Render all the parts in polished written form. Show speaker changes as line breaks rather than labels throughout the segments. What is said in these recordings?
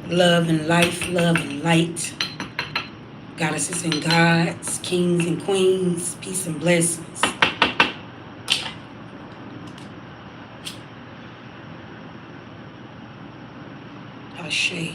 Love and life, love and light. Goddesses and gods, kings and queens, peace and blessings. Ashe.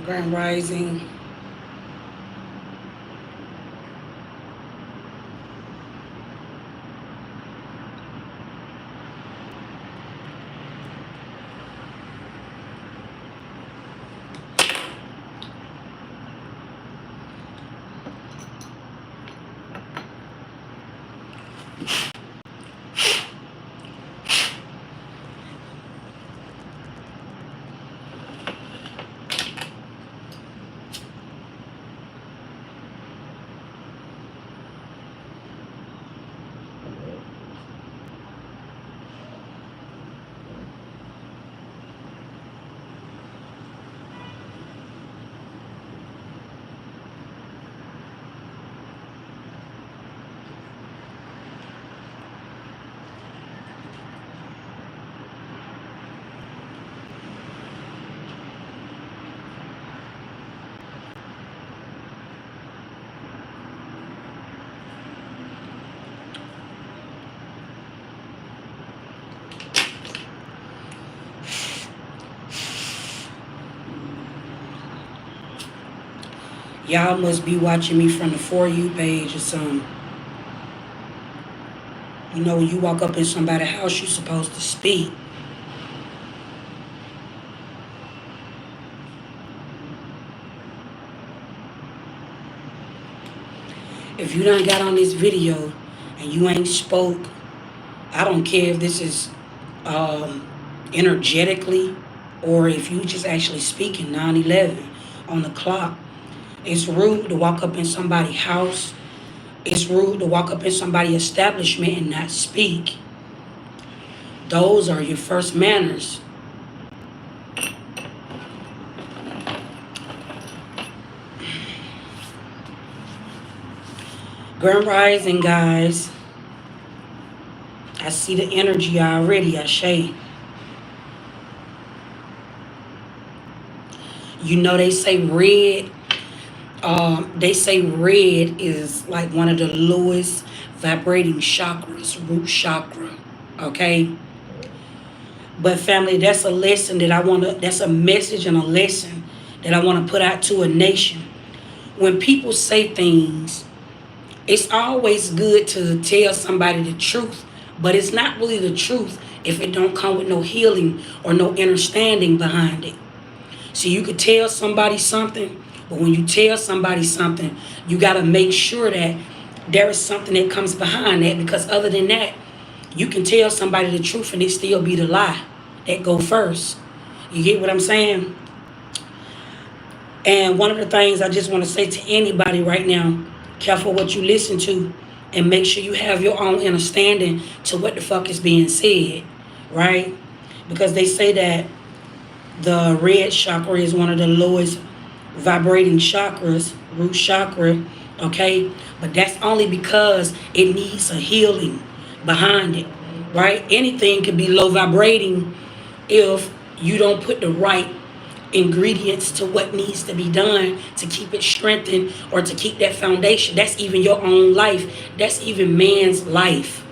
Grand Rising. Y'all must be watching me from the For You page or something. You know, when you walk up in somebody's house, you're supposed to speak. If you done got on this video and you ain't spoke, I don't care if this is energetically or if you just actually speaking 9/11 on the clock. It's rude to walk up in somebody's house. It's rude to walk up in somebody's establishment and not speak. Those are your first manners. Grand Rising, guys. I see the energy already, Ashe. You know they say red. Red is like one of the lowest vibrating chakras, root chakra. Okay. But family, that's a lesson that that's a message and a lesson that I want to put out to a nation. When people say things, it's always good to tell somebody the truth, but it's not really the truth if it don't come with no healing or no understanding behind it. So you could tell somebody something, but when you tell somebody something, you got to make sure that there is something that comes behind that, because other than that, you can tell somebody the truth and it still be the lie that go first. You get what I'm saying? And one of the things I just want to say to anybody right now, careful what you listen to and make sure you have your own understanding to what the fuck is being said, right? Because they say that the red chakra is one of the lowest vibrating chakras, root chakra, okay? But that's only because it needs a healing behind it, right? Anything could be low vibrating if you don't put the right ingredients to what needs to be done to keep it strengthened or to keep that foundation. That's even your own life. That's even man's life,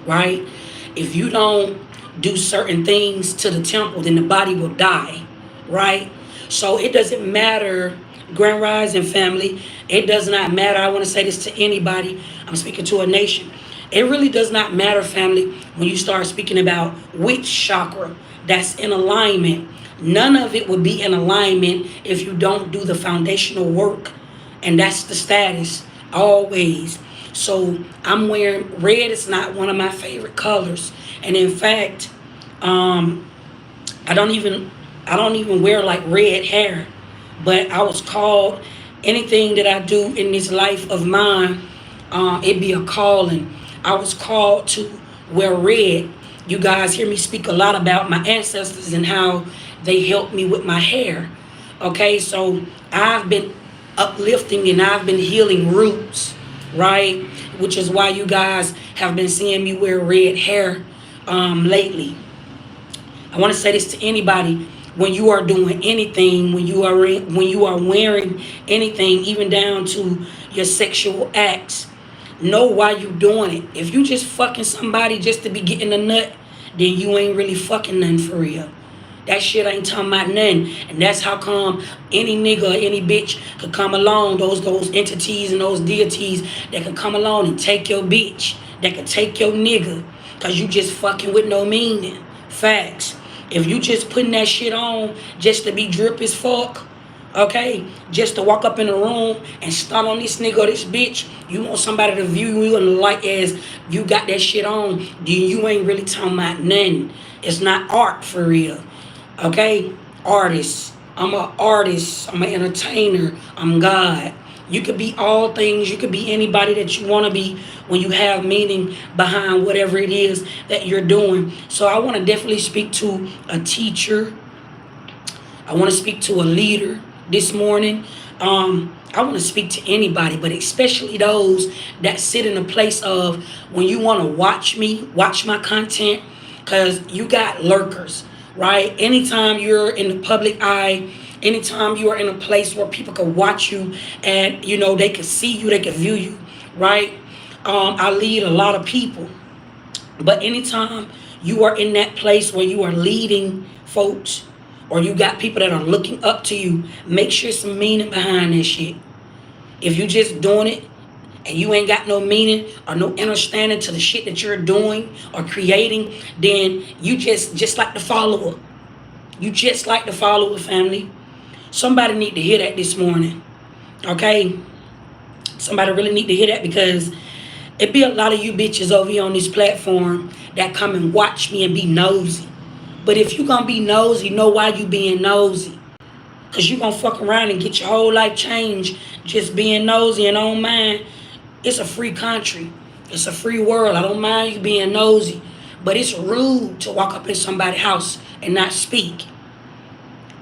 right? If you don't do certain things to the temple, then the body will die, right? So it doesn't matter, Grand Rising family, it does not matter. I want to say this to anybody. I'm speaking to a nation. It really does not matter, family, when you start speaking about which chakra that's in alignment. None of it would be in alignment if you don't do the foundational work. And that's the status, always. So I'm wearing red. Is not one of my favorite colors, and in fact, I don't even wear like red hair. But I was called, anything that I do in this life of mine, it be a calling. I was called to wear red. You guys hear me speak a lot about my ancestors and how they helped me with my hair. Okay, so I've been uplifting and I've been healing roots, right? Which is why you guys have been seeing me wear red hair lately. I want to say this to anybody: when you are doing anything, when you are wearing anything, even down to your sexual acts, know why you doing it. If you just fucking somebody just to be getting a nut, then you ain't really fucking nothing for real. That shit ain't talking about nothing. And that's how come any nigga or any bitch could come along, those entities and those deities that can come along and take your bitch, that can take your nigga, cause you just fucking with no meaning. Facts. If you just putting that shit on just to be drip as fuck, okay, just to walk up in the room and stunt on this nigga or this bitch, you want somebody to view you in the light as you got that shit on, then you ain't really talking about nothing. It's not art for real. Okay? Artist. I'm an artist. I'm an entertainer. I'm God. You could be all things. You could be anybody that you want to be when you have meaning behind whatever it is that you're doing. So I want to definitely speak to a teacher. I want to speak to a leader this morning. I want to speak to anybody, but especially those that sit in a place of when you want to watch me, watch my content, because you got lurkers, right? Anytime you're in the public eye, anytime you are in a place where people can watch you and, you know, they can see you, they can view you, right? I lead a lot of people. But anytime you are in that place where you are leading folks or you got people that are looking up to you, make sure some meaning behind that shit. If you just doing it and you ain't got no meaning or no understanding to the shit that you're doing or creating, then you just like the follower. You just like the follower, family. Somebody need to hear that this morning. Okay? Somebody really need to hear that, because it be a lot of you bitches over here on this platform that come and watch me and be nosy. But if you gonna be nosy, know why you being nosy. Because you gonna fuck around and get your whole life changed just being nosy. And I don't mind. It's a free country. It's a free world. I don't mind you being nosy. But it's rude to walk up in somebody's house and not speak.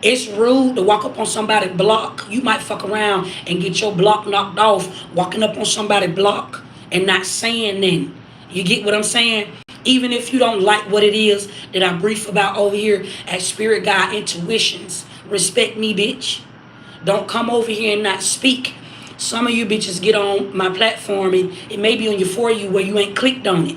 It's rude to walk up on somebody's block. You might fuck around and get your block knocked off walking up on somebody's block and not saying nothing. You get what I'm saying? Even if you don't like what it is that I brief about over here at Spirit Guide Intuitions, respect me, bitch. Don't come over here and not speak. Some of you bitches get on my platform and it may be on your For You where you ain't clicked on it.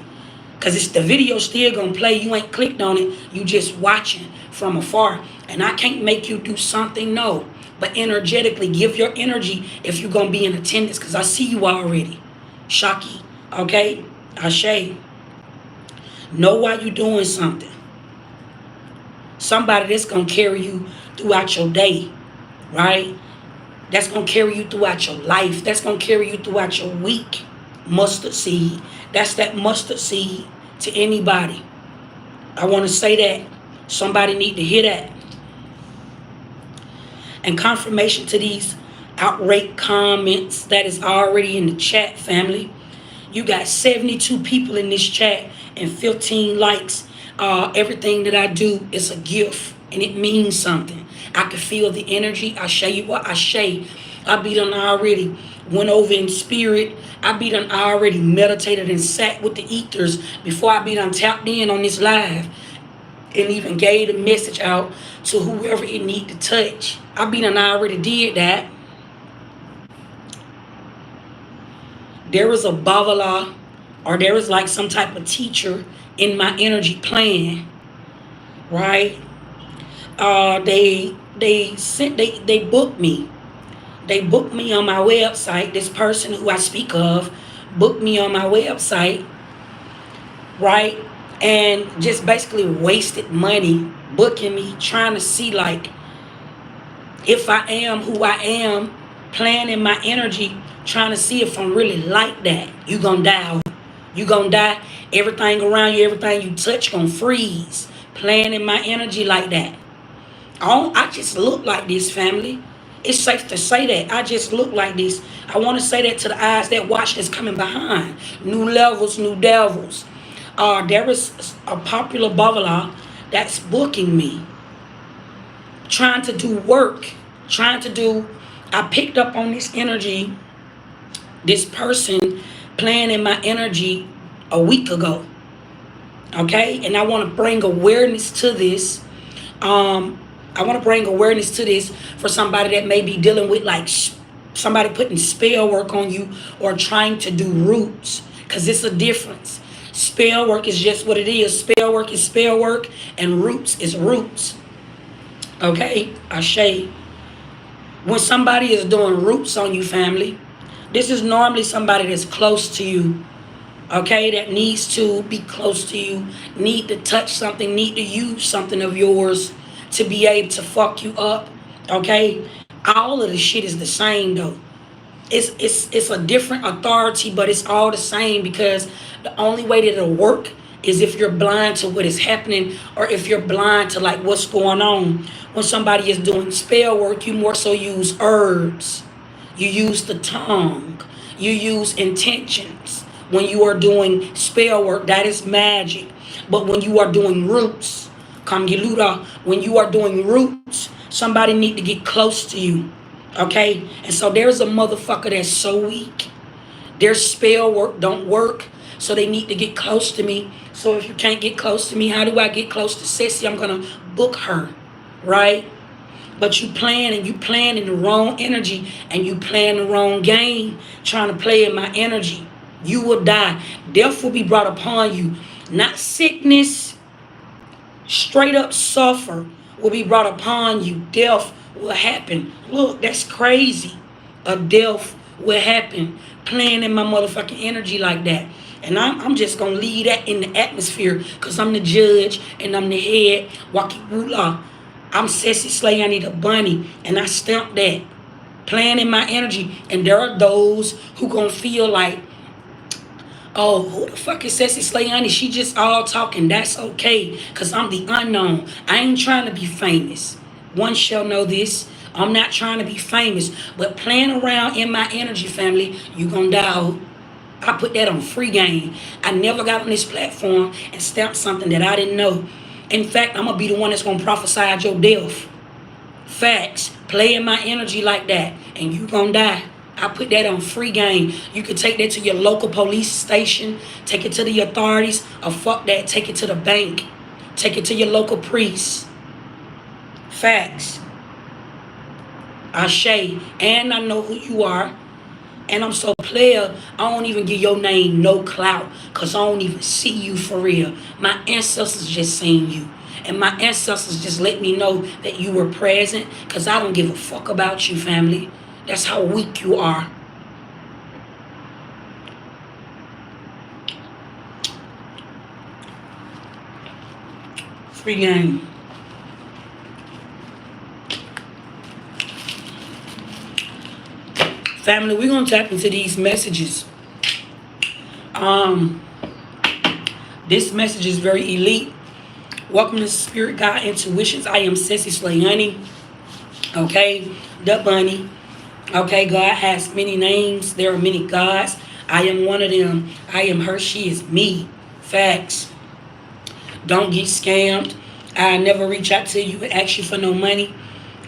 Because it's the video still going to play. You ain't clicked on it. You just watching from afar. And I can't make you do something, no. But energetically, give your energy if you're going to be in attendance, because I see you already. Shaki, okay? Ashe. Know why you doing something. Somebody that's going to carry you throughout your day, right? That's going to carry you throughout your life. That's going to carry you throughout your week. Mustard seed. That's that mustard seed to anybody. I want to say that. Somebody need to hear that. And confirmation to these outright comments that is already in the chat, family. You got 72 people in this chat and 15 likes. Everything that I do is a gift and it means something. I can feel the energy. I show you what I say. I be done already went over in spirit. I be done already meditated and sat with the ethers before I be done tapped in on this live and even gave the message out to whoever it need to touch. I be done already did that. There is a Bavala, or there is like some type of teacher in my energy plan, right? They booked me. They booked me on my website. This person who I speak of booked me on my website, right? And just basically wasted money booking me, trying to see like if I am who I am, playing in my energy, trying to see if I'm really like that. You gonna die. You gonna die. Everything around you, everything you touch gonna freeze. Playing in my energy like that. I just look like this, family. It's safe to say that. I just look like this. I want to say that to the eyes that watch that's coming behind. New levels, new devils. There is a popular bubbler that's booking me. Trying to do work. I picked up on this energy. This person playing in my energy a week ago. Okay? And I want to bring awareness to this. I want to bring awareness to this for somebody that may be dealing with like somebody putting spell work on you or trying to do roots. Because it's a difference. Spell work is just what it is. Spell work is spell work and roots is roots. Okay? Ashe. When somebody is doing roots on you, family, this is normally somebody that's close to you. Okay? That needs to be close to you. Need to touch something. Need to use something of yours to be able to fuck you up. Okay? All of the shit is the same though. It's a different authority, but it's all the same because the only way that it'll work is if you're blind to what is happening or if you're blind to like what's going on. When somebody is doing spell work, you more so use herbs. You use the tongue. You use intentions. When you are doing spell work, that is magic. But when you are doing roots, when you are doing roots, somebody need to get close to you. Okay? And so there's a motherfucker that's so weak. Their spell work don't work. So they need to get close to me. So if you can't get close to me, how do I get close to Sissy? I'm going to book her. Right? But you playing in the wrong energy and you playing the wrong game, trying to play in my energy. You will die. Death will be brought upon you. Not sickness. Straight up suffer will be brought upon you. Death will happen. Look, that's crazy. A death will happen. Playing in my motherfucking energy like that. And I'm just going to leave that in the atmosphere because I'm the judge and I'm the head. Wakibula. I'm Sessi Slayani the bunny. And I stamp that. Playing in my energy. And there are those who going to feel like, oh, who the fuck is Sessi Slayani? She just all talking. That's okay. Because I'm the unknown. I ain't trying to be famous. One shall know this. I'm not trying to be famous. But playing around in my energy, family, you gonna die. I put that on free game. I never got on this platform and stamped something that I didn't know. In fact, I'm going to be the one that's going to prophesy at your death. Facts. Play in my energy like that. And you going to die. I put that on free game. You can take that to your local police station. Take it to the authorities. Or fuck that. Take it to the bank. Take it to your local priest. Facts. Ashe. And I know who you are. And I'm so player, I don't even give your name no clout. Because I don't even see you for real. My ancestors just seen you. And my ancestors just let me know that you were present. Because I don't give a fuck about you, family. That's how weak you are. Free game. Family, we're going to tap into these messages. This message is very elite. Welcome to Spirit God Intuitions. I am Sessi Slayani. Okay, the bunny. Okay, God has many names. There are many gods. I am one of them. I am her. She is me. Facts. Don't get scammed. I never reach out to you and ask you for no money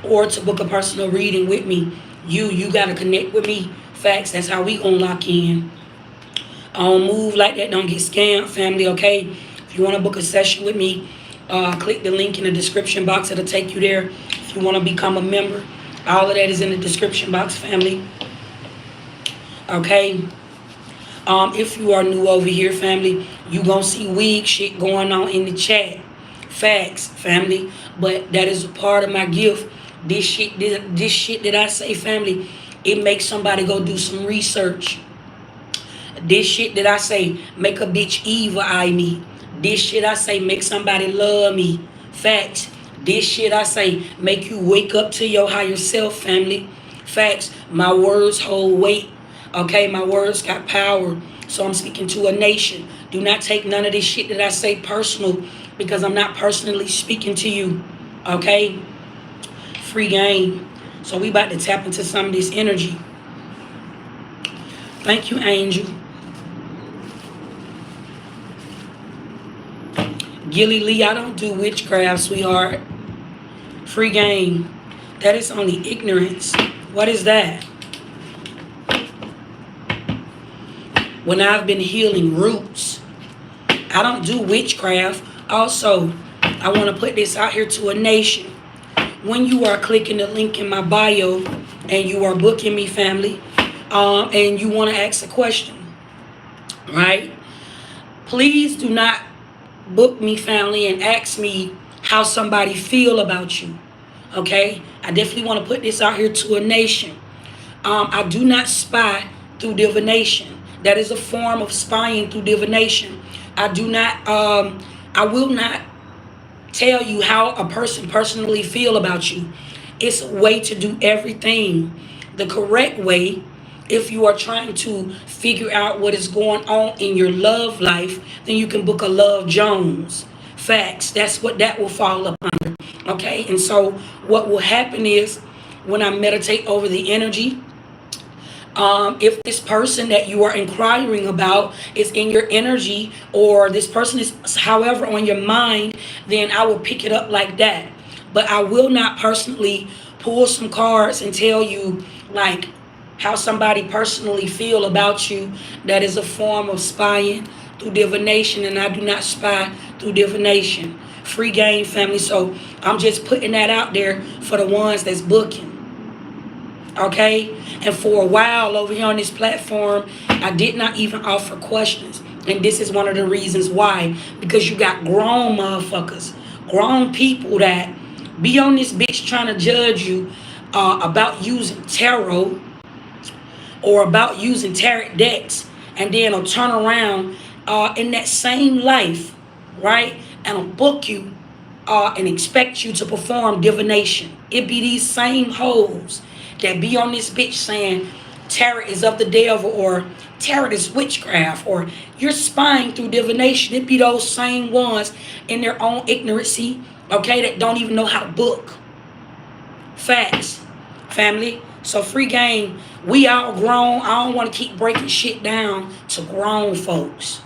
or to book a personal reading with me. You got to connect with me. Facts. That's how we going to lock in. I don't move like that. Don't get scammed, family, okay? If you want to book a session with me, click the link in the description box. It'll take you there. If you want to become a member, all of that is in the description box, family. Okay? If you are new over here, family, you going to see wig shit going on in the chat. Facts, family. But that is a part of my gift. This shit that I say, family, it makes somebody go do some research. This shit that I say make a bitch evil eye me. This shit I say make somebody love me. Facts. This shit I say make you wake up to your higher self, family. Facts. My words hold weight. Okay, my words got power. So I'm speaking to a nation. Do not take none of this shit that I say personal, because I'm not personally speaking to you. Okay? Free game. So we about to tap into some of this energy. Thank you, Angel. Gilly Lee, I don't do witchcraft, sweetheart. Free game. That is only ignorance. What is that? When I've been healing roots. I don't do witchcraft. Also, I want to put this out here to a nation. When you are clicking the link in my bio and you are booking me, family, and you want to ask a question, right? Please do not book me, family, and ask me how somebody feel about you. Okay? I definitely want to put this out here to a nation. I do not spy through divination. That is a form of spying through divination. I will not tell you how a person personally feel about you. It's a way to do everything the correct way. If you are trying to figure out what is going on in your love life, then you can book a Love Jones. Facts. That's what that will fall up under. Okay? And so what will happen is when I meditate over the energy, if this person that you are inquiring about is in your energy, or this person is however on your mind, then I will pick it up like that. But I will not personally pull some cards and tell you like how somebody personally feel about you. That is a form of spying through divination, and I do not spy through divination. Free game, family. So I'm just putting that out there for the ones that's booking. Okay? And for a while over here on this platform, I did not even offer questions. And this is one of the reasons why. Because you got grown motherfuckers, grown people that be on this bitch trying to judge you about using tarot or about using tarot decks, and then will turn around in that same life, right? And will book you and expect you to perform divination. It be these same hoes that be on this bitch saying tarot is of the devil, or tarot is witchcraft, or you're spying through divination. It be those same ones in their own ignorancy, okay, that don't even know how to book. Facts, family. So free game, we all grown. I don't want to keep breaking shit down to grown folks.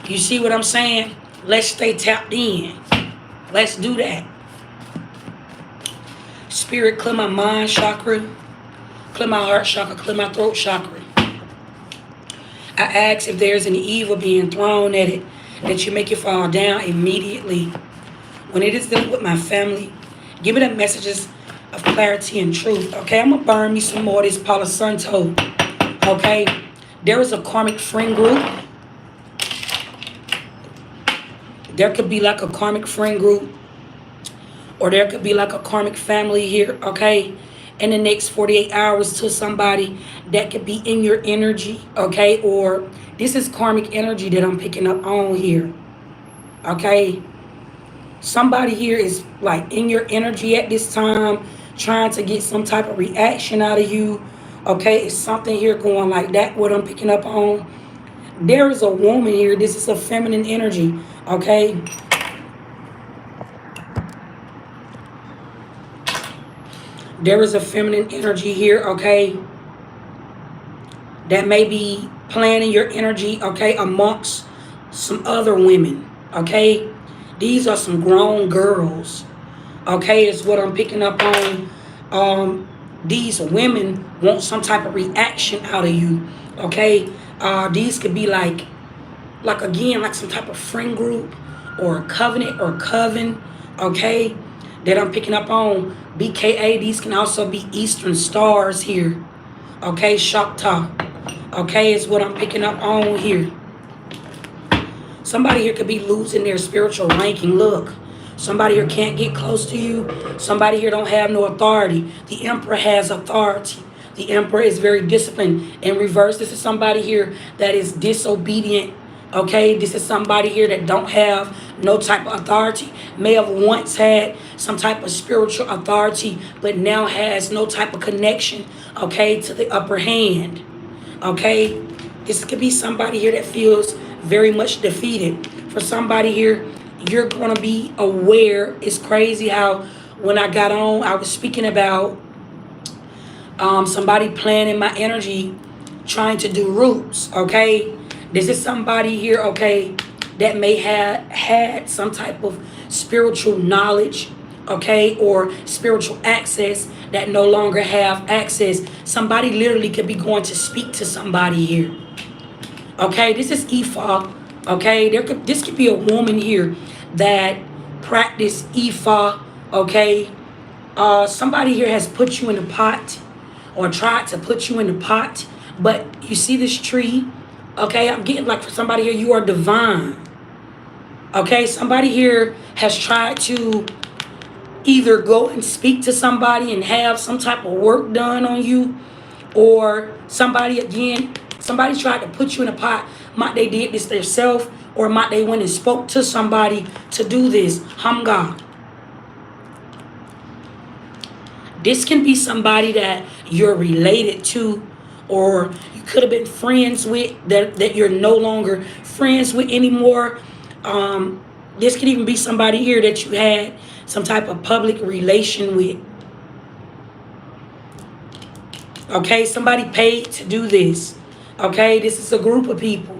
You see what I'm saying? Let's stay tapped in. Let's do that. Spirit, clear my mind chakra, clear my heart chakra, clear my throat chakra. I ask if there's any evil being thrown at it, that you make it fall down immediately. When it is dealing with my family, give me the messages of clarity and truth. Okay, I'm going to burn me some more of this Palo Santo. Okay, there is a karmic friend group. There could be like a karmic friend group, or there could be like a karmic family here, okay, in the next 48 hours to somebody that could be in your energy, okay, or this is karmic energy that I'm picking up on here, okay. Somebody here is like in your energy at this time, trying to get some type of reaction out of you, okay. It's something here going like that, what I'm picking up on. There is a woman here. This is a feminine energy, okay. There is a feminine energy here, okay, that may be planning your energy, okay, amongst some other women, okay. These are some grown girls, okay, is what I'm picking up on. These women want some type of reaction out of you, okay. These could be like again, like some type of friend group or a covenant or coven, okay, that I'm picking up on. BKA, these can also be Eastern stars here, okay, Shakta, okay, is what I'm picking up on here. Somebody here could be losing their spiritual ranking. Look, somebody here can't get close to you. Somebody here don't have no authority. The Emperor has authority. The Emperor is very disciplined. In reverse, this is somebody here that is disobedient, Okay, this is somebody here that don't have no type of authority. May have once had some type of spiritual authority, but now has no type of connection, okay, to the upper hand. Okay, this could be somebody here that feels very much defeated. For somebody here, you're going to be aware. It's crazy how when I got on, I was speaking about somebody playing in my energy, trying to do roots, okay? This is somebody here, okay, that may have had some type of spiritual knowledge, okay, or spiritual access that no longer have access. Somebody literally could be going to speak to somebody here. Okay, this is Ifa. Okay, this could be a woman here that practice Ifa. Okay, somebody here has put you in the pot or tried to put you in the pot, but you see this tree. Okay, I'm getting like for somebody here, you are divine. Okay, somebody here has tried to either go and speak to somebody and have some type of work done on you, or somebody tried to put you in a pot. Might they did this themselves, or might they went and spoke to somebody to do this. Hamga. This can be somebody that you're related to, or you could have been friends with that you're no longer friends with anymore. This could even be somebody here that you had some type of public relation with. Okay, somebody paid to do this. Okay, this is a group of people.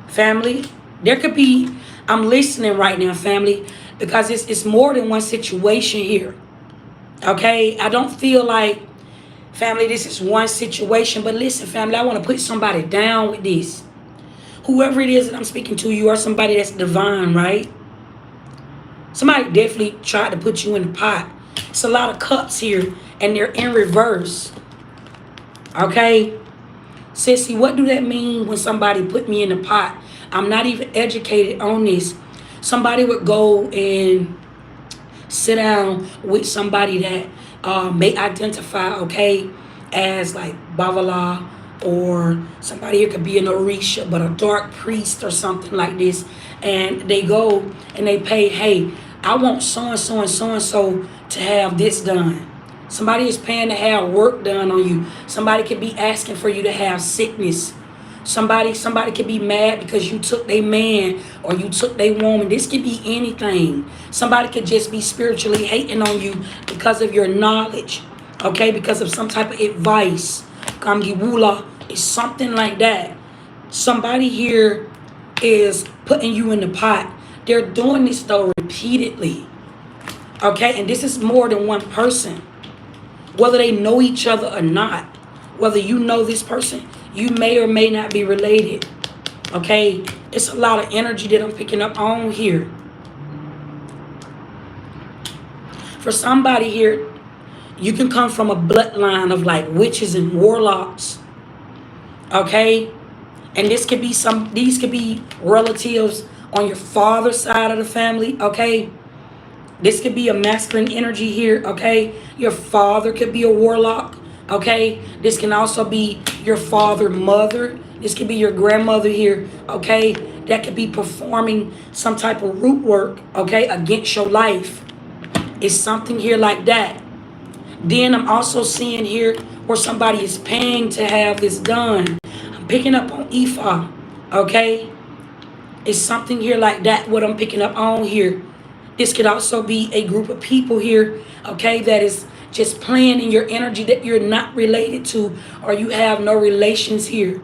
Family, there could be, I'm listening right now, family, because it's more than one situation here. Okay, I don't feel like, family, this is one situation, but listen, family, I want to put somebody down with this. Whoever it is that I'm speaking to, you are somebody that's divine, right? Somebody definitely tried to put you in the pot. It's a lot of cups here, and they're in reverse. Okay? Sissy, what do that mean when somebody put me in the pot? I'm not even educated on this. Somebody would go and sit down with somebody that may identify, okay, as like Bavala, or somebody here could be an Orisha, but a dark priest or something like this. And they go and they pay, hey, I want so-and-so and so-and-so to have this done. Somebody is paying to have work done on you. Somebody could be asking for you to have sickness. Somebody could be mad because you took their man or you took their woman. This could be anything. Somebody could just be spiritually hating on you because of your knowledge. Okay, because of some type of advice. Kamgiwula is something like that. Somebody here is putting you in the pot. They're doing this though repeatedly. Okay, and this is more than one person. Whether they know each other or not, whether you know this person, you may or may not be related. Okay, it's a lot of energy that I'm picking up on here. For somebody here, you can come from a bloodline of like witches and warlocks. Okay, and these could be relatives on your father's side of the family. Okay, this could be a masculine energy here. Okay, your father could be a warlock. Okay, this can also be your father, mother. This could be your grandmother here. Okay, that could be performing some type of root work, okay, against your life. It's something here like that. Then I'm also seeing here where somebody is paying to have this done. I'm picking up on Ifa, okay? It's something here like that, what I'm picking up on here. This could also be a group of people here, okay, that is just playing in your energy that you're not related to, or you have no relations here.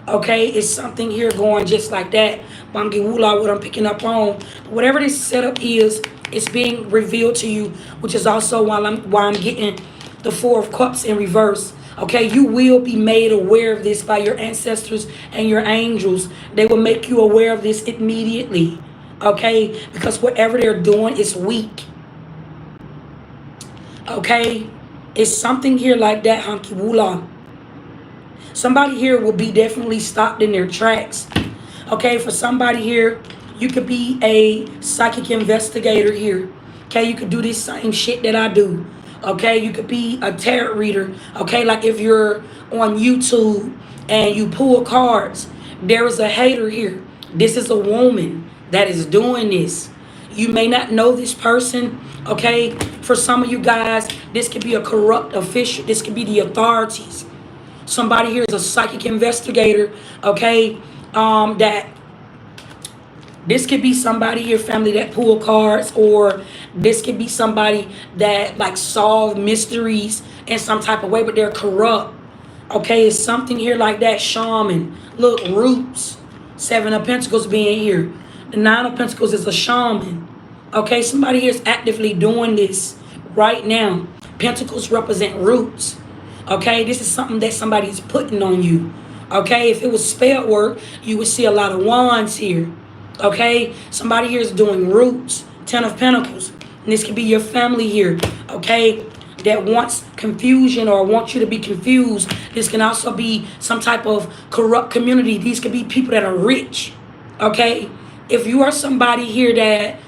Okay, it's something here going just like that. Bangiwula, what I'm picking up on. Whatever this setup is, it's being revealed to you, which is also why I'm getting the Four of Cups in reverse. Okay, you will be made aware of this by your ancestors and your angels. They will make you aware of this immediately. Okay, because whatever they're doing is weak. Okay, it's something here like that, Hankiwula. Somebody here will be definitely stopped in their tracks. Okay, for somebody here, you could be a psychic investigator here. Okay, you could do this same shit that I do. Okay, you could be a tarot reader. Okay, like if you're on YouTube and you pull cards, there is a hater here. This is a woman that is doing this. You may not know this person. Okay, for some of you guys, this could be a corrupt official. This could be the authorities. Somebody here is a psychic investigator. Okay, that this could be somebody here, family, that pull cards, or this could be somebody that like solve mysteries in some type of way, but they're corrupt. Okay, it's something here like that. Shaman. Look, roots. Seven of Pentacles being here. The Nine of Pentacles is a shaman. Okay, somebody here is actively doing this right now. Pentacles represent roots. Okay, this is something that somebody is putting on you. Okay, if it was spell work, you would see a lot of wands here. Okay, somebody here is doing roots. Ten of Pentacles. And this could be your family here. Okay, that wants confusion or wants you to be confused. This can also be some type of corrupt community. These could be people that are rich. Okay, if you are somebody here that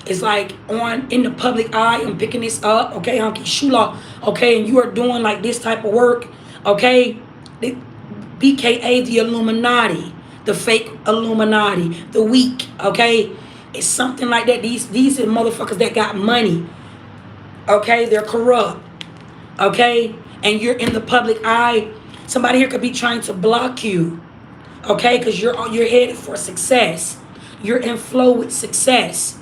is like on in the public eye, I'm picking this up. Okay, Hunky Shula. Okay, and you are doing like this type of work. Okay, BKA the Illuminati, the fake Illuminati, the weak. Okay, it's something like that. These are motherfuckers that got money. Okay, they're corrupt. Okay, and you're in the public eye. Somebody here could be trying to block you. Okay, because you're headed for success. You're in flow with success.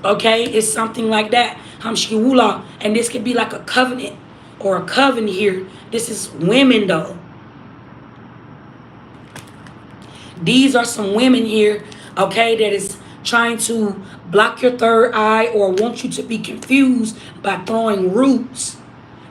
Okay, it's something like that. Hamshkiwula, and this could be like a covenant or a coven here. This is women though. These are some women here, okay, that is trying to block your third eye or want you to be confused by throwing roots.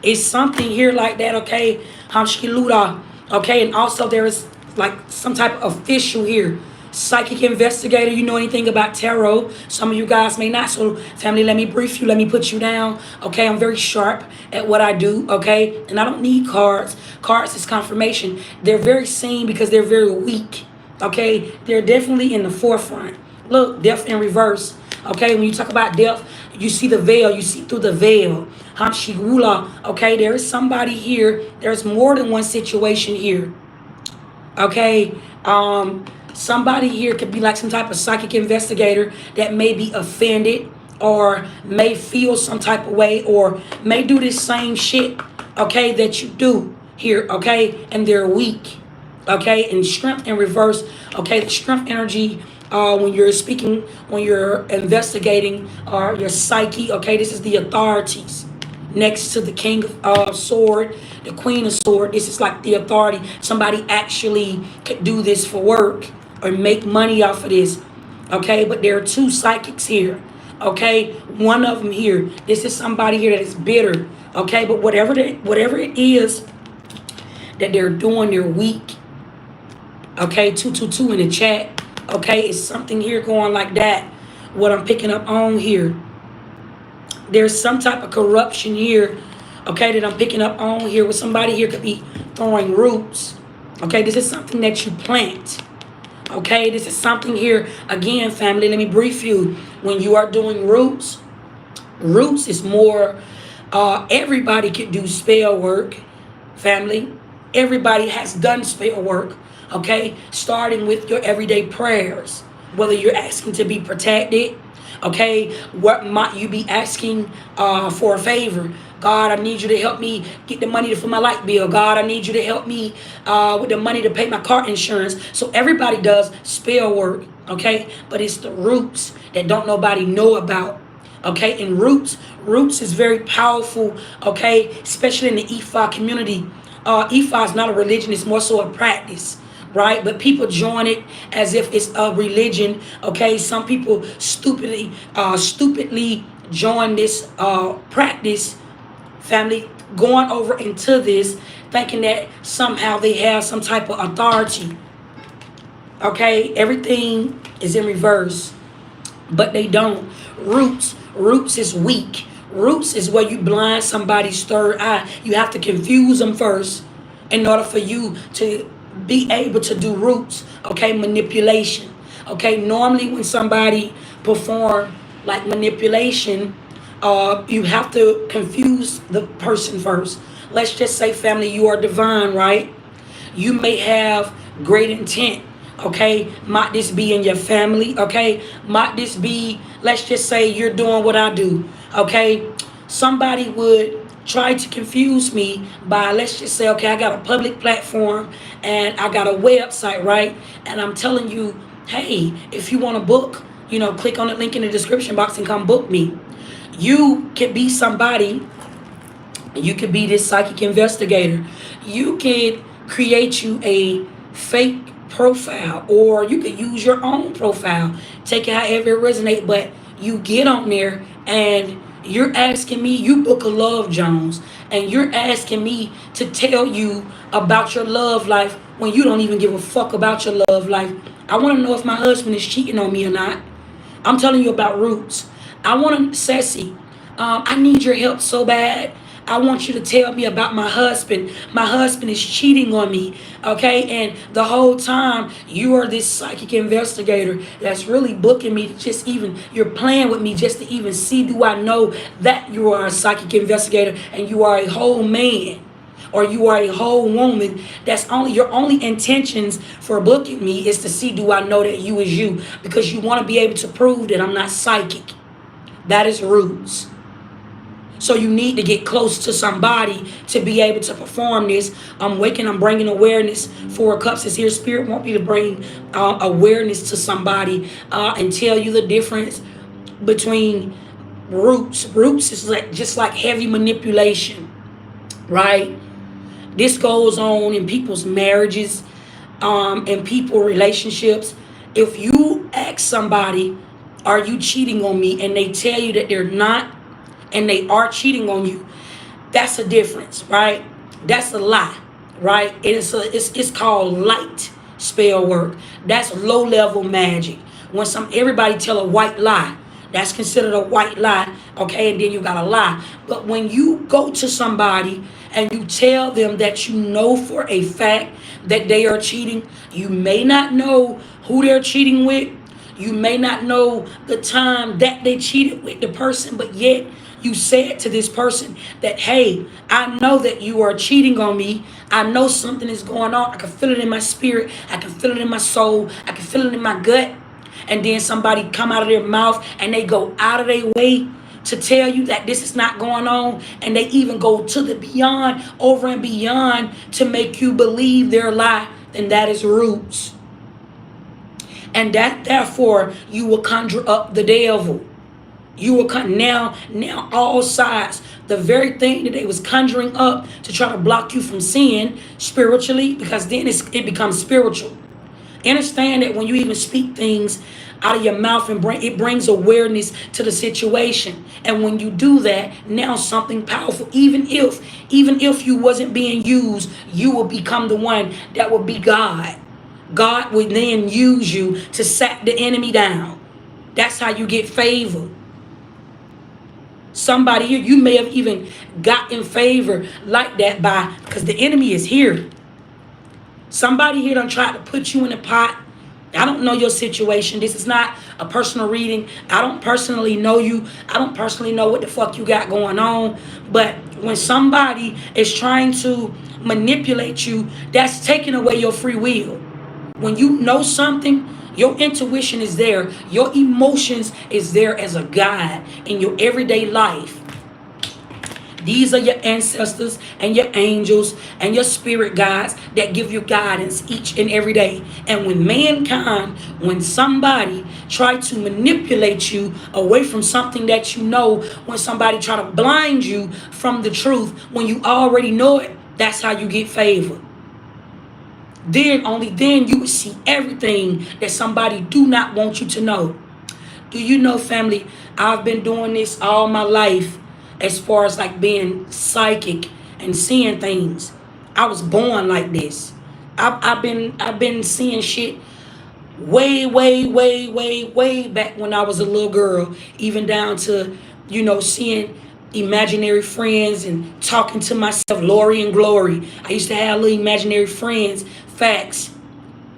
It's something here like that, okay, Hamshkiluda, okay, and also there is like some type of official here. Psychic investigator, you know anything about tarot? Some of you guys may not. So family, let me brief you, let me put you down. Okay, I'm very sharp at what I do. Okay, and I don't need cards. Cards is confirmation. They're very seen because they're very weak. Okay, they're definitely in the forefront. Look, death in reverse. Okay, when you talk about death, you see the veil, you see through the veil. Hamshigula, okay, there is somebody here. There's more than one situation here. Okay, somebody here could be like some type of psychic investigator that may be offended or may feel some type of way or may do this same shit, okay, that you do here, okay, and they're weak, okay, and strength in reverse, okay, the strength energy, when you're speaking, when you're investigating, your psyche, okay, this is the authorities. Next to the king of sword, the queen of sword, this is like the authority. Somebody actually could do this for work or make money off of this, okay? But there are two psychics here, okay? One of them here, this is somebody here that is bitter, okay? But whatever it is that they're doing, they're weak, okay? 222 in the chat, okay? It's something here going like that, what I'm picking up on here. There's some type of corruption here, okay, that I'm picking up on here, where somebody here could be throwing roots, okay? This is something that you plant, okay? This is something here, again, family, let me brief you. When you are doing roots is more, everybody can do spell work, family. Everybody has done spell work, okay? Starting with your everyday prayers, whether you're asking to be protected, okay, what might you be asking for a favor? God, I need you to help me get the money for my light bill. God, I need you to help me with the money to pay my car insurance. So everybody does spell work, okay? But it's the roots that don't nobody know about, okay? And roots is very powerful, okay? Especially in the Ifa community. Ifa is not a religion, it's more so a practice. Right, but people join it as if it's a religion. Okay, some people stupidly join this practice, family, going over into this, thinking that somehow they have some type of authority. Okay, everything is in reverse, but they don't. Roots is weak. Roots is where you blind somebody's third eye. You have to confuse them first in order for you to be able to do roots, okay, manipulation, okay. Normally when somebody perform like manipulation, You have to confuse the person first. Let's just say, family, you are divine, right? You may have great intent, okay? Might this be in your family, okay? Might this be, let's just say you're doing what I do, okay? Somebody would try to confuse me by, let's just say, okay, I got a public platform and I got a website, right? And I'm telling you, hey, if you want to book, click on the link in the description box and come book me. You could be somebody, you could be this psychic investigator. You could create you a fake profile, or you could use your own profile. Take it however it resonates, but you get on there and you're asking me, you book a Love Jones, and you're asking me to tell you about your love life when you don't even give a fuck about your love life. I want to know if my husband is cheating on me or not. I'm telling you about roots. I want to, Sassy, I need your help so bad. I want you to tell me about my husband. My husband is cheating on me, okay? And the whole time, you are this psychic investigator that's really booking me to just even, you're playing with me just to even see, do I know that you are a psychic investigator and you are a whole man, or you are a whole woman. That's only, your only intentions for booking me is to see, do I know that you is you? Because you want to be able to prove that I'm not psychic. That is roots. So you need to get close to somebody to be able to perform this. I'm bringing awareness. Four of Cups is here. Spirit want me to bring awareness to somebody and tell you the difference between roots. Roots is just like heavy manipulation, right? This goes on in people's marriages, in people relationships. If you ask somebody, are you cheating on me? And they tell you that they're not, and they are cheating on you, that's a difference, right? That's a lie, right? It's called light spell work. That's low level magic. When everybody tell a white lie, that's considered a white lie, okay? And then you got a lie. But when you go to somebody and you tell them that you know for a fact that they are cheating, you may not know who they're cheating with. You may not know the time that they cheated with the person, but yet you said to this person that, hey, I know that you are cheating on me. I know something is going on. I can feel it in my spirit. I can feel it in my soul. I can feel it in my gut. And then somebody come out of their mouth and they go out of their way to tell you that this is not going on. And they even go to the beyond, over and beyond, to make you believe their lie. Then that is roots. And that, therefore, you will conjure up the devil. You will come now all sides. The very thing that they was conjuring up to try to block you from seeing spiritually, because then it becomes spiritual. Understand that when you even speak things out of your mouth, and it brings awareness to the situation. And when you do that, now something powerful, even if you wasn't being used, you will become the one that will be God. God would then use you to sack the enemy down. That's how you get favor. Somebody here, you may have even gotten favor like that because the enemy is here. Somebody here done tried to put you in a pot. I don't know your situation. This is not a personal reading. I don't personally know you. I don't personally know what the fuck you got going on. But when somebody is trying to manipulate you, that's taking away your free will. When you know something, your intuition is there. Your emotions is there as a guide in your everyday life. These are your ancestors and your angels and your spirit guides that give you guidance each and every day. And when somebody try to manipulate you away from something that you know, when somebody try to blind you from the truth, when you already know it, that's how you get favor. Only then you will see everything that somebody do not want you to know. Do you know, family, I've been doing this all my life as far as like being psychic and seeing things. I was born like this. I've been seeing shit way back when I was a little girl, even down to, seeing imaginary friends and talking to myself, Lori and Glory. I used to have little imaginary friends. Facts.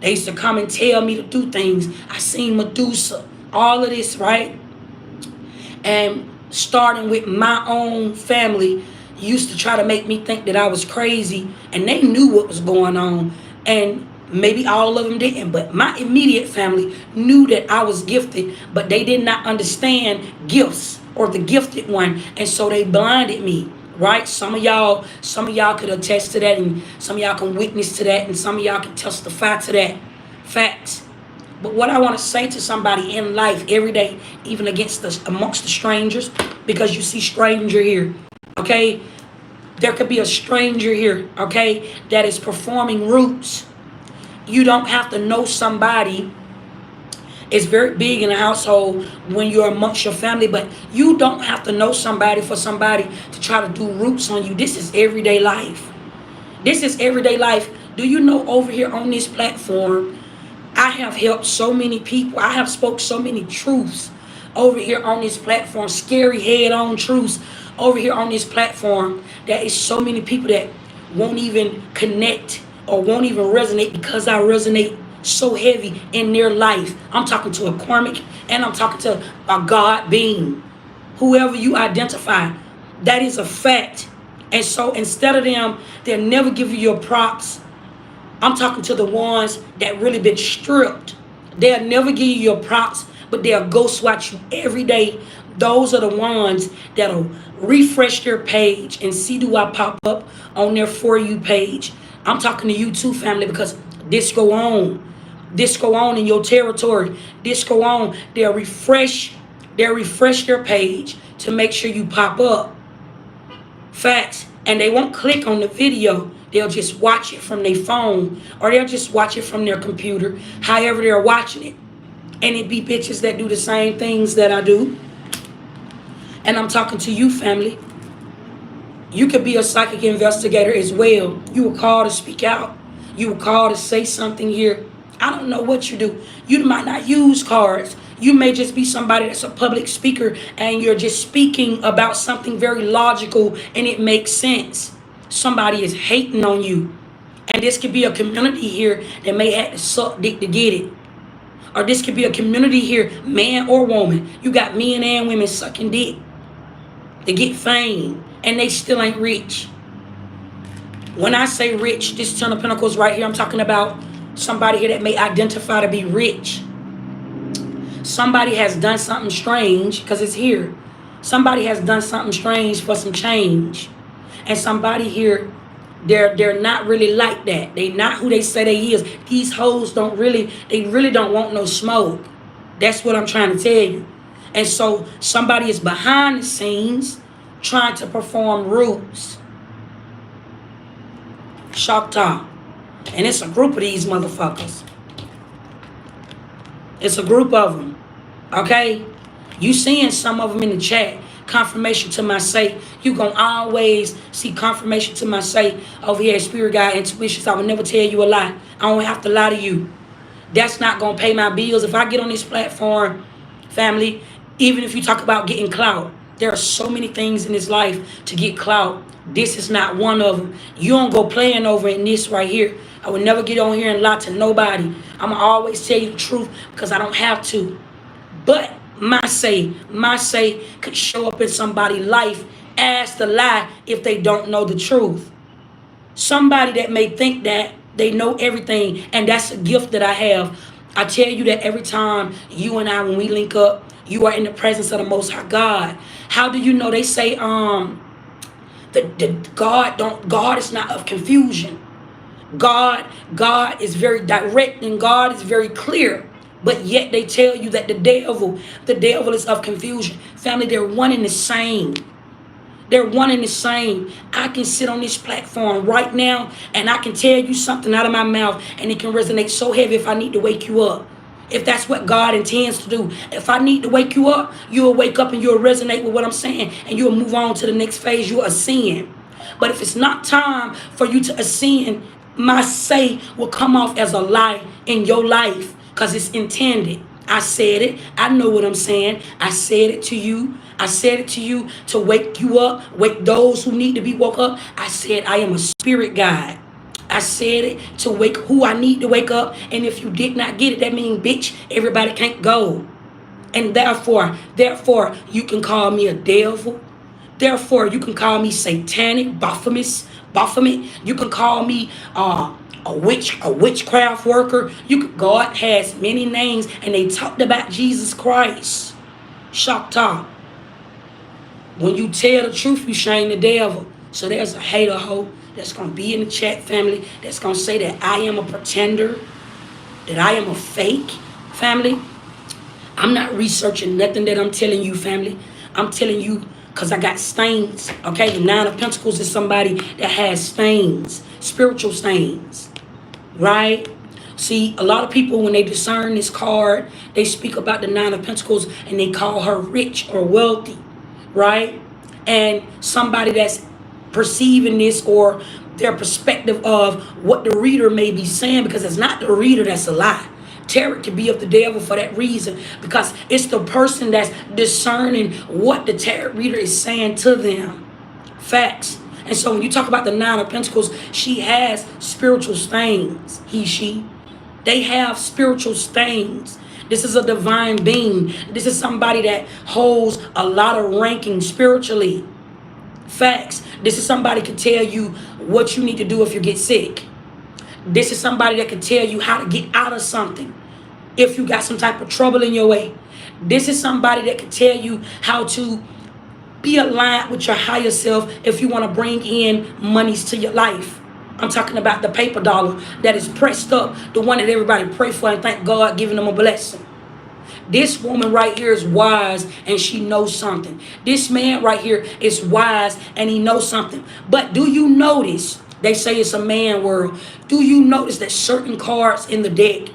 They used to come and tell me to do things. I seen Medusa, all of this, right? And starting with my own family, used to try to make me think that I was crazy, and they knew what was going on, and maybe all of them didn't, but my immediate family knew that I was gifted, but they did not understand gifts or the gifted one, and so they blinded me. Right? Some of y'all could attest to that, and some of y'all can witness to that, and some of y'all can testify to that. Facts. But what I want to say to somebody in life every day, even amongst the strangers, because you see stranger here, okay? There could be a stranger here, okay, that is performing roots. You don't have to know somebody. It's very big in a household when you're amongst your family, but you don't have to know somebody for somebody to try to do roots on you. This is everyday life. This is everyday life. Do you know over here on this platform, I have helped so many people. I have spoke so many truths over here on this platform, scary head-on truths over here on this platform. There is so many people that won't even connect or won't even resonate because I resonate so heavy in their life. I'm talking to a karmic and I'm talking to a God being. Whoever you identify, that is a fact. And so instead of them, they'll never give you your props. I'm talking to the ones that really been stripped. They'll never give you your props, but they'll ghost watch you every day. Those are the ones that'll refresh their page and see do I pop up on their For You page. I'm talking to you too, family, because this go on. This go on in your territory. This go on. They'll refresh their page to make sure you pop up. Facts. And they won't click on the video. They'll just watch it from their phone, or they'll just watch it from their computer, however they're watching it. And it be bitches that do the same things that I do. And I'm talking to you, family. You could be a psychic investigator as well. You were called to speak out. You were called to say something here. I don't know what you do. You might not use cards. You may just be somebody that's a public speaker and you're just speaking about something very logical and it makes sense. Somebody is hating on you. And this could be a community here that may have to suck dick to get it. Or this could be a community here, man or woman. You got men and women sucking dick to get fame and they still ain't rich. When I say rich, this Ten of Pentacles right here, I'm talking about somebody here that may identify to be rich. Somebody has done something strange, because it's here. Somebody has done something strange for some change. And somebody here, they're not really like that. They not who they say they is. These hoes they really don't want no smoke. That's what I'm trying to tell you. And so somebody is behind the scenes trying to perform roots. Chakra. And it's a group of these motherfuckers. It's a group of them. Okay? You seeing some of them in the chat. Confirmation to my say. You gonna always see confirmation to my say over here at Spirit Guide Intuitions. I will never tell you a lie. I don't have to lie to you. That's not gonna pay my bills. If I get on this platform, family, even if you talk about getting clout, there are so many things in this life to get clout. This is not one of them. You don't go playing over in this right here. I would never get on here and lie to nobody. I'm going to always tell you the truth because I don't have to. But my say could show up in somebody's life as the lie if they don't know the truth. Somebody that may think that they know everything, and that's a gift that I have. I tell you that every time you and I, when we link up, you are in the presence of the Most High God. How do you know? They say God is not of confusion. God is very direct and God is very clear. But yet they tell you that the devil is of confusion. Family, they're one and the same. They're one and the same. I can sit on this platform right now and I can tell you something out of my mouth and it can resonate so heavy if I need to wake you up. If that's what God intends to do. If I need to wake you up, you'll wake up and you'll resonate with what I'm saying and you'll move on to the next phase. You'll ascend. But if it's not time for you to ascend, my say will come off as a lie in your life because it's intended. I said it. I know what I'm saying. I said it to you. I said it to you to wake you up, wake those who need to be woke up. I said I am a spirit guide. I said it to wake who I need to wake up. And if you did not get it, that means, bitch, everybody can't go. And therefore, you can call me a devil. Therefore, you can call me satanic, Baphomet. You can call me a witchcraft worker. God has many names, and they talked about Jesus Christ. Shakta. When you tell the truth, you shame the devil. So there's a hater hoe that's going to be in the chat, family, that's going to say that I am a pretender, that I am a fake, family. I'm not researching nothing that I'm telling you, family. I'm telling you because I got stains, okay? The Nine of Pentacles is somebody that has stains, spiritual stains, right? See, a lot of people, when they discern this card, they speak about the Nine of Pentacles and they call her rich or wealthy, right? And somebody that's perceiving this or their perspective of what the reader may be saying, because it's not the reader that's a lie. Tarot can be of the devil for that reason, because it's the person that's discerning what the tarot reader is saying to them. Facts. And so when you talk about the Nine of Pentacles, she has spiritual stains. She. They have spiritual stains. This is a divine being. This is somebody that holds a lot of ranking spiritually. Facts. This is somebody who can tell you what you need to do if you get sick. This is somebody that can tell you how to get out of something if you got some type of trouble in your way. This is somebody that can tell you how to be aligned with your higher self if you want to bring in monies to your life. I'm talking about the paper dollar that is pressed up, the one that everybody pray for and thank God giving them a blessing. This woman right here is wise and she knows something. This man right here is wise and he knows something. But do you notice, they say it's a man world, do you notice that certain cards in the deck,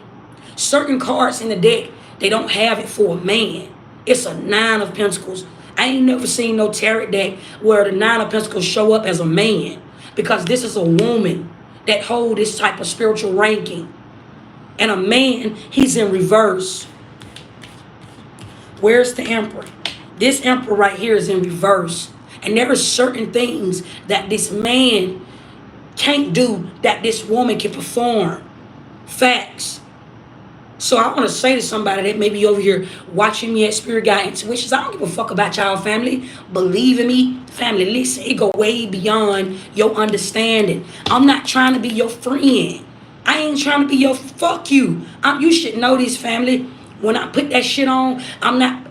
they don't have it for a man. It's a Nine of Pentacles. I ain't never seen no tarot deck where the Nine of Pentacles show up as a man, because this is a woman that hold this type of spiritual ranking. And a man, he's in reverse. Where's the Emperor? This Emperor right here is in reverse. And there are certain things that this man can't do that this woman can perform. Facts. So I want to say to somebody that may be over here watching me at Spirit Guide Intuitions, I don't give a fuck about y'all, family. Believe in me, family. Listen, it go way beyond your understanding. I'm not trying to be your friend. I ain't trying to be your fuck you. You should know this, family. When I put that shit on,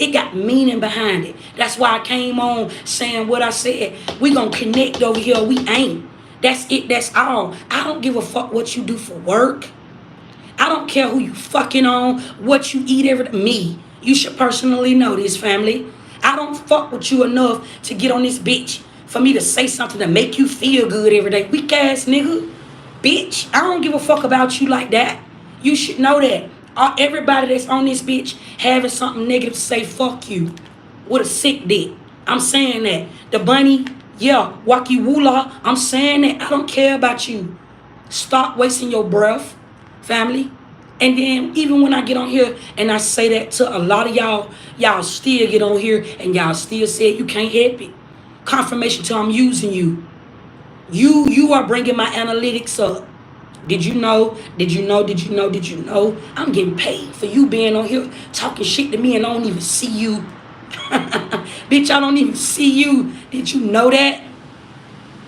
it got meaning behind it. That's why I came on saying what I said. We gonna connect over here. We ain't. That's it. That's all. I don't give a fuck what you do for work. I don't care who you fucking on, what you eat every day. Me. You should personally know this, family. I don't fuck with you enough to get on this bitch for me to say something to make you feel good every day. Weak ass nigga. Bitch, I don't give a fuck about you like that. You should know that. Everybody that's on this bitch having something negative to say, fuck you. With a sick dick. I'm saying that. The bunny, yeah, Waki Wula, I'm saying that. I don't care about you. Stop wasting your breath, family. And then even when I get on here and I say that to a lot of y'all still get on here and y'all still say you can't help it. Confirmation till I'm using you. You are bringing my analytics up. Did you know? I'm getting paid for you being on here talking shit to me and I don't even see you. Bitch, I don't even see you. Did you know that?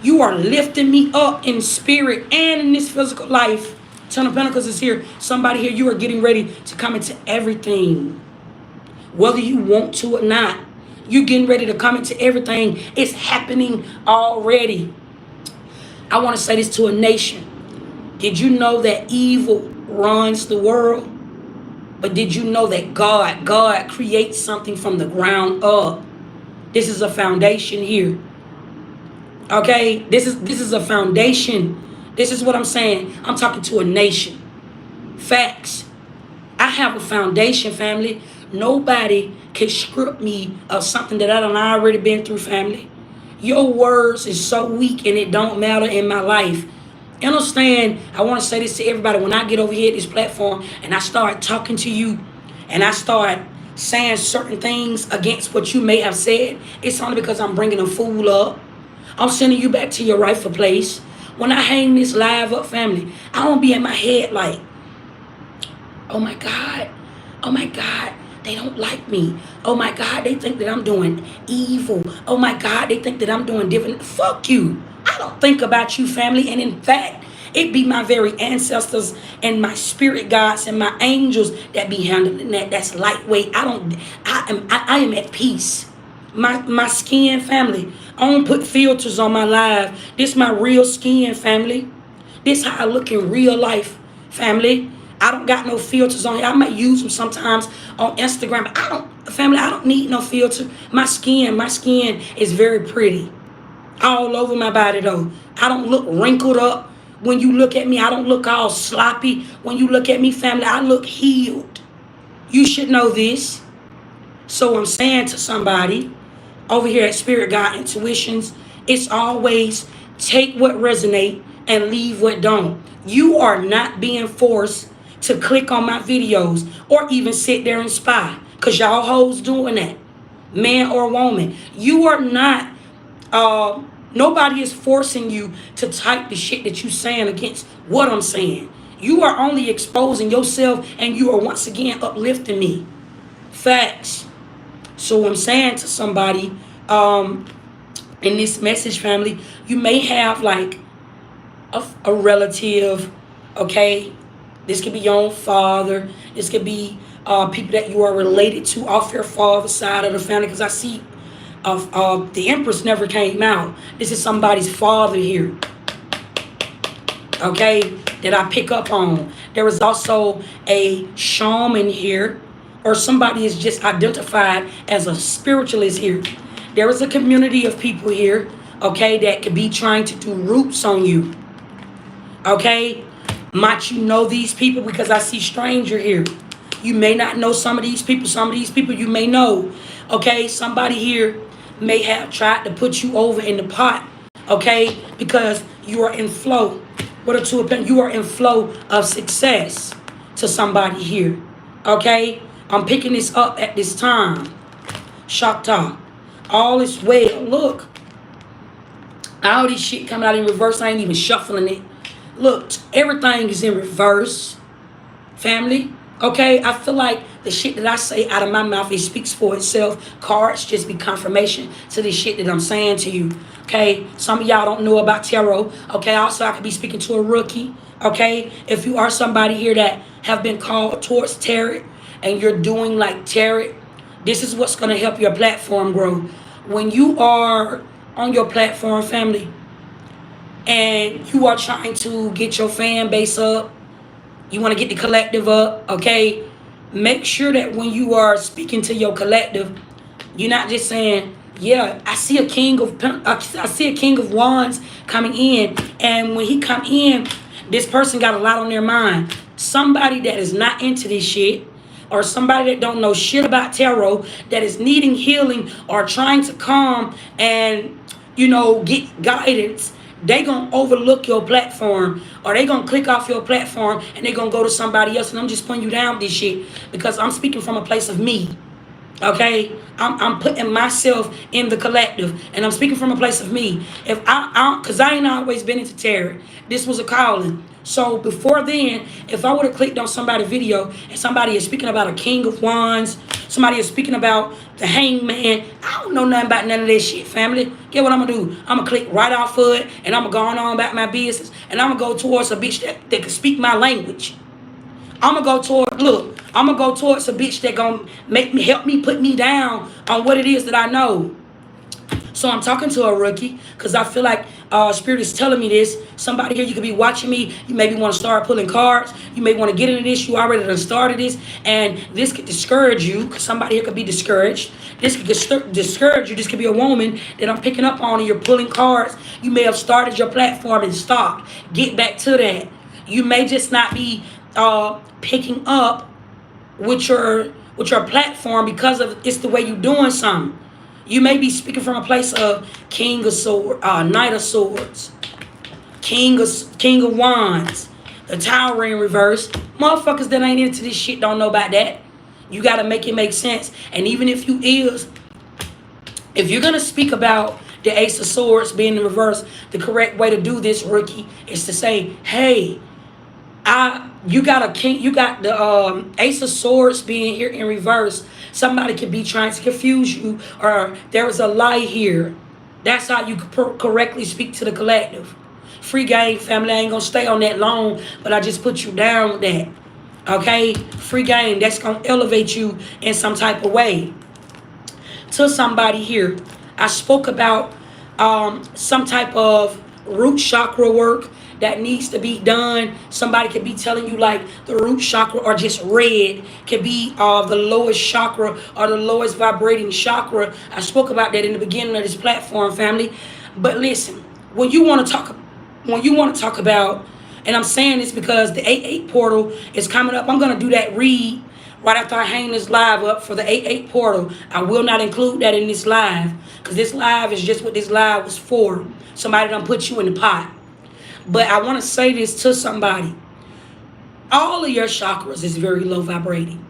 You are lifting me up in spirit and in this physical life. Ten of Pentacles is here. Somebody here, you are getting ready to come into everything. Whether you want to or not. You're getting ready to come into everything. It's happening already. I want to say this to a nation. Did you know that evil runs the world? But did you know that God creates something from the ground up? This is a foundation here. Okay? This is a foundation. This is what I'm saying. I'm talking to a nation. Facts. I have a foundation, family. Nobody can script me of something that I done already been through, family. Your words is so weak and it don't matter in my life. Understand, I want to say this to everybody. When I get over here at this platform and I start talking to you and I start saying certain things against what you may have said, it's only because I'm bringing a fool up. I'm sending you back to your rightful place. When I hang this live up, family, I don't be in my head like, oh my God, they don't like me. Oh my God, they think that I'm doing evil. Oh my God, they think that I'm doing different. Fuck you. I don't think about you, family. And in fact, it be my very ancestors and my spirit guides and my angels that be handling that. That's lightweight. I am at peace. My skin, family. I don't put filters on my life. This my real skin, family. This how I look in real life, family. I don't got no filters on here. I might use them sometimes on Instagram. But I don't need no filter. My skin is very pretty. All over my body though. I don't look wrinkled up. When you look at me, I don't look all sloppy. When you look at me, family, I look healed. You should know this. So I'm saying to somebody over here at Spirit God Intuitions, it's always take what resonate and leave what don't. You are not being forced to click on my videos or even sit there and spy. Because y'all hoes doing that. Man or woman. You are not, nobody is forcing you to type the shit that you saying against what I'm saying. You are only exposing yourself and you are once again uplifting me. Facts. So I'm saying to somebody, in this message, family, you may have like a relative, okay? This could be your own father. This could be people that you are related to off your father's side of the family. Because I see the Empress never came out. This is somebody's father here, okay, that I pick up on. There is also a shaman here, or somebody is just identified as a spiritualist here. There is a community of people here, okay, that could be trying to do roots on you, okay? Might you know these people? Because I see stranger here. You may not know some of these people. Some of these people you may know, okay? Somebody here may have tried to put you over in the pot, okay? Because you are in flow. What are two opinions? You are in flow of success to somebody here, okay? I'm picking this up at this time. Chakra. All is well. Look. All this shit coming out in reverse. I ain't even shuffling it. Look, everything is in reverse. Family. Okay? I feel like the shit that I say out of my mouth, it speaks for itself. Cards just be confirmation to the shit that I'm saying to you. Okay? Some of y'all don't know about tarot. Okay? Also, I could be speaking to a rookie. Okay? If you are somebody here that have been called towards tarot, and you're doing like tarot, this is what's going to help your platform grow. When you are on your platform, family, and you are trying to get your fan base up, you want to get the collective up, okay? Make sure that when you are speaking to your collective, you're not just saying, yeah, I see a king of wands coming in, and when he come in, this person got a lot on their mind. Somebody that is not into this shit, or somebody that don't know shit about tarot, that is needing healing or trying to calm and, get guidance, they gonna overlook your platform, or they gonna click off your platform and they gonna go to somebody else. And I'm just putting you down with this shit because I'm speaking from a place of me. Okay, I'm putting myself in the collective, and I'm speaking from a place of me. If because I ain't always been into tarot. This was a calling. So before then, if I would have clicked on somebody's video and somebody is speaking about a king of wands, somebody is speaking about the hangman, I don't know nothing about none of that shit, family. Get what I'm gonna do? I'm gonna click right off of it, and I'm gonna go on about my business, and I'm gonna go towards a bitch that can speak my language. I'm gonna go towards a bitch that gonna help me put me down on what it is that I know. So I'm talking to a rookie because I feel like Spirit is telling me this. Somebody here, you could be watching me. You maybe want to start pulling cards. You may want to get into this. You already done started this. And this could discourage you because somebody here could be discouraged. This could discourage you. This could be a woman that I'm picking up on and you're pulling cards. You may have started your platform and stopped. Get back to that. You may just not be picking up with your platform because of it's the way you're doing something. You may be speaking from a place of King of Swords, Knight of Swords, King of Wands, the Tower in reverse. Motherfuckers that ain't into this shit don't know about that. You gotta make it make sense. And even if you're gonna speak about the Ace of Swords being in reverse, the correct way to do this, rookie, is to say, hey, you got the Ace of Swords being here in reverse Somebody could be trying to confuse you, or there is a lie here. That's how you correctly speak to the collective. Free game, family. I ain't gonna stay on that long, but I just put you down with that. Okay? Free game. That's gonna elevate you in some type of way. To somebody here, I spoke about some type of root chakra work that needs to be done. Somebody could be telling you like the root chakra or just red could be the lowest chakra or the lowest vibrating chakra. I spoke about that in the beginning of this platform, family. But listen, when you want to talk about, and I'm saying this because the 8-8 portal is coming up. I'm gonna do that read right after I hang this live up for the 8-8 portal. I will not include that in this live because this live is just what this live was for. Somebody done put you in the pot. But I want to say this to somebody. All of your chakras is very low vibrating.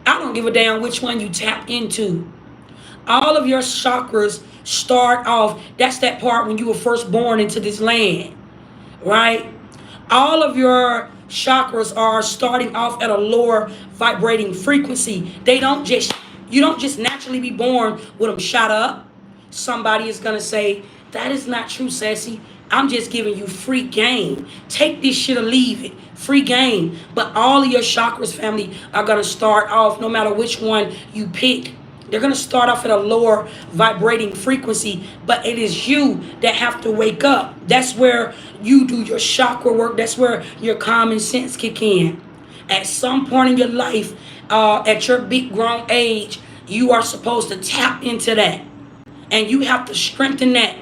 I don't give a damn which one you tap into. All of your chakras start off, that's that part when you were first born into this land, right? All of your chakras are starting off at a lower vibrating frequency. You don't just naturally be born with them shot up. Somebody is going to say, that is not true, Sassy. I'm just giving you free game. Take this shit or leave it. Free game. But all of your chakras, family, are going to start off, no matter which one you pick. They're going to start off at a lower vibrating frequency. But it is you that have to wake up. That's where you do your chakra work. That's where your common sense kick in. At some point in your life, at your big grown age, you are supposed to tap into that. And you have to strengthen that.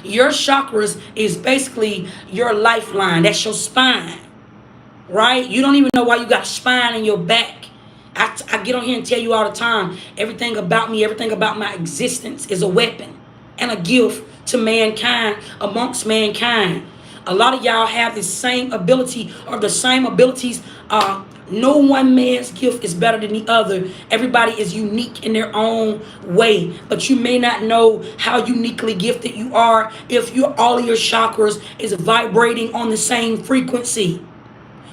Your chakras is basically your lifeline. That's your spine, right? You don't even know why you got a spine in your back. I get on here and tell you all the time, everything about me, everything about my existence is a weapon and a gift to mankind, amongst mankind. A lot of y'all have the same ability or the same abilities. No one man's gift is better than the other. Everybody is unique in their own way. But you may not know how uniquely gifted you are if all of your chakras is vibrating on the same frequency.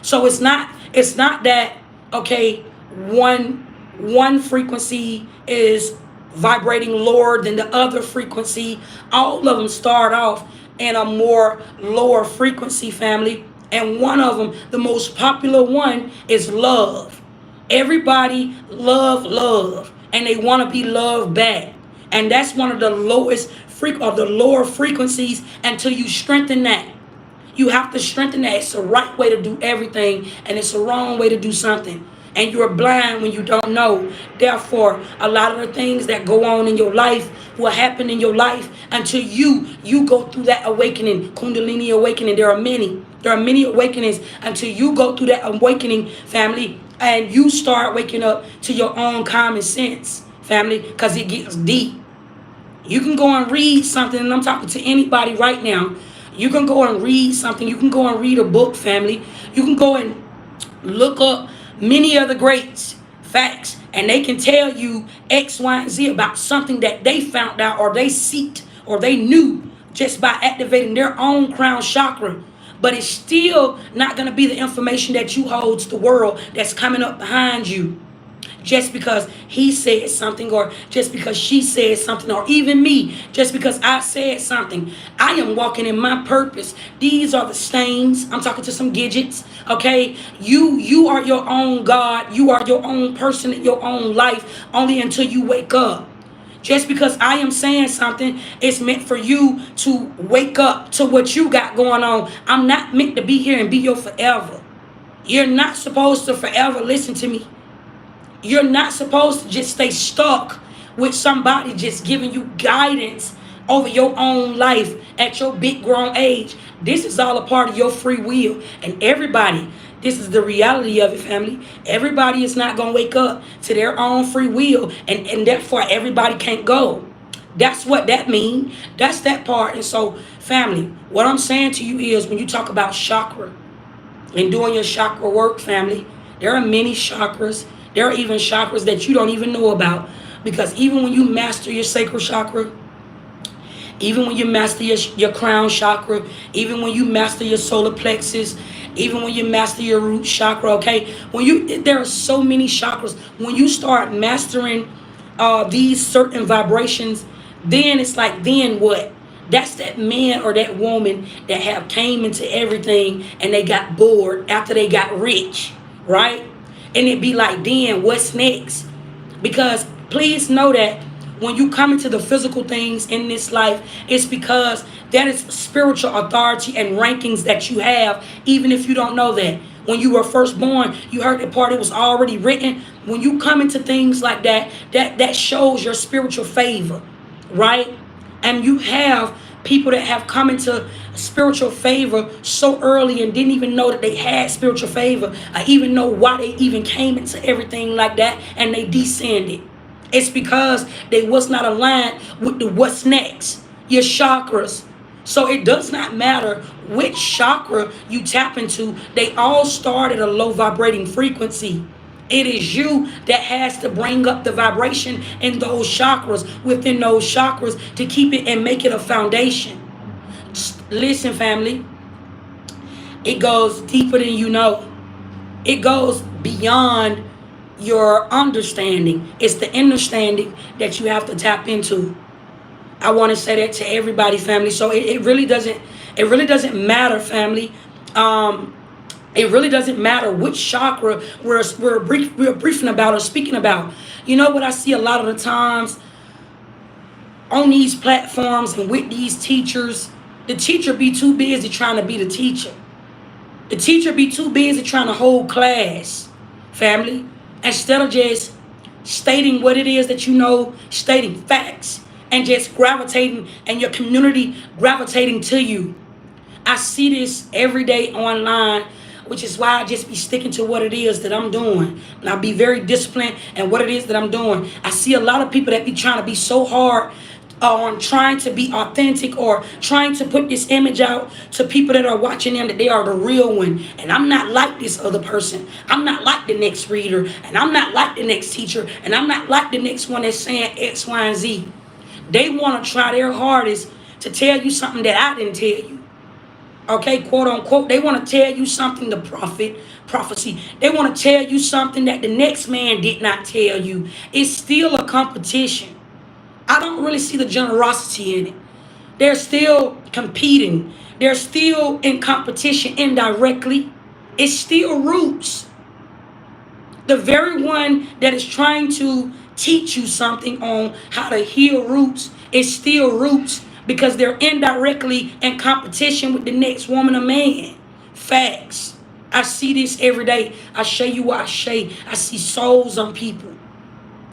So it's not that, okay, one frequency is vibrating lower than the other frequency. All of them start off in a more lower frequency, family. And one of them, the most popular one, is love. Everybody love, and they want to be loved back. And that's one of the lowest the lower frequencies until you strengthen that. You have to strengthen that. It's the right way to do everything, and it's the wrong way to do something. And you're blind when you don't know. Therefore, a lot of the things that go on in your life will happen in your life until you go through that awakening, Kundalini awakening. There are many awakenings until you go through that awakening, family, and you start waking up to your own common sense, family, because it gets deep. You can go and read something, and I'm talking to anybody right now. You can go and read something. You can go and read a book, family. You can go and look up many of the greats, facts, and they can tell you X, Y, and Z about something that they found out or they seeked or they knew just by activating their own crown chakra. But it's still not going to be the information that you hold to the world that's coming up behind you. Just because he said something, or just because she said something, or even me, just because I said something. I am walking in my purpose. These are the stains. I'm talking to some gadgets, okay? You are your own God. You are your own person in your own life only until you wake up. Just because I am saying something, it's meant for you to wake up to what you got going on. I'm not meant to be here and be your forever. You're not supposed to forever listen to me. You're not supposed to just stay stuck with somebody just giving you guidance over your own life at your big grown age. This is all a part of your free will. And everybody, this is the reality of it, family. Everybody is not going to wake up to their own free will. And therefore, everybody can't go. That's what that means. That's that part. And so, family, what I'm saying to you is when you talk about chakra and doing your chakra work, family, there are many chakras. There are even chakras that you don't even know about. Because even when you master your sacral chakra, Even when you master your crown chakra, even when you master your solar plexus, even when you master your root chakra, okay? There are so many chakras. When you start mastering these certain vibrations, then it's like, then what? That's that man or that woman that have came into everything and they got bored after they got rich, right? And it be like, then what's next? Because please know that when you come into the physical things in this life, it's because that is spiritual authority and rankings that you have, even if you don't know that. When you were first born, you heard the part, it was already written. When you come into things like that, that shows your spiritual favor, right? And you have people that have come into spiritual favor so early and didn't even know that they had spiritual favor, or even know why they even came into everything like that, and they descended. It's because they was not aligned with the what's next, your chakras. So it does not matter which chakra you tap into, they all start at a low vibrating frequency. It is you that has to bring up the vibration in those chakras, within those chakras, to keep it and make it a foundation. Listen, family, it goes deeper than you know. It goes beyond your understanding. It's the understanding that you have to tap into. I want to say that to everybody, family. So it really doesn't matter, family. It really doesn't matter which chakra we're briefing about or speaking about. You know what I see a lot of the times on these platforms and with these teachers? The teacher be too busy trying to be the teacher. The teacher be too busy trying to hold class, family, instead of just stating what it is that you know, stating facts, and just gravitating, and your community gravitating to you. I see this every day online, which is why I just be sticking to what it is that I'm doing. And I'll be very disciplined in what it is that I'm doing. I see a lot of people that be trying to be so hard on trying to be authentic, or trying to put this image out to people that are watching them that they are the real one. And I'm not like this other person. I'm not like the next reader. And I'm not like the next teacher. And I'm not like the next one that's saying X, Y, and Z. They want to try their hardest to tell you something that I didn't tell you. Okay, quote unquote. They want to tell you something, prophecy. They want to tell you something that the next man did not tell you. It's still a competition. I don't really see the generosity in it. They're still competing. They're still in competition indirectly. It's still roots. The very one that is trying to teach you something on how to heal roots is still roots, because they're indirectly in competition with the next woman or man. Facts. I see this every day. I show you what I say. I see souls on people.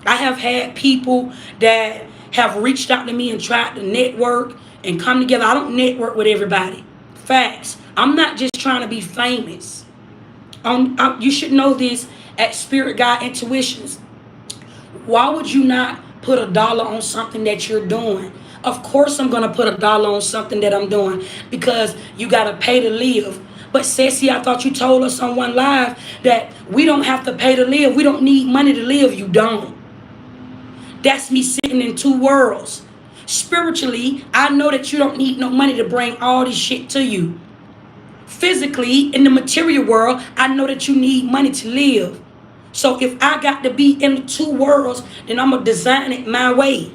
I have had people that have reached out to me and tried to network and come together. I don't network with everybody. Facts. I'm not just trying to be famous. You should know this at Spirit Guide Intuitions. Why would you not put $1 on something that you're doing? Of course I'm going to put $1 on something that I'm doing, because you got to pay to live. But Ceci, I thought you told us on one live that we don't have to pay to live. We don't need money to live. You don't. That's me sitting in two worlds. Spiritually, I know that you don't need no money to bring all this shit to you. Physically, in the material world, I know that you need money to live. So if I got to be in the two worlds, then I'm going to design it my way.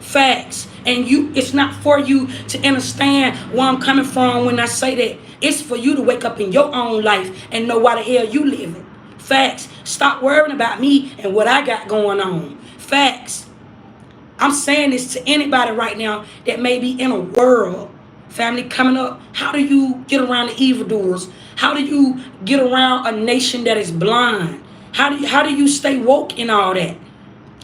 Facts. And it's not for you to understand where I'm coming from when I say that. It's for you to wake up in your own life and know why the hell you living. Facts. Stop worrying about me and what I got going on. Facts. I'm saying this to anybody right now that may be in a world, family, coming up. How do you get around the evildoers? How do you get around a nation that is blind? How do you stay woke in all that?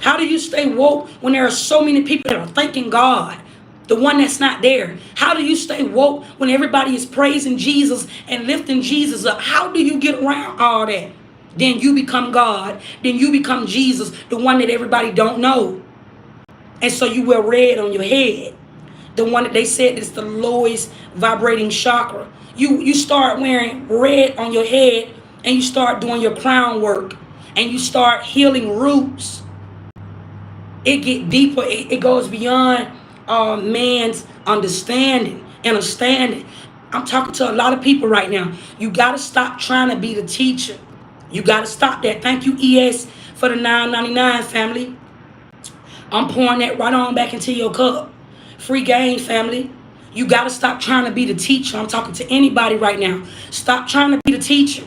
How do you stay woke when there are so many people that are thanking God, the one that's not there? How do you stay woke when everybody is praising Jesus and lifting Jesus up? How do you get around all that? Then you become God. Then you become Jesus, the one that everybody don't know. And so you wear red on your head. The one that they said is the lowest vibrating chakra. You start wearing red on your head, and you start doing your crown work, and you start healing roots. It get deeper. It goes beyond man's understanding and understanding. I'm talking to a lot of people right now. You got to stop trying to be the teacher. You got to stop that. Thank you, ES, for the $9.99, family. I'm pouring that right on back into your cup. Free game, family. You got to stop trying to be the teacher. I'm talking to anybody right now. Stop trying to be the teacher.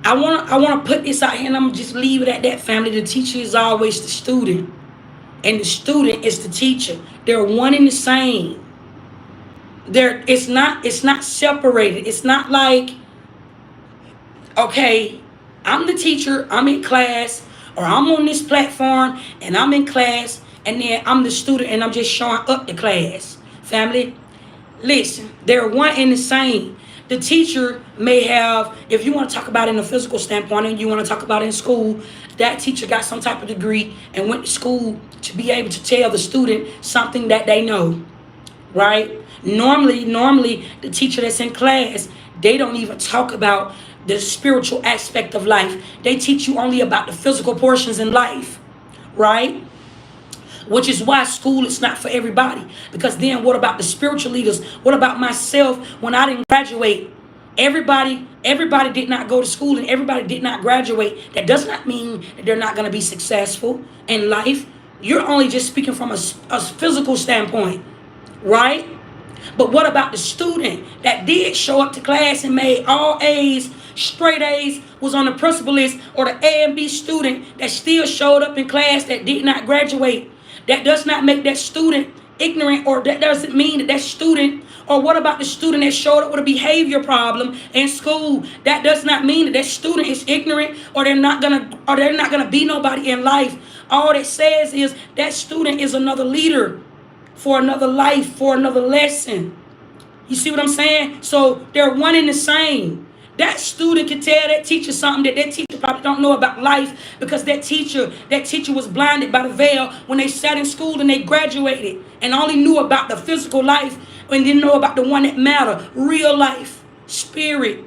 I want to put this out here, and I'm going to just leave it at that, family. The teacher is always the student, and the student is the teacher. They're one and the same. It's not separated. It's not like, okay, I'm the teacher, I'm in class, or I'm on this platform and I'm in class, and then I'm the student and I'm just showing up to class. Family, listen, they're one and the same. The teacher may have, if you want to talk about it in a physical standpoint and you want to talk about it in school, that teacher got some type of degree and went to school to be able to tell the student something that they know, right? Normally, the teacher that's in class, they don't even talk about the spiritual aspect of life. They teach you only about the physical portions in life, right? Which is why school is not for everybody. Because then what about the spiritual leaders? What about myself when I didn't graduate? Everybody did not go to school and everybody did not graduate. That does not mean that they're not going to be successful in life. You're only just speaking from a physical standpoint, right? But what about the student that did show up to class and made all A's, straight A's, was on the principal list, or the A and B student that still showed up in class that did not graduate? That does not make that student ignorant, or that doesn't mean that that student, or what about the student that showed up with a behavior problem in school? That does not mean that that student is ignorant, or they're not gonna be nobody in life. All that says is that student is another leader for another life, for another lesson. You see what I'm saying? So they're one and the same. That student can tell that teacher something that that teacher probably don't know about life, because that teacher was blinded by the veil when they sat in school and they graduated and only knew about the physical life and didn't know about the one that mattered, real life, spirit.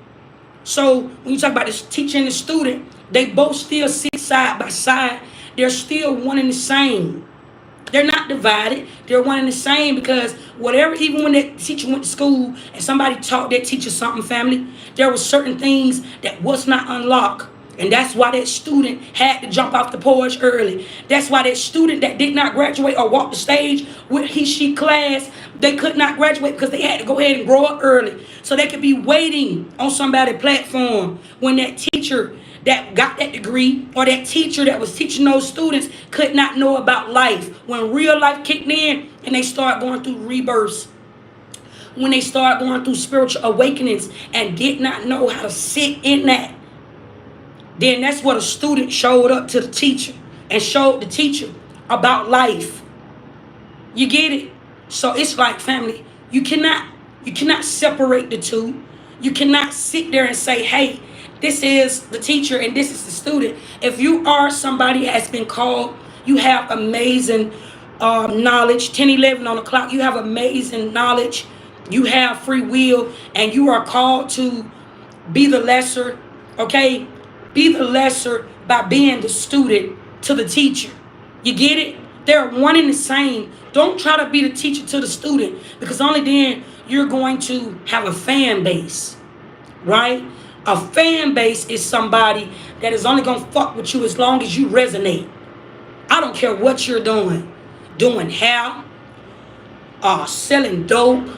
So when you talk about this teacher and the student, they both still sit side by side. They're still one and the same. They're not divided. They're one and the same, because whatever, even when that teacher went to school and somebody taught that teacher something, family, there were certain things that was not unlocked. And that's why that student had to jump off the porch early. That's why that student that did not graduate or walk the stage with she class, they could not graduate because they had to go ahead and grow up early. So they could be waiting on somebody's platform when that teacher that got that degree, or that teacher that was teaching those students, could not know about life. When real life kicked in and they start going through rebirths, when they start going through spiritual awakenings and did not know how to sit in that, then that's what a student showed up to the teacher and showed the teacher about life. You get it? So it's like, family, you cannot separate the two. You cannot sit there and say, hey, this is the teacher and this is the student. If you are somebody that has been called, you have amazing knowledge. 10, 11 on the clock, you have amazing knowledge. You have free will, and you are called to be the lesser, okay? Be the lesser by being the student to the teacher. You get it? They're one and the same. Don't try to be the teacher to the student, because only then you're going to have a fan base, right? A fan base is somebody that is only going to fuck with you as long as you resonate. I don't care what you're doing. Doing hair, selling dope,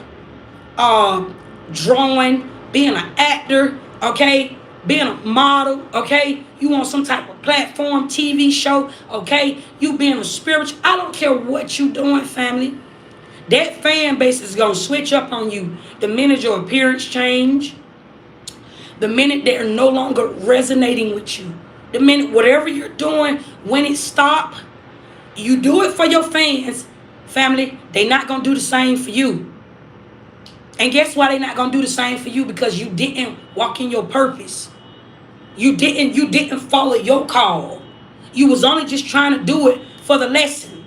drawing, being an actor, okay? Being a model, okay? You on some type of platform, TV show, okay? You being a spiritual. I don't care what you doing, family. That fan base is going to switch up on you the minute your appearance change. The minute they're no longer resonating with you, the minute whatever you're doing, when it stop, you do it for your fans, family, they're not going to do the same for you. And guess why they're not going to do the same for you? Because you didn't walk in your purpose. You didn't follow your call. You was only just trying to do it for the lesson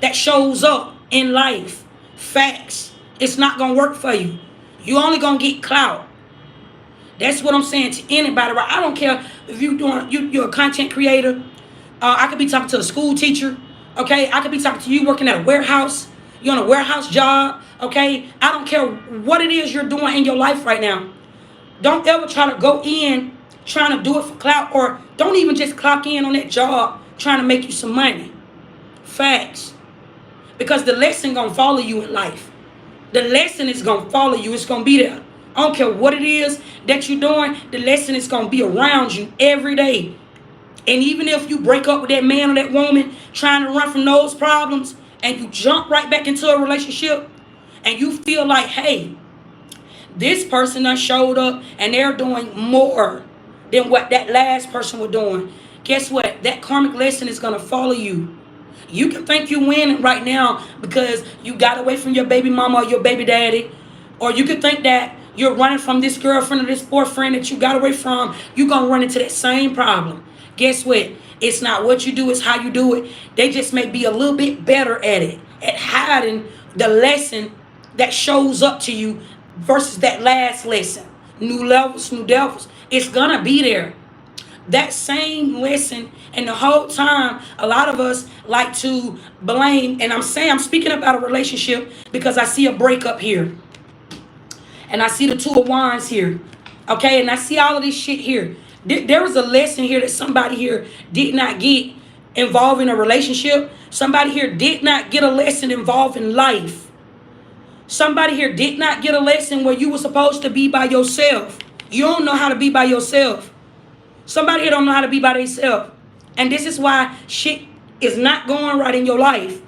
that shows up in life. Facts. It's not going to work for you. You only going to get clout. That's what I'm saying to anybody, right? I don't care if you're a content creator. I could be talking to a school teacher, Okay, I could be talking to you working at a warehouse. You're on a warehouse job. Okay, I don't care what it is you're doing in your life right now. Don't ever try to go in trying to do it for clout, or don't even just clock in on that job trying to make you some money. Facts. Because the lesson gonna follow you in life. The lesson is gonna follow you. It's gonna be there. I don't care what it is that you're doing. The lesson is gonna be around you every day. And even if you break up with that man or that woman trying to run from those problems, and you jump right back into a relationship, and you feel like, hey, this person done showed up and they're doing more than what that last person was doing. Guess what? That karmic lesson is gonna follow you. You can think you winning right now because you got away from your baby mama or your baby daddy. Or you could think that you're running from this girlfriend or this boyfriend that you got away from. You're going to run into that same problem. Guess what? It's not what you do, it's how you do it. They just may be a little bit better at it, at hiding the lesson that shows up to you versus that last lesson. New levels, new devils. It's going to be there. That same lesson, and the whole time a lot of us like to blame, and I'm speaking about a relationship because I see a breakup here, and I see the Two of Wands here, okay, and I see all of this shit here. There was a lesson here that somebody here did not get involved in a relationship. Somebody here did not get a lesson involved in life. Somebody here did not get a lesson where you were supposed to be by yourself. You don't know how to be by yourself. Somebody here don't know how to be by themselves. And this is why shit is not going right in your life.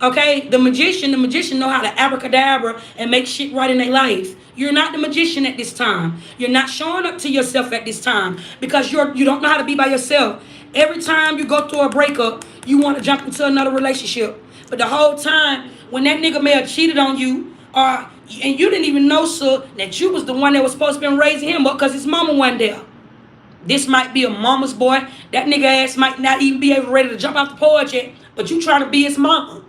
Okay? The magician know how to abracadabra and make shit right in their life. You're not the magician at this time. You're not showing up to yourself at this time because you don't know how to be by yourself. Every time you go through a breakup, you want to jump into another relationship. But the whole time, when that nigga may have cheated on you, and you didn't even know, sir, that you was the one that was supposed to be raising him up because his mama wasn't there. This might be a mama's boy. That nigga ass might not even be able ready to jump off the porch yet, but you trying to be his mama.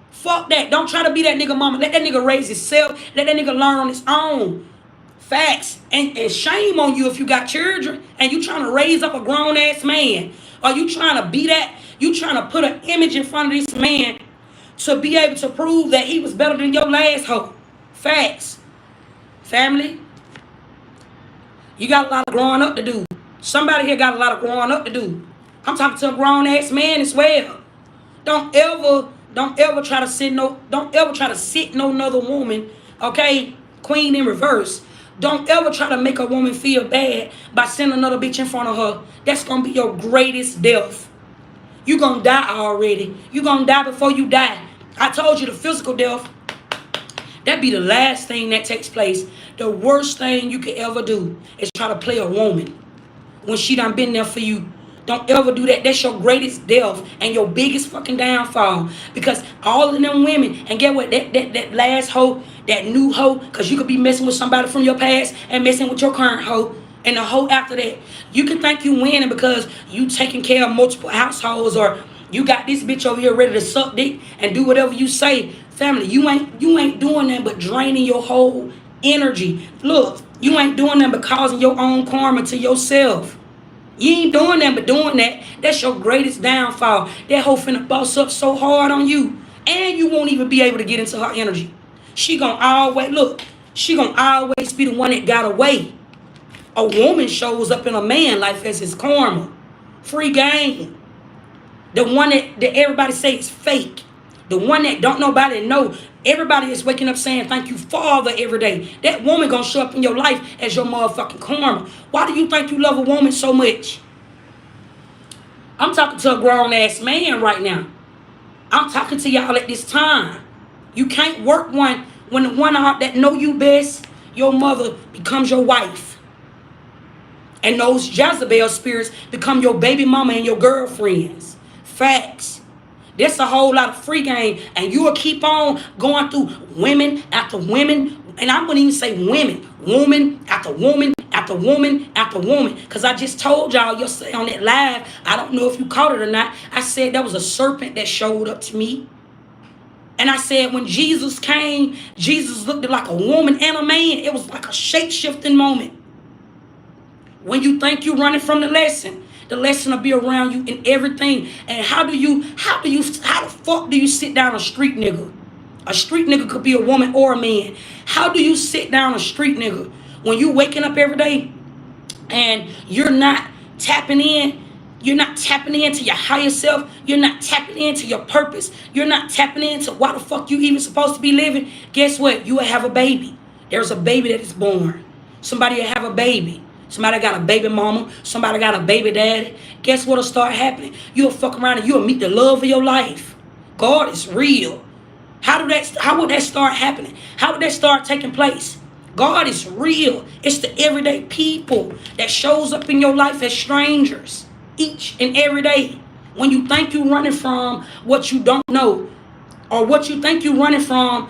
Fuck that. Don't try to be that nigga mama. Let that nigga raise himself. Let that nigga learn on his own. Facts. And shame on you if you got children and you trying to raise up a grown ass man. Or you trying to be that. You trying to put an image in front of this man to be able to prove that he was better than your last hoe. Facts. Family. You got a lot of growing up to do. Somebody here got a lot of growing up to do. I'm talking to a grown ass man as well. Don't ever try to sit no another woman, okay? Queen in reverse. Don't ever try to make a woman feel bad by sending another bitch in front of her. That's gonna be your greatest death. You gonna die already. You gonna die before you die. I told you the physical death, that be the last thing that takes place. The worst thing you could ever do is try to play a woman when she done been there for you. Don't ever do that. That's your greatest death and your biggest fucking downfall. Because all of them women, and get what? That last hoe, that new hoe, because you could be messing with somebody from your past and messing with your current hoe. And the hoe after that, you can think you winning because you taking care of multiple households, or you got this bitch over here ready to suck dick and do whatever you say. Family, you ain't doing that but draining your whole energy. Look, you ain't doing that but causing your own karma to yourself. You ain't doing that but doing that. That's your greatest downfall. That hoe finna boss up so hard on you, and you won't even be able to get into her energy. She gonna always be the one that got away. A woman shows up in a man life as his karma. Free game. The one that everybody say is fake. The one that don't nobody know. Everybody is waking up saying thank you Father every day. That woman gonna show up in your life as your motherfucking karma. Why do you think you love a woman so much? I'm talking to a grown ass man right now. I'm talking to y'all at this time. You can't work one when the one that know you best, your mother, becomes your wife. And those Jezebel spirits become your baby mama and your girlfriends. Facts. There's a whole lot of free game, and you will keep on going through women after women, and I wouldn't even say woman after woman after woman after woman, because I just told y'all yesterday on that live, I don't know if you caught it or not, I said there was a serpent that showed up to me, and I said when Jesus came, Jesus looked like a woman and a man. It was like a shape-shifting moment. When you think you're running from the lesson, The lesson will be around you in everything. And how the fuck do you sit down a street nigga? A street nigga could be a woman or a man. How do you sit down a street nigga when you waking up every day and you're not tapping in? You're not tapping into your higher self. You're not tapping into your purpose. You're not tapping into why the fuck you even supposed to be living. Guess what? You will have a baby. There's a baby that is born. Somebody will have a baby. Somebody got a baby mama. Somebody got a baby daddy. Guess what'll start happening? You'll fuck around and you'll meet the love of your life. God is real. How would that start happening? How would that start taking place? God is real. It's the everyday people that shows up in your life as strangers each and every day. When you think you're running from what you don't know, or what you think you're running from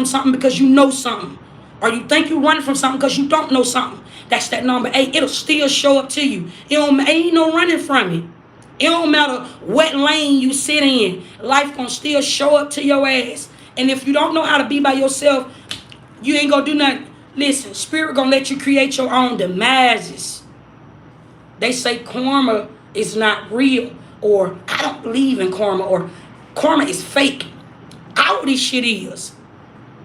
something because you know something, or you think you're running from something because you don't know something. That's that number 8. It'll still show up to you. Ain't no running from it. It don't matter what lane you sit in. Life gonna still show up to your ass. And if you don't know how to be by yourself, you ain't gonna do nothing. Listen, spirit gonna let you create your own demises. They say karma is not real, or I don't believe in karma, or karma is fake. All this shit is.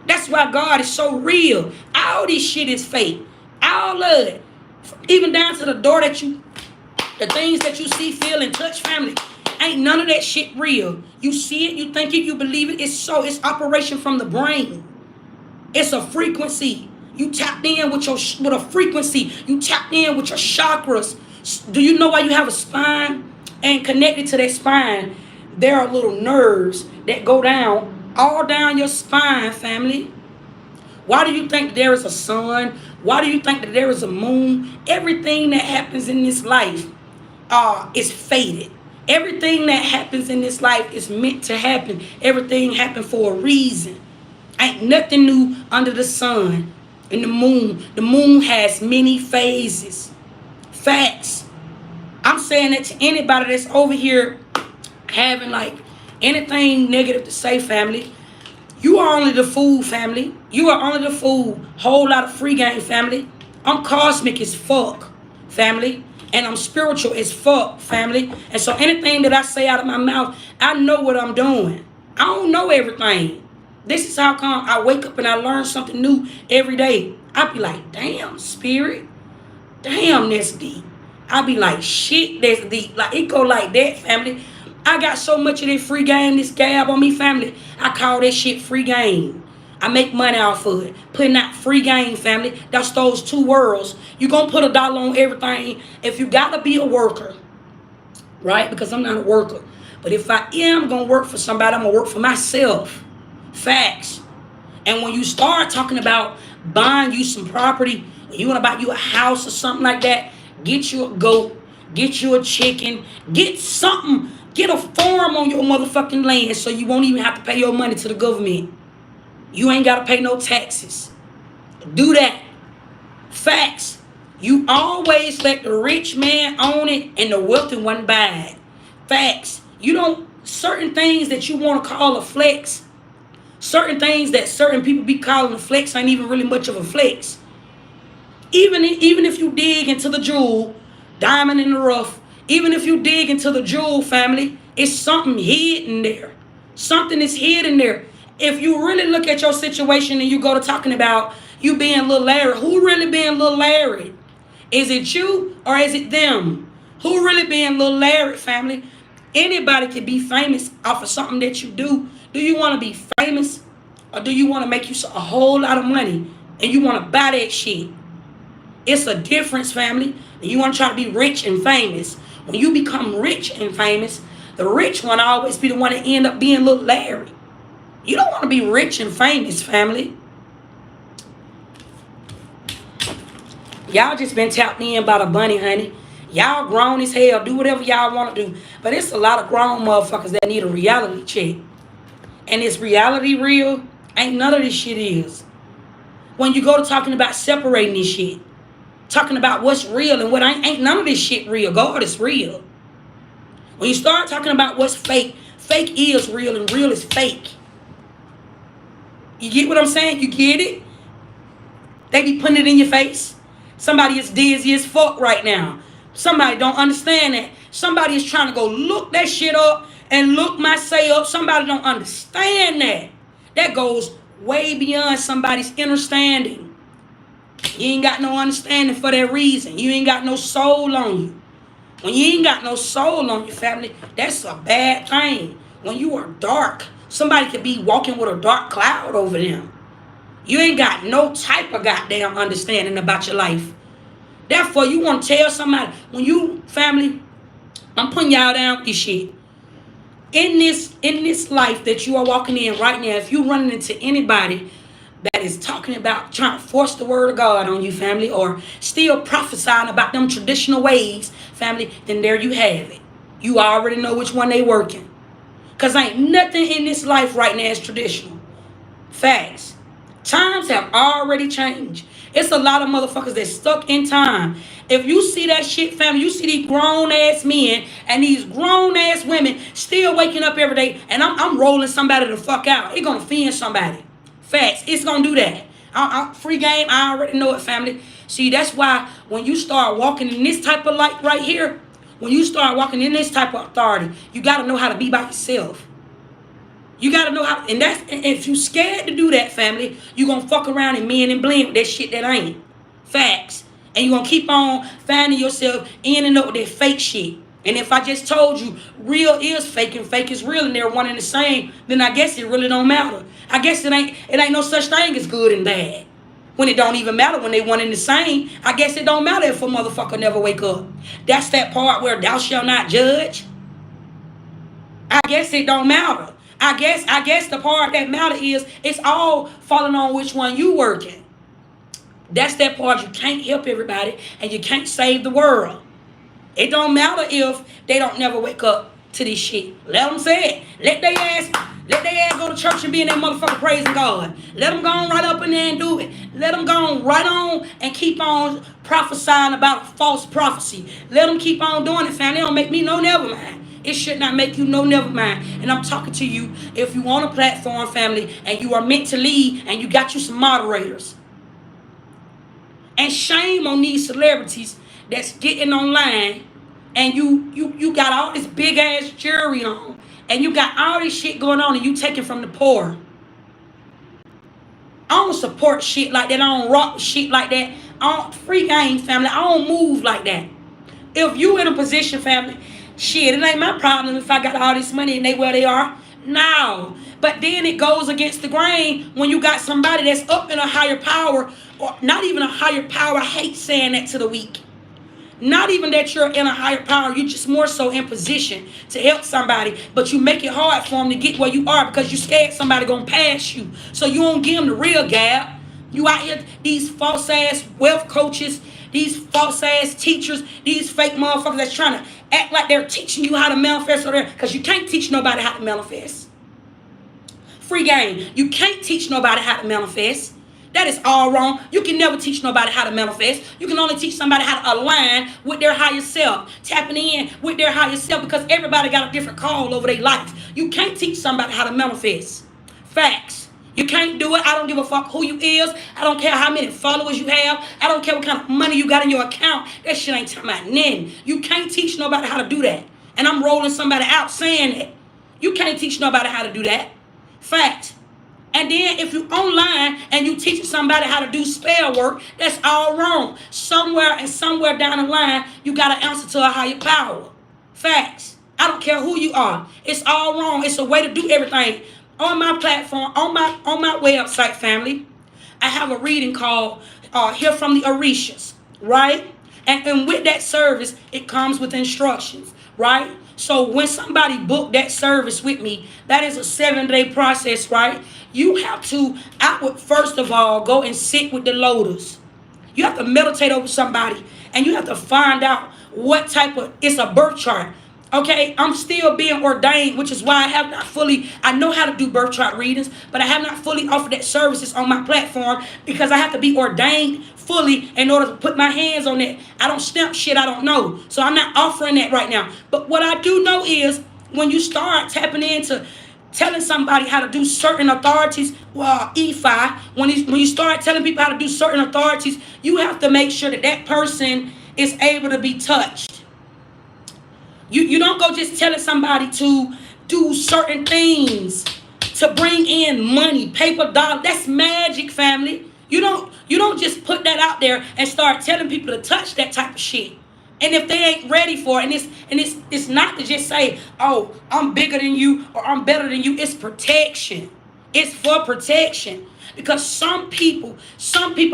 That's why God is so real. All this shit is fake. All of it. Even down to the door that the things that you see, feel, and touch, family. Ain't none of that shit real. You see it, you think it, you believe it. It's operation from the brain. It's a frequency. You tapped in with a frequency. You tapped in with your chakras. Do you know why you have a spine? And connected to that spine, there are little nerves that go down, all down your spine, family. Why do you think there is a sun? Why do you think that there is a moon? Everything that happens in this life is fated. Everything that happens in this life is meant to happen. Everything happened for a reason. Ain't nothing new under the sun. And the moon has many phases. Facts. I'm saying that to anybody that's over here having like anything negative to say, family. You are only the fool, family. You are only the fool. Whole lot of free game, family. I'm cosmic as fuck, family. And I'm spiritual as fuck, family. And so anything that I say out of my mouth, I know what I'm doing. I don't know everything. This is how come I wake up and I learn something new every day. I be like, damn, spirit. Damn, that's deep. I be like, shit, that's deep. Like, it go like that, family. I got so much of this free game, this gab on me, family. I call that shit free game. I make money off of it. Putting out free game, family. That's those two worlds. You gonna put $1 on everything if you gotta be a worker. Right? Because I'm not a worker. But if I am gonna work for somebody, I'm gonna work for myself. Facts. And when you start talking about buying you some property, you want to buy you a house or something like that, get you a goat, get you a chicken, get something, get a farm on your motherfucking land so you won't even have to pay your money to the government. You ain't got to pay no taxes. Do that. Facts. You always let the rich man own it and the wealthy one buy it. Facts. You don't, certain things that you want to call a flex, certain things that certain people be calling a flex ain't even really much of a flex. Even if you dig into the jewel, diamond in the rough, even if you dig into the jewel, family, it's something hidden there. Something is hidden there. If you really look at your situation and you go to talking about you being Lil Larry, who really being Lil Larry? Is it you or is it them? Who really being Lil Larry, family? Anybody can be famous off of something that you do. Do you want to be famous or do you want to make you a whole lot of money and you want to buy that shit? It's a difference, family. And you want to try to be rich and famous. When you become rich and famous, the rich one always be the one that end up being Lil Larry. You don't want to be rich and famous, family. Y'all just been tapped in by the bunny, honey. Y'all grown as hell. Do whatever y'all want to do. But it's a lot of grown motherfuckers that need a reality check. And is reality real? Ain't none of this shit is. When you go to talking about separating this shit, talking about what's real and what ain't none of this shit real. God is real. When you start talking about what's fake, fake is real and real is fake. You get what I'm saying? You get it? They be putting it in your face. Somebody is dizzy as fuck right now. Somebody don't understand that. Somebody is trying to go look that shit up and look my say up. Somebody don't understand that. That goes way beyond somebody's understanding. You ain't got no understanding for that reason. You ain't got no soul on you. When you ain't got no soul on your family, that's a bad thing. When you are dark, somebody could be walking with a dark cloud over them. You ain't got no type of goddamn understanding about your life. Therefore, you want to tell somebody, when you, family, I'm putting y'all down with this shit. In this life that you are walking in right now, if you running into anybody that is talking about trying to force the word of God on you, family, or still prophesying about them traditional ways, family, then there you have it. You already know which one they working. Because ain't nothing in this life right now is traditional. Facts. Times have already changed. It's a lot of motherfuckers that's stuck in time. If you see that shit, family, you see these grown-ass men and these grown-ass women still waking up every day, and I'm rolling somebody the fuck out. It's going to offend somebody. Facts. It's going to do that. Free game, I already know it, family. See, that's why when you start walking in this type of light right here, when you start walking in this type of authority, you got to know how to be by yourself. You got to know how, and if you scared to do that, family, you going to fuck around and mend and blend with that shit that ain't. Facts. And you going to keep on finding yourself in and up with that fake shit. And if I just told you real is fake and fake is real and they're one and the same, then I guess it really don't matter. I guess it ain't no such thing as good and bad. When it don't even matter when they one and the same, I guess it don't matter if a motherfucker never wake up. That's that part where thou shalt not judge. I guess it don't matter. I guess the part that matter is it's all falling on which one you working. That's that part you can't help everybody and you can't save the world. It don't matter if they don't never wake up to this shit. Let them say it. Let their ass go to church and be in that motherfucker praising God. Let them go on right up in there and do it. Let them go on right on and keep on prophesying about false prophecy. Let them keep on doing it, fam. They don't make me no never mind. It should not make you no never mind. And I'm talking to you if you on a platform, family, and you are meant to lead and you got you some moderators. And shame on these celebrities that's getting online and you got all this big ass jewelry on and you got all this shit going on and you taking from the poor. I don't support shit like that. I don't rock shit like that. I don't free game, family. I don't move like that. If you in a position, family, shit, it ain't my problem if I got all this money and they where they are. No. But then it goes against the grain when you got somebody that's up in a higher power, or not even a higher power. I hate saying that to the weak. Not even that you're in a higher power. You're just more so in position to help somebody. But you make it hard for them to get where you are because you scared somebody going to pass you. So you don't give them the real gap. You out here, these false ass wealth coaches, these false ass teachers, these fake motherfuckers that's trying to act like they're teaching you how to manifest over there. Because you can't teach nobody how to manifest. Free game. You can't teach nobody how to manifest. That is all wrong. You can never teach nobody how to manifest. You can only teach somebody how to align with their higher self. Tapping in with their higher self because everybody got a different call over their life. You can't teach somebody how to manifest. Facts. You can't do it. I don't give a fuck who you is. I don't care how many followers you have. I don't care what kind of money you got in your account. That shit ain't talking about nothing. You can't teach nobody how to do that. And I'm rolling somebody out saying that. You can't teach nobody how to do that. Facts. And then if you online and you teaching somebody how to do spell work, that's all wrong. Somewhere down the line, you got to answer to a higher power. Facts. I don't care who you are. It's all wrong. It's a way to do everything. On my platform, on my website, family, I have a reading called Hear from the Orishas, right? And with that service, it comes with instructions, right? So when somebody booked that service with me, that is a 7-day process, right? You have to, I would first of all go and sit with the lotus. You have to meditate over somebody and you have to find out what type of, it's a birth chart. Okay, I'm still being ordained, which is why I know how to do birth chart readings, but I have not fully offered that services on my platform because I have to be ordained fully in order to put my hands on that. I don't stamp shit I don't know. So I'm not offering that right now. But what I do know is when you start tapping into telling somebody how to do certain authorities, when you start telling people how to do certain authorities, you have to make sure that person is able to be touched. You don't go just telling somebody to do certain things to bring in money, paper, dollar. That's magic, family. You don't just put that out there and start telling people to touch that type of shit. And if they ain't ready for it, it's not to just say, oh, I'm bigger than you or I'm better than you. It's protection. It's for protection. Because some people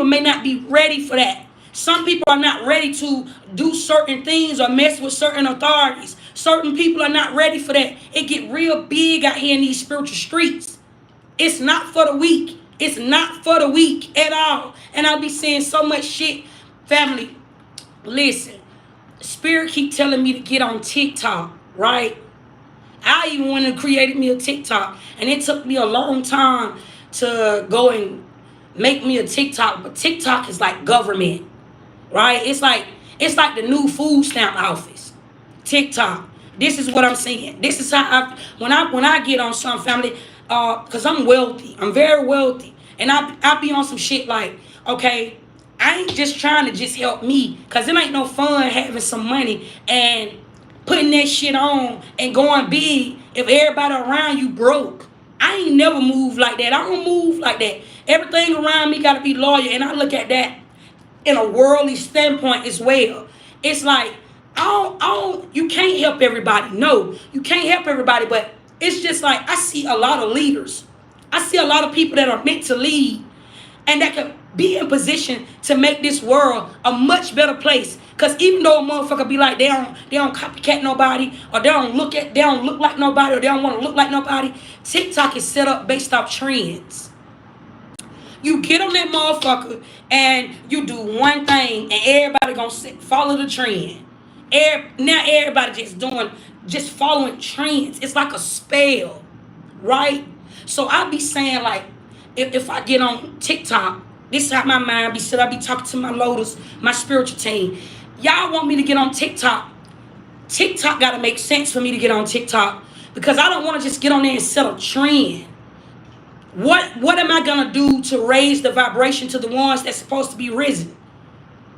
may not be ready for that. Some people are not ready to do certain things or mess with certain authorities. Certain people are not ready for that. It get real big out here in these spiritual streets. It's not for the weak. It's not for the weak at all. And I'll be saying so much shit. Family, listen. Spirit keep telling me to get on TikTok, right? I even went and created me a TikTok. And it took me a long time to go and make me a TikTok. But TikTok is like government, right? It's like the new food stamp office. TikTok. This is what I'm saying. This is how when I get on some, family, because I'm wealthy. I'm very wealthy. And I be on some shit like, okay, I ain't just trying to just help me, because it ain't no fun having some money and putting that shit on and going big if everybody around you broke. I ain't never moved like that. I don't move like that. Everything around me got to be loyal, and I look at that in a worldly standpoint as well. It's like, you can't help everybody. No, you can't help everybody, but it's just like I see a lot of leaders. I see a lot of people that are meant to lead and that can be in position to make this world a much better place. Because even though a motherfucker be like they don't copycat nobody, or they don't look like nobody, or they don't want to look like nobody, TikTok is set up based off trends. You get on that motherfucker and you do one thing and everybody gonna follow the trend. Now everybody just following trends. It's like a spell, right? So I be saying, like, if I get on TikTok, this is how my mind be set. I be talking to my loaders, my spiritual team. Y'all want me to get on TikTok. TikTok got to make sense for me to get on TikTok, because I don't want to just get on there and set a trend. What am I going to do to raise the vibration to the ones that's supposed to be risen?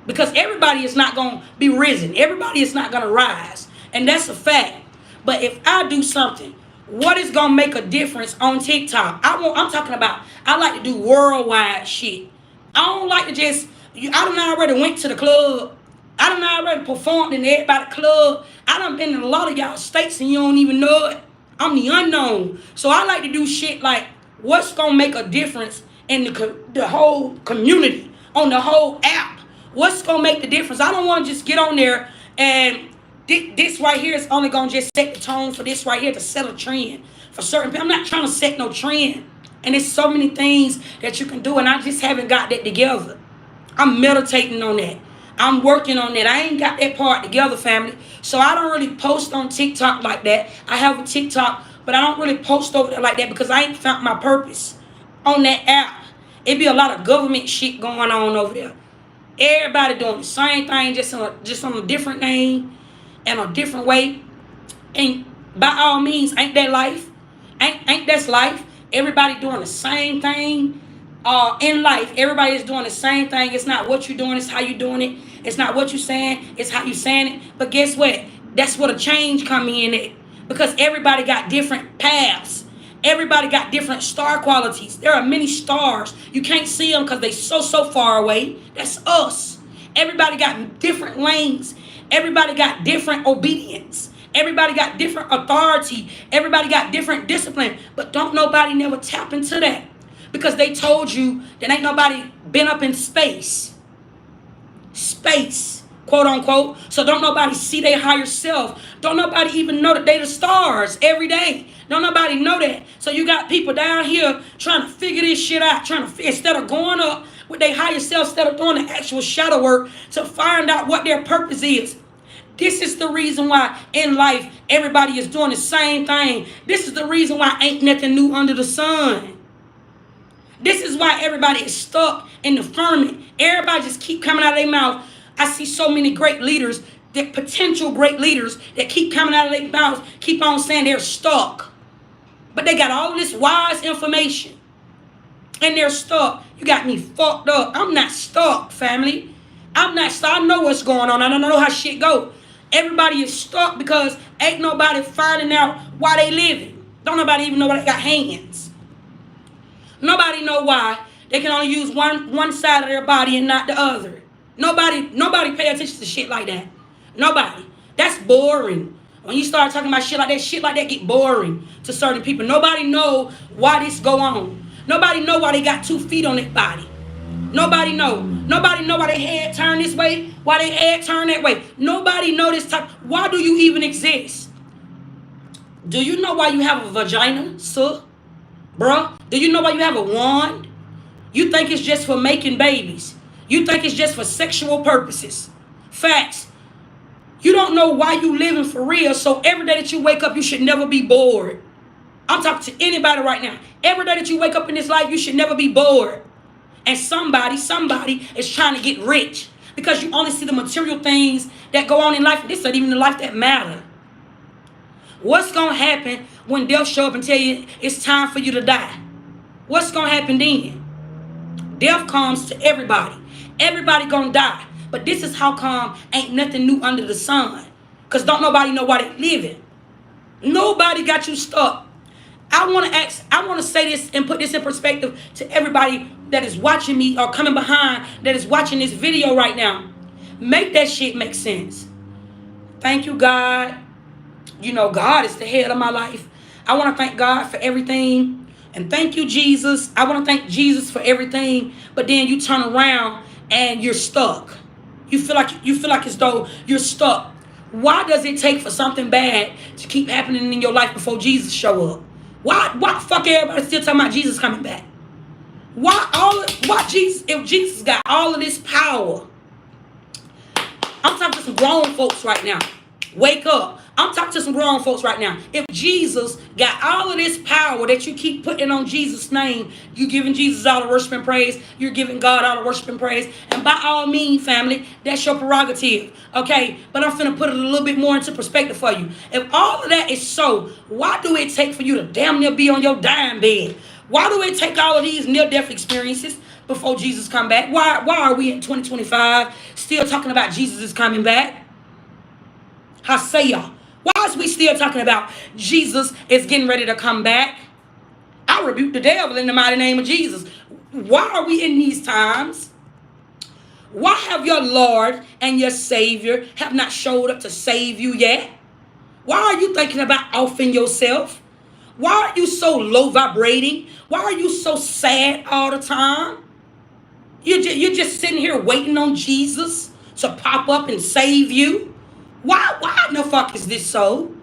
Because everybody is not going to be risen. Everybody is not going to rise. And that's a fact. But if I do something, what is going to make a difference on TikTok? I'm talking about, I like to do worldwide shit. I don't like to just, I done already went to the club. I done already performed in everybody's club. I done been in a lot of y'all states and you don't even know it. I'm the unknown. So I like to do shit like, what's going to make a difference in the whole community, on the whole app? What's going to make the difference? I don't want to just get on there and this right here is only going to just set the tone for this right here to set a trend for certain people. I'm not trying to set no trend. And there's so many things that you can do, and I just haven't got that together. I'm meditating on that. I'm working on that. I ain't got that part together, family. So I don't really post on TikTok like that. I have a TikTok, but I don't really post over there like that because I ain't found my purpose on that app. It be a lot of government shit going on over there. Everybody doing the same thing, just on a different name and a different way. And by all means, ain't that life? Ain't that's life? Everybody doing the same thing in life. Everybody is doing the same thing. It's not what you're doing, it's how you're doing it. It's not what you're saying, it's how you're saying it. But guess what? That's where the change come in at. Because everybody got different paths. Everybody got different star qualities. There are many stars. You can't see them because they so far away. That's us. Everybody got different lanes. Everybody got different obedience. Everybody got different authority. Everybody got different discipline. But don't nobody never tap into that. Because they told you that ain't nobody been up in space. Space, quote unquote. So don't nobody see their higher self. Don't nobody even know that they the stars every day. Don't nobody know that. So you got people down here trying to figure this shit out. Instead of going up with their higher self, instead of doing the actual shadow work to find out what their purpose is. This is the reason why in life everybody is doing the same thing. This is the reason why ain't nothing new under the sun. This is why everybody is stuck in the firmament. Everybody just keep coming out of their mouth. I see so many great leaders, that potential great leaders that keep coming out of their mouth, keep on saying they're stuck. But they got all this wise information and they're stuck. You got me fucked up. I'm not stuck, family. I'm not, so I know what's going on. I don't know how shit go. Everybody is stuck because ain't nobody finding out why they living. Don't nobody even know why they got hands. Nobody know why they can only use one side of their body and not the other. Nobody pay attention to shit like that. Nobody. That's boring. When you start talking about shit like that get boring to certain people. Nobody know why this go on. Nobody know why they got 2 feet on their body. Nobody know. Nobody know why their head turn this way, why their head turn that way. Nobody know this type. Why do you even exist? Do you know why you have a vagina, sir? Bruh? Do you know why you have a wand? You think it's just for making babies. You think it's just for sexual purposes. Facts. You don't know why you living for real, so every day that you wake up, you should never be bored. I'm talking to anybody right now. Every day that you wake up in this life, you should never be bored. And somebody is trying to get rich because you only see the material things that go on in life. This ain't even the life that matter. What's going to happen when death show up and tell you it's time for you to die? What's going to happen then? Death comes to everybody. Everybody going to die. But this is how come ain't nothing new under the sun. Because don't nobody know why they living. Nobody got you stuck. I want to say this and put this in perspective to everybody that is watching me or coming behind that is watching this video right now. Make that shit make sense. Thank you, God. You know, God is the head of my life. I want to thank God for everything. And thank you, Jesus. I want to thank Jesus for everything. But then you turn around and you're stuck. You feel like as though you're stuck. Why does it take for something bad to keep happening in your life before Jesus show up? Why the fuck everybody still talking about Jesus coming back? Why Jesus, if Jesus got all of this power? I'm talking to some grown folks right now. Wake up. I'm talking to some grown folks right now. If Jesus got all of this power that you keep putting on Jesus' name, you giving Jesus all the worship and praise. You're giving God all the worship and praise. And by all means, family, that's your prerogative. Okay? But I'm finna put it a little bit more into perspective for you. If all of that is so, why do it take for you to damn near be on your dying bed? Why do it take all of these near-death experiences before Jesus come back? Why are we in 2025 still talking about Jesus is coming back? I say y'all. Why is we still talking about Jesus is getting ready to come back? I rebuke the devil in the mighty name of Jesus. Why are we in these times? Why have your Lord and your Savior have not showed up to save you yet? Why are you thinking about offing yourself? Why are you so low vibrating? Why are you so sad all the time? You're just sitting here waiting on Jesus to pop up and save you. Why in the fuck is this so?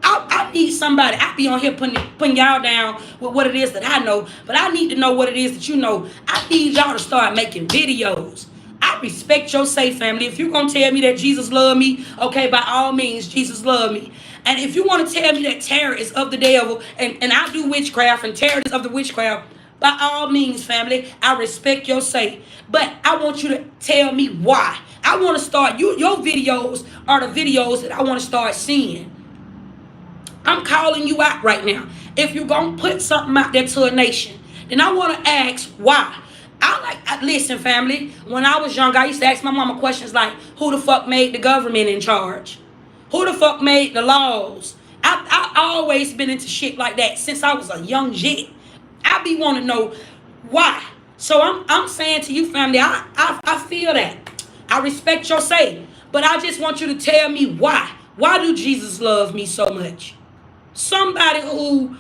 I need somebody. I be on here putting y'all down with what it is that I know, but I need to know what it is that you know. I need y'all to start making videos. I respect your say, family. If you're going to tell me that Jesus love me, okay, by all means, Jesus love me. And if you want to tell me that terror is of the devil and I do witchcraft and terror is of the witchcraft, by all means, family, I respect your say. But I want you to tell me why. I want to start, your videos are the videos that I want to start seeing. I'm calling you out right now. If you're going to put something out there to a nation, then I want to ask why. Listen, family, when I was young, I used to ask my mama questions like, who the fuck made the government in charge? Who the fuck made the laws? I always been into shit like that since I was a young jit. I be want to know why. So I'm saying to you, family, I feel that. I respect your say. But I just want you to tell me why. Why do Jesus love me so much? Somebody who,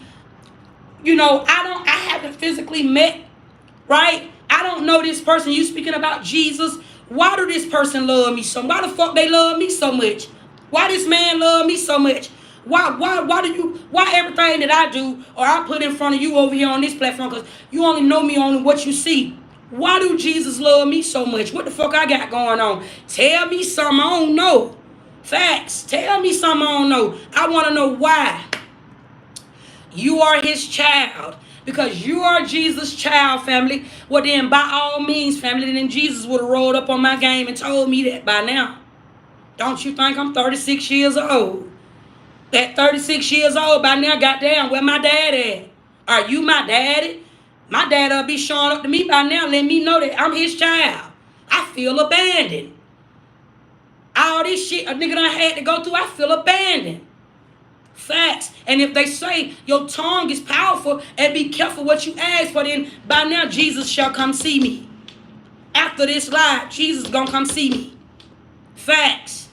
I haven't physically met, right? I don't know this person. You speaking about Jesus. Why do this person love me so much? Why the fuck they love me so much? Why this man love me so much? Why everything that I do or I put in front of you over here on this platform, because you only know me on what you see. Why do Jesus love me so much? What the fuck I got going on? Tell me something I don't know. Facts. Tell me something I don't know. I want to know why. You are his child. Because you are Jesus' child, family. Well, then, by all means, family, then Jesus would have rolled up on my game and told me that by now. Don't you think I'm 36 years old? At 36 years old, by now, goddamn, where my dad at? Are you my daddy? My dad'll be showing up to me by now, letting me know that I'm his child. I feel abandoned. All this shit a nigga done had to go through, I feel abandoned. Facts. And if they say your tongue is powerful and be careful what you ask for, then by now Jesus shall come see me. After this live, Jesus gonna come see me. Facts.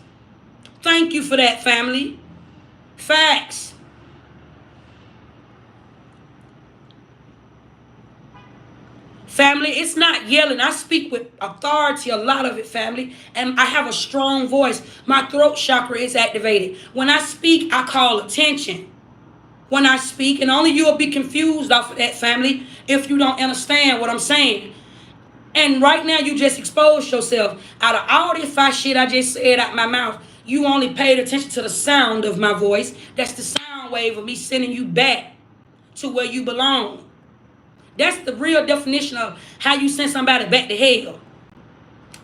Thank you for that, family. Facts. Family, it's not yelling. I speak with authority, a lot of it, family. And I have a strong voice. My throat chakra is activated. When I speak, I call attention. When I speak, and only you'll be confused off of that, family, if you don't understand what I'm saying. And right now, you just exposed yourself. Out of all this fire shit I just said out my mouth, you only paid attention to the sound of my voice. That's the sound wave of me sending you back to where you belong. That's the real definition of how you send somebody back to hell.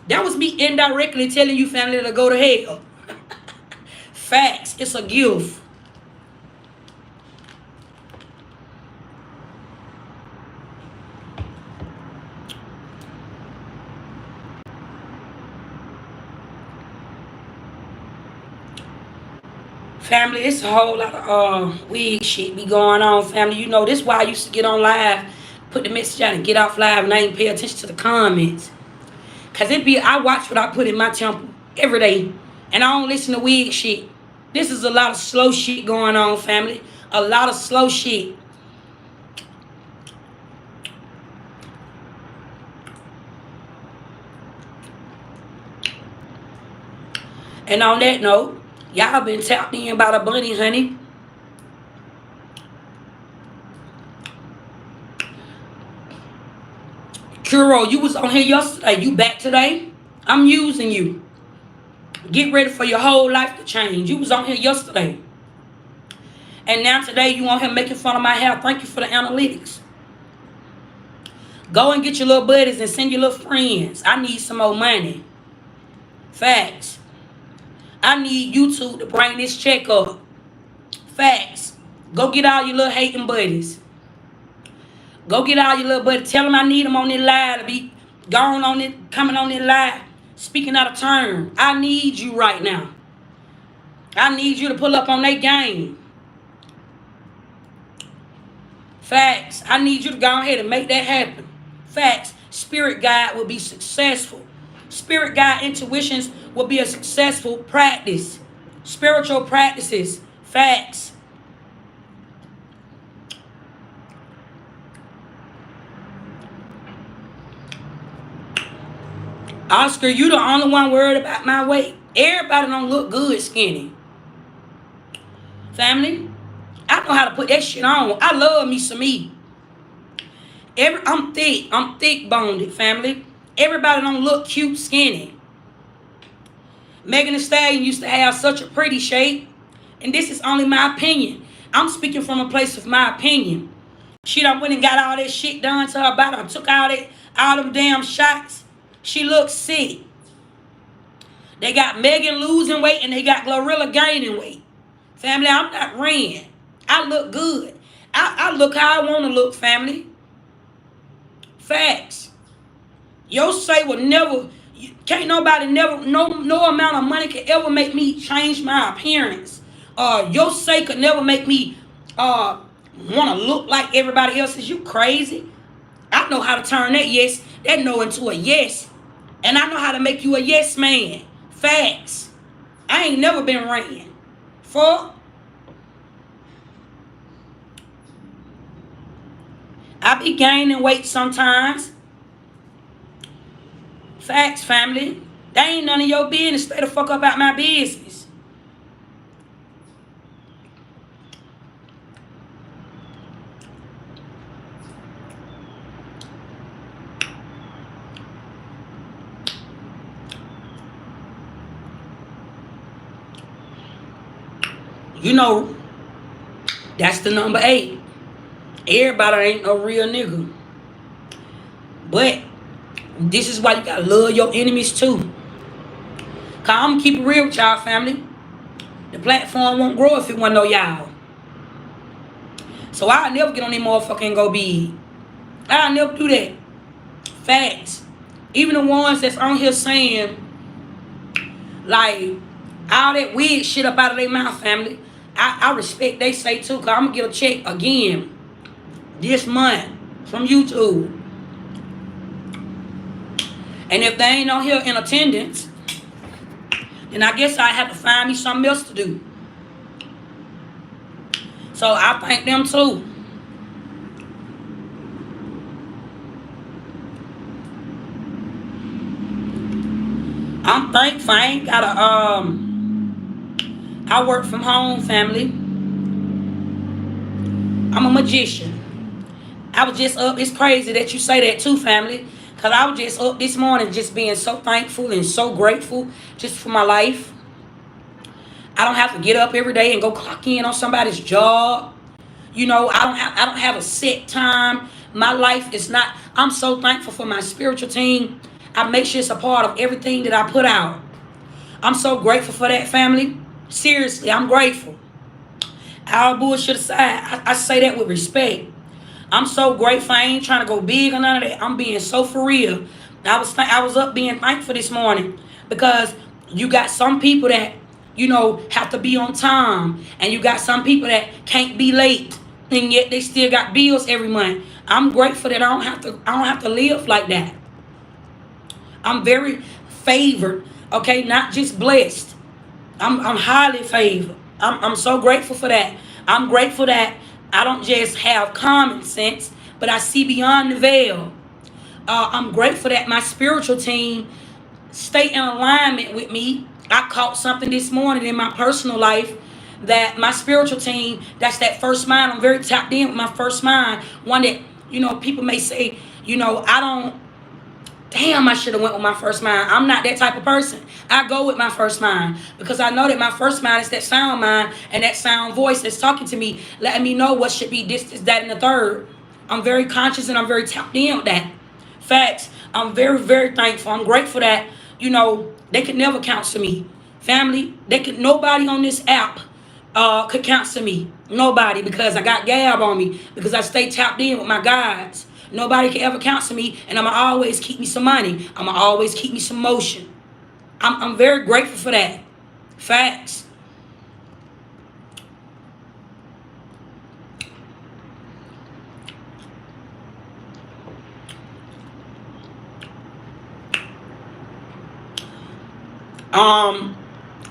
That was me indirectly telling you, family, to go to hell. Facts. It's a gift. Family, it's a whole lot of weird shit be going on, family. You know, this why I used to get on live, put the message out and get off live, and I ain't pay attention to the comments. Cause I watch what I put in my temple every day. And I don't listen to weird shit. This is a lot of slow shit going on, family. A lot of slow shit. And on that note, y'all been tapped in by the bunny, honey. Kuro, you was on here yesterday. You back today? I'm using you. Get ready for your whole life to change. You was on here yesterday. And now today you on here making fun of my hair. Thank you for the analytics. Go and get your little buddies and send your little friends. I need some more money. Facts. I need YouTube to bring this check up. Facts. Go get all your little hating buddies. Go get all your little buddies. Tell them I need them on this live to be going on it, coming on this live, speaking out of turn. I need you right now. I need you to pull up on that game. Facts. I need you to go ahead and make that happen. Facts. Spirit guide will be successful. Spirit guide intuitions will be a successful practice. Spiritual practices. Facts. Oscar, you the only one worried about my weight. Everybody don't look good skinny. Family, I know how to put that shit on. I love me some meat. I'm thick boned, family. Everybody don't look cute skinny. Megan Thee Stallion used to have such a pretty shape. And this is only my opinion. I'm speaking from a place of my opinion. She done went and got all that shit done to her body. Took all them damn shots. She looks sick. They got Megan losing weight and they got Glorilla gaining weight. Family, I'm not ran. I look good. I look how I want to look, family. Facts. Your say will never, can't nobody never, no amount of money can ever make me change my appearance. Your say could never make me want to look like everybody else. Is you crazy? I know how to turn that no into a yes. And I know how to make you a yes man. Facts. I ain't never been ran. Fuck. I be gaining weight sometimes. Facts, family. That ain't none of your business. Stay the fuck up out my business. You know, that's the number 8. Everybody ain't no real nigga. But this is why you gotta love your enemies too. Cause I'm gonna keep it real with y'all, family. The platform won't grow if it wasn't no y'all. So I'll never get on this motherfucker and go big. I'll never do that. Facts. Even the ones that's on here saying, like, all that weird shit up out of their mouth, family. I respect they say too, because I'm going to get a check again this month from YouTube. And if they ain't on here in attendance, then I guess I have to find me something else to do. So I thank them too. I'm thankful. I ain't gotta I work from home, family. I'm a magician. I was just up. It's crazy that you say that too, family. Because I was just up this morning just being so thankful and so grateful just for my life. I don't have to get up every day and go clock in on somebody's job. You know, I don't have a set time. My life is not. I'm so thankful for my spiritual team. I make sure it's a part of everything that I put out. I'm so grateful for that, family. Seriously, I'm grateful. All bullshit aside, I say that with respect. I'm so grateful. I ain't trying to go big or none of that. I'm being so for real. I was up being thankful this morning because you got some people that, you know, have to be on time, and you got some people that can't be late, and yet they still got bills every month. I'm grateful that I don't have to live like that. I'm very favored, okay, not just blessed. I'm highly favored. I'm so grateful for that. I'm grateful that I don't just have common sense, but I see beyond the veil. I'm grateful that my spiritual team stay in alignment with me. I caught something this morning in my personal life that my spiritual team, that's that first mind. I'm very tapped in with my first mind. One that, you know, people may say, you know, damn, I should have went with my first mind. I'm not that type of person. I go with my first mind because I know that my first mind is that sound mind and that sound voice that's talking to me, letting me know what should be this, that, and the third. I'm very conscious and I'm very tapped in with that. Facts. I'm very, very thankful. I'm grateful that, you know, they could never counsel me. Family, nobody on this app could counsel me. Nobody, because I got Gab on me, because I stay tapped in with my guides. Nobody can ever counsel me, and I'ma always keep me some money. I'ma always keep me some motion. I'm very grateful for that. Facts.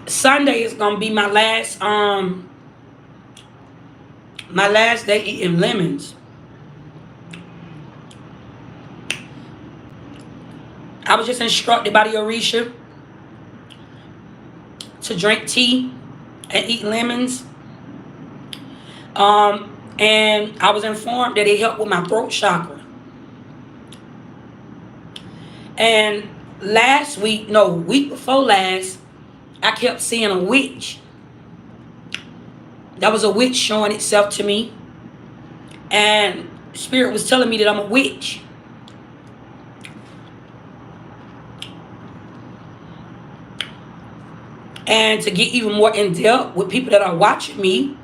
Sunday is gonna be my last day eating lemons. I was just instructed by the Orisha to drink tea and eat lemons. And I was informed that it helped with my throat chakra. And week before last, I kept seeing a witch. That was a witch showing itself to me. And Spirit was telling me that I'm a witch. And to get even more in depth with people that are watching me,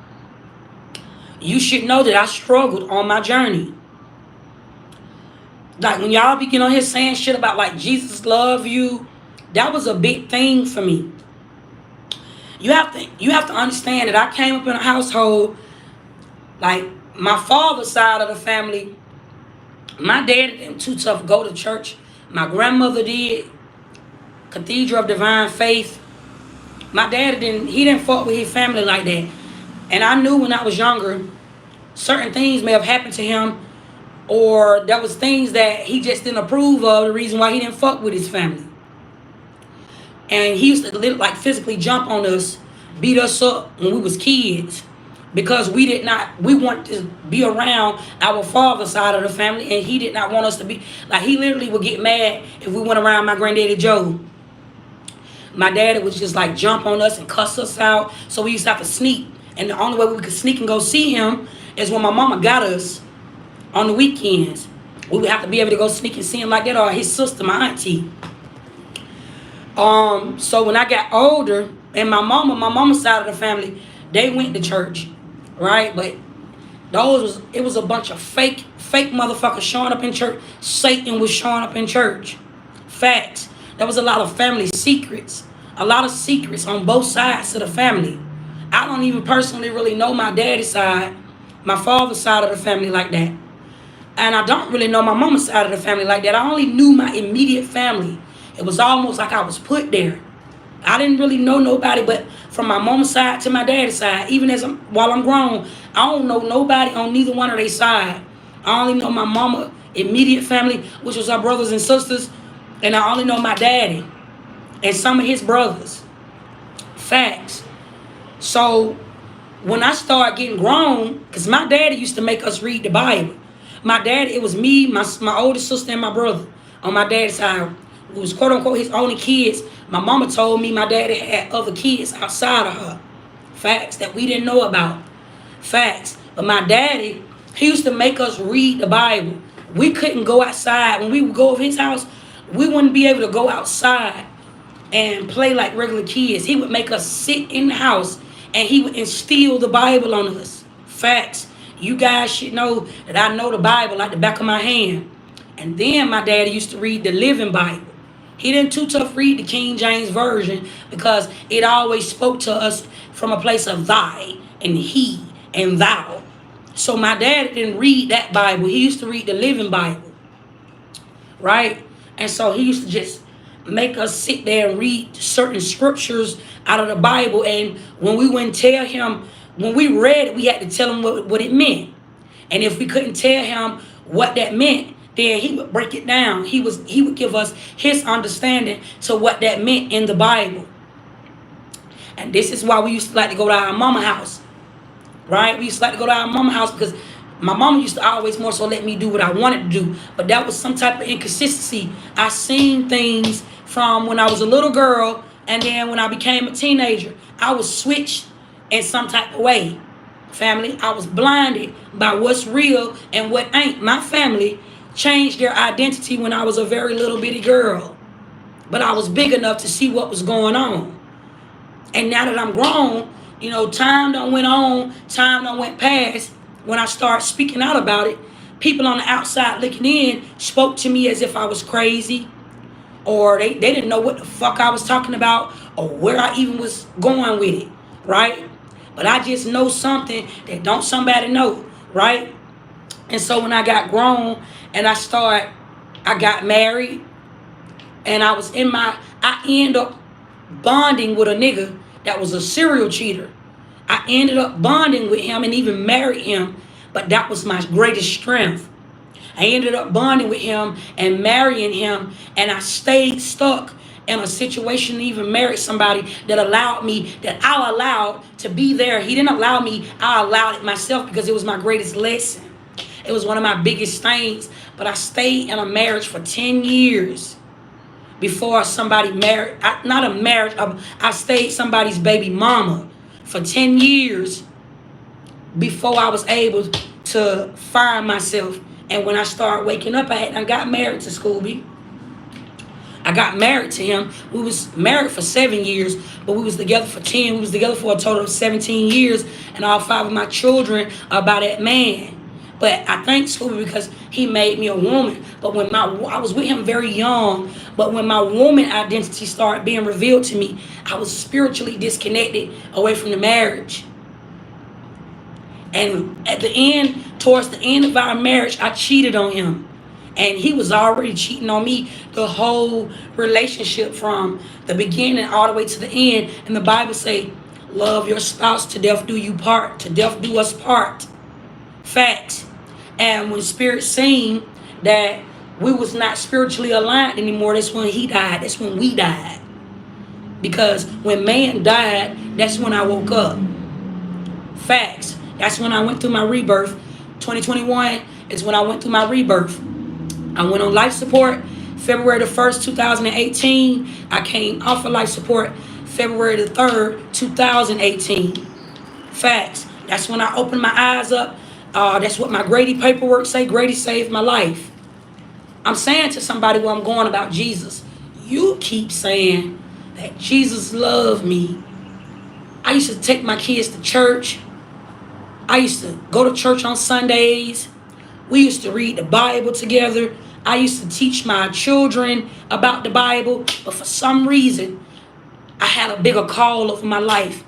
you should know that I struggled on my journey. Like when y'all begin on here saying shit about like Jesus love you, that was a big thing for me. You have to understand that I came up in a household, like my father's side of the family, my dad didn't too tough go to church. My grandmother did, Cathedral of Divine Faith. My dad didn't fuck with his family like that. And I knew when I was younger, certain things may have happened to him, or there was things that he just didn't approve of, the reason why he didn't fuck with his family. And he used to like physically jump on us, beat us up when we was kids, because we wanted to be around our father's side of the family, and he did not want us to be, like he literally would get mad if we went around my granddaddy Joe. My daddy would just like jump on us and cuss us out. So we used to have to sneak. And the only way we could sneak and go see him is when my mama got us on the weekends. We would have to be able to go sneak and see him like that, or his sister, my auntie. So when I got older, and my mama's side of the family, they went to church, right? But it was a bunch of fake motherfuckers showing up in church. Satan was showing up in church. Facts. There was a lot of family secrets. A lot of secrets on both sides of the family. I don't even personally really know my daddy's side, my father's side of the family like that. And I don't really know my mama's side of the family like that. I only knew my immediate family. It was almost like I was put there. I didn't really know nobody but from my mama's side to my daddy's side. Even while I'm grown, I don't know nobody on neither one of their side. I only know my mama immediate family, which was our brothers and sisters, and I only know my daddy and some of his brothers. Facts. So when I started getting grown, because my daddy used to make us read the Bible. My daddy, it was me, my oldest sister, and my brother on my dad's side. It was quote unquote his only kids. My mama told me my daddy had other kids outside of her. Facts that we didn't know about. Facts. But my daddy, he used to make us read the Bible. We couldn't go outside. When we would go over his house, we wouldn't be able to go outside and play like regular kids. He would make us sit in the house and he would instill the Bible on us. Facts. You guys should know that I know the Bible like the back of my hand. And then my daddy used to read the Living Bible. He didn't too tough read the King James Version because it always spoke to us from a place of thy and he and thou. So my dad didn't read that Bible. He used to read the Living Bible. Right? And so he used to just make us sit there and read certain scriptures out of the Bible. And when we wouldn't tell him, when we read it, we had to tell him what it meant. And if we couldn't tell him what that meant, then he would break it down. He would give us his understanding to what that meant in the Bible. And this is why we used to like to go to our mama house. Right? We used to like to go to our mama house because my mama used to always more so let me do what I wanted to do. But that was some type of inconsistency. I seen things from when I was a little girl, and then when I became a teenager, I was switched in some type of way. Family, I was blinded by what's real and what ain't. My family changed their identity when I was a very little bitty girl. But I was big enough to see what was going on. And now that I'm grown, you know, time done went on, time done went past. When I started speaking out about it, people on the outside looking in spoke to me as if I was crazy, or they didn't know what the fuck I was talking about or where I even was going with it, right? But I just know something that don't somebody know, right? And so when I got grown and I got married, and I ended up bonding with a nigga that was a serial cheater. I ended up bonding with him and even married him, but that was my greatest strength. I ended up bonding with him and marrying him, and I stayed stuck in a situation to even marry somebody that I allowed to be there. He didn't allow me, I allowed it myself because it was my greatest lesson. It was one of my biggest things, but I stayed in a marriage for 10 years before somebody married, not a marriage, I stayed somebody's baby mama for 10 years before I was able to find myself. And when I started waking up, I got married to Scooby. I got married to him. We was married for 7 years, but we was together for 10. We was together for a total of 17 years, and all 5 of my children are by that man. But I thank Scooby because he made me a woman. But I was with him very young, but when my woman identity started being revealed to me, I was spiritually disconnected away from the marriage. And towards the end of our marriage, I cheated on him. And he was already cheating on me the whole relationship from the beginning all the way to the end. And the Bible say, love your spouse to death do you part, to death do us part. Facts. And when Spirit seen that we was not spiritually aligned anymore, that's when he died. That's when we died. Because when man died, that's when I woke up. Facts. That's when I went through my rebirth. 2021 is when I went through my rebirth. I went on life support February the 1st, 2018. I came off of life support February the 3rd, 2018. Facts. That's when I opened my eyes up. That's what my Grady paperwork say. Grady saved my life. I'm saying to somebody where I'm going about Jesus, you keep saying that Jesus loved me. I used to take my kids to church. I used to go to church on Sundays. We used to read the Bible together. I used to teach my children about the Bible, but for some reason, I had a bigger call over my life.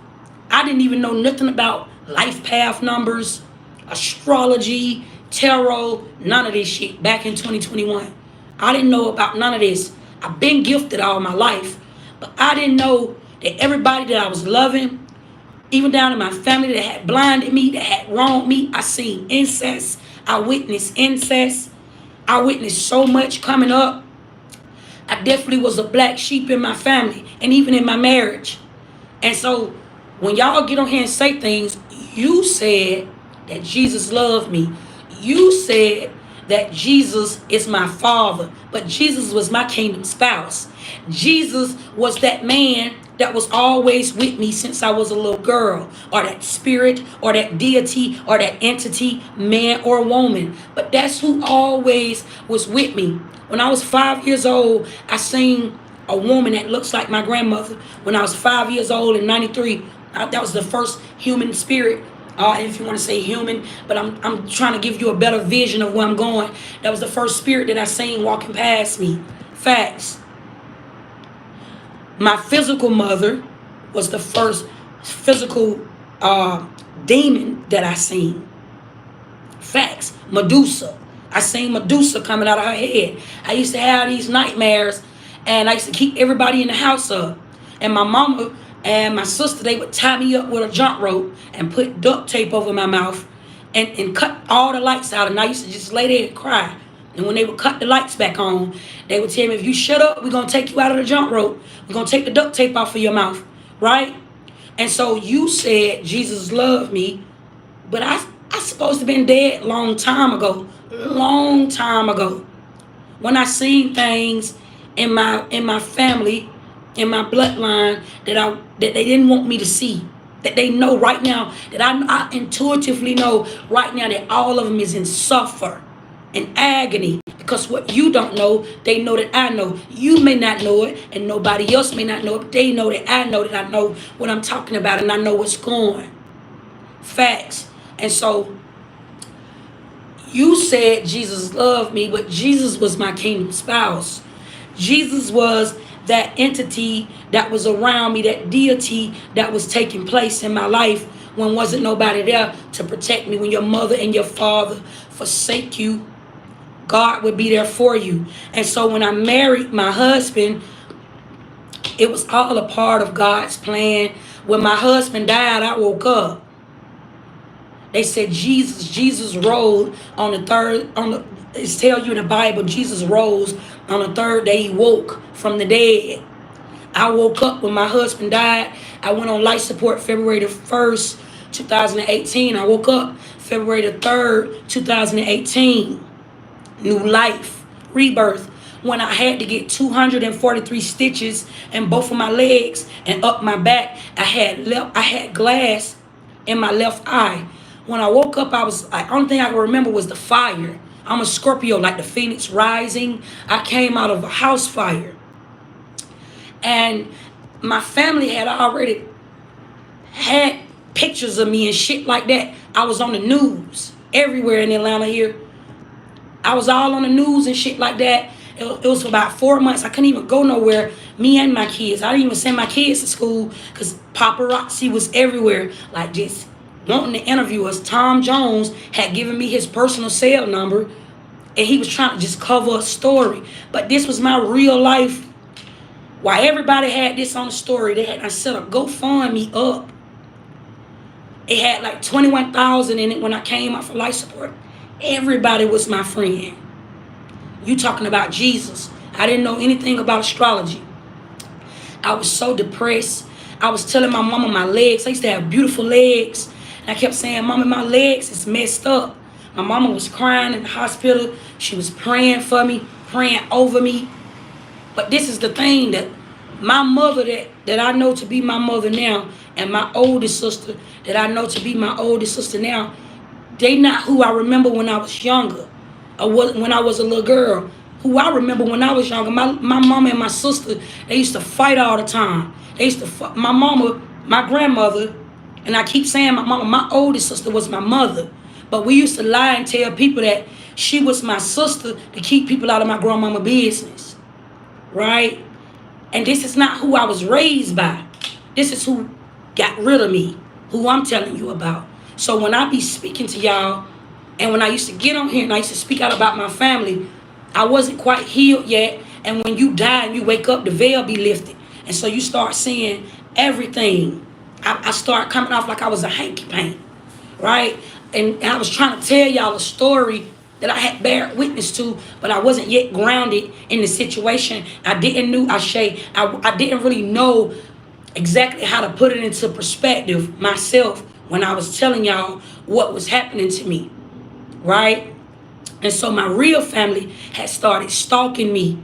I didn't even know nothing about life path numbers, astrology, tarot, none of this shit back in 2021. I didn't know about none of this. I've been gifted all my life, but I didn't know that everybody that I was loving, even down to my family that had blinded me, that had wronged me, I seen incest. I witnessed incest. I witnessed so much coming up. I definitely was a black sheep in my family and even in my marriage. And so when y'all get on here and say things, you said that Jesus loved me. You said that Jesus is my father, but Jesus was my kingdom spouse. Jesus was that man that was always with me since I was a little girl, or that spirit, or that deity, or that entity, man or woman. But that's who always was with me. When I was 5 years old, I seen a woman that looks like my grandmother. When I was 5 years old in 93, that was the first human spirit, if you want to say human, but I'm trying to give you a better vision of where I'm going. That was the first spirit that I seen walking past me. Facts. My physical mother was the first physical demon that I seen. Facts. Medusa. I seen Medusa coming out of her head. I used to have these nightmares, and I used to keep everybody in the house up. And my mama and my sister, they would tie me up with a jump rope and put duct tape over my mouth and cut all the lights out. And I used to just lay there and cry. And when they would cut the lights back on, they would tell me, if you shut up, we're going to take you out of the jump rope. We're going to take the duct tape off of your mouth. Right? And so you said Jesus loved me, but I supposed to have been dead long time ago. Long time ago. When I seen things in my family, in my bloodline that they didn't want me to see, that they know right now, that I intuitively know right now that all of them is in suffer and agony, because what you don't know, they know that I know. You may not know it, and nobody else may not know it, but they know that I know what I'm talking about, and I know what's going. Facts. And so you said Jesus loved me, but Jesus was my kingdom spouse. Jesus was that entity that was around me, that deity that was taking place in my life when wasn't nobody there to protect me. When your mother and your father forsake you, God would be there for you. And so when I married my husband, it was all a part of God's plan. When my husband died, I woke up. They said Jesus rose on the third, it's tell you in the Bible, Jesus rose on the third day. He woke from the dead. I woke up when my husband died. I went on life support February the 1st, 2018. I woke up February the 3rd, 2018. New life, rebirth. When I had to get 243 stitches in both of my legs and up my back, I had glass in my left eye. When I woke up, I was like, only thing I can remember was the fire. I'm a Scorpio, like the phoenix rising. I came out of a house fire. And my family had already had pictures of me and shit like that. I was on the news everywhere in Atlanta here. I was all on the news and shit like that. It was for about 4 months. I couldn't even go nowhere. Me and my kids. I didn't even send my kids to school because paparazzi was everywhere. Like just wanting to interview us. Tom Jones had given me his personal cell number, and he was trying to just cover a story. But this was my real life. While everybody had this on the story, I set a GoFundMe up. It had like 21,000 in it when I came out for life support. Everybody was my friend. You talking about Jesus. I didn't know anything about astrology. I was so depressed. I was telling my mama my legs. I used to have beautiful legs. And I kept saying, Mama, my legs is messed up. My mama was crying in the hospital. She was praying for me, praying over me. But this is the thing, that my mother that I know to be my mother now, and my oldest sister that I know to be my oldest sister now, they not who I remember when I was younger, or when I was a little girl. Who I remember when I was younger, my mama and my sister, they used to fight all the time. They used to fight. My grandmother, and I keep saying my mama, my oldest sister was my mother. But we used to lie and tell people that she was my sister to keep people out of my grandmama business. Right? And this is not who I was raised by. This is who got rid of me, who I'm telling you about. So when I be speaking to y'all, and when I used to get on here and I used to speak out about my family, I wasn't quite healed yet. And when you die and you wake up, the veil be lifted. And so you start seeing everything. I start coming off like I was a hanky panky, right? And I was trying to tell y'all a story that I had bear witness to, but I wasn't yet grounded in the situation. I didn't really know exactly how to put it into perspective myself when I was telling y'all what was happening to me, right? And so my real family had started stalking me.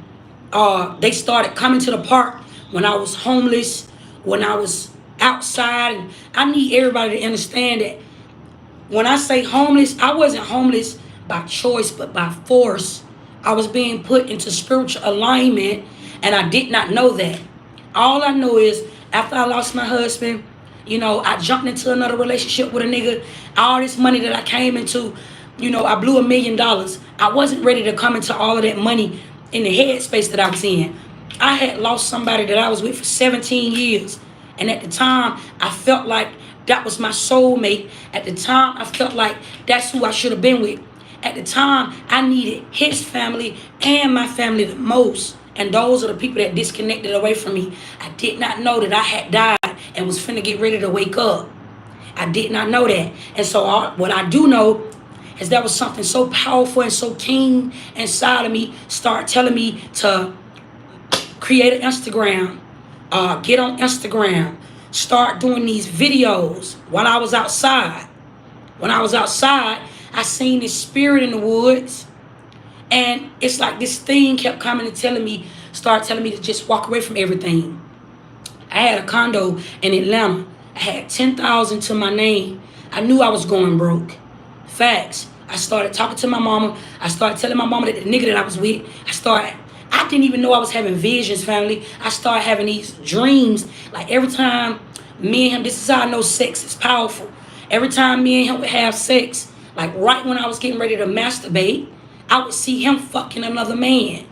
They started coming to the park when I was homeless, when I was outside. And I need everybody to understand that when I say homeless, I wasn't homeless by choice, but by force. I was being put into spiritual alignment, and I did not know that. All I know is after I lost my husband, I jumped into another relationship with a nigga. All this money that I came into, I blew $1 million. I wasn't ready to come into all of that money in the headspace that I was in. I had lost somebody that I was with for 17 years. And at the time, I felt like that was my soulmate. At the time, I felt like that's who I should have been with. At the time, I needed his family and my family the most. And those are the people that disconnected away from me. I did not know that I had died and was finna get ready to wake up. I did not know that. And so what I do know is there was something so powerful and so keen inside of me, start telling me to create an Instagram, get on Instagram, start doing these videos while I was outside. When I was outside, I seen this spirit in the woods, and it's like this thing kept coming and telling me to just walk away from everything. I had a condo in Atlanta. I had $10,000 to my name. I knew I was going broke. Facts. I started talking to my mama. I started telling my mama that the nigga that I was with, I didn't even know I was having visions, family. I started having these dreams. Like every time me and him, this is how I know sex is powerful. Every time me and him would have sex, like right when I was getting ready to masturbate, I would see him fucking another man.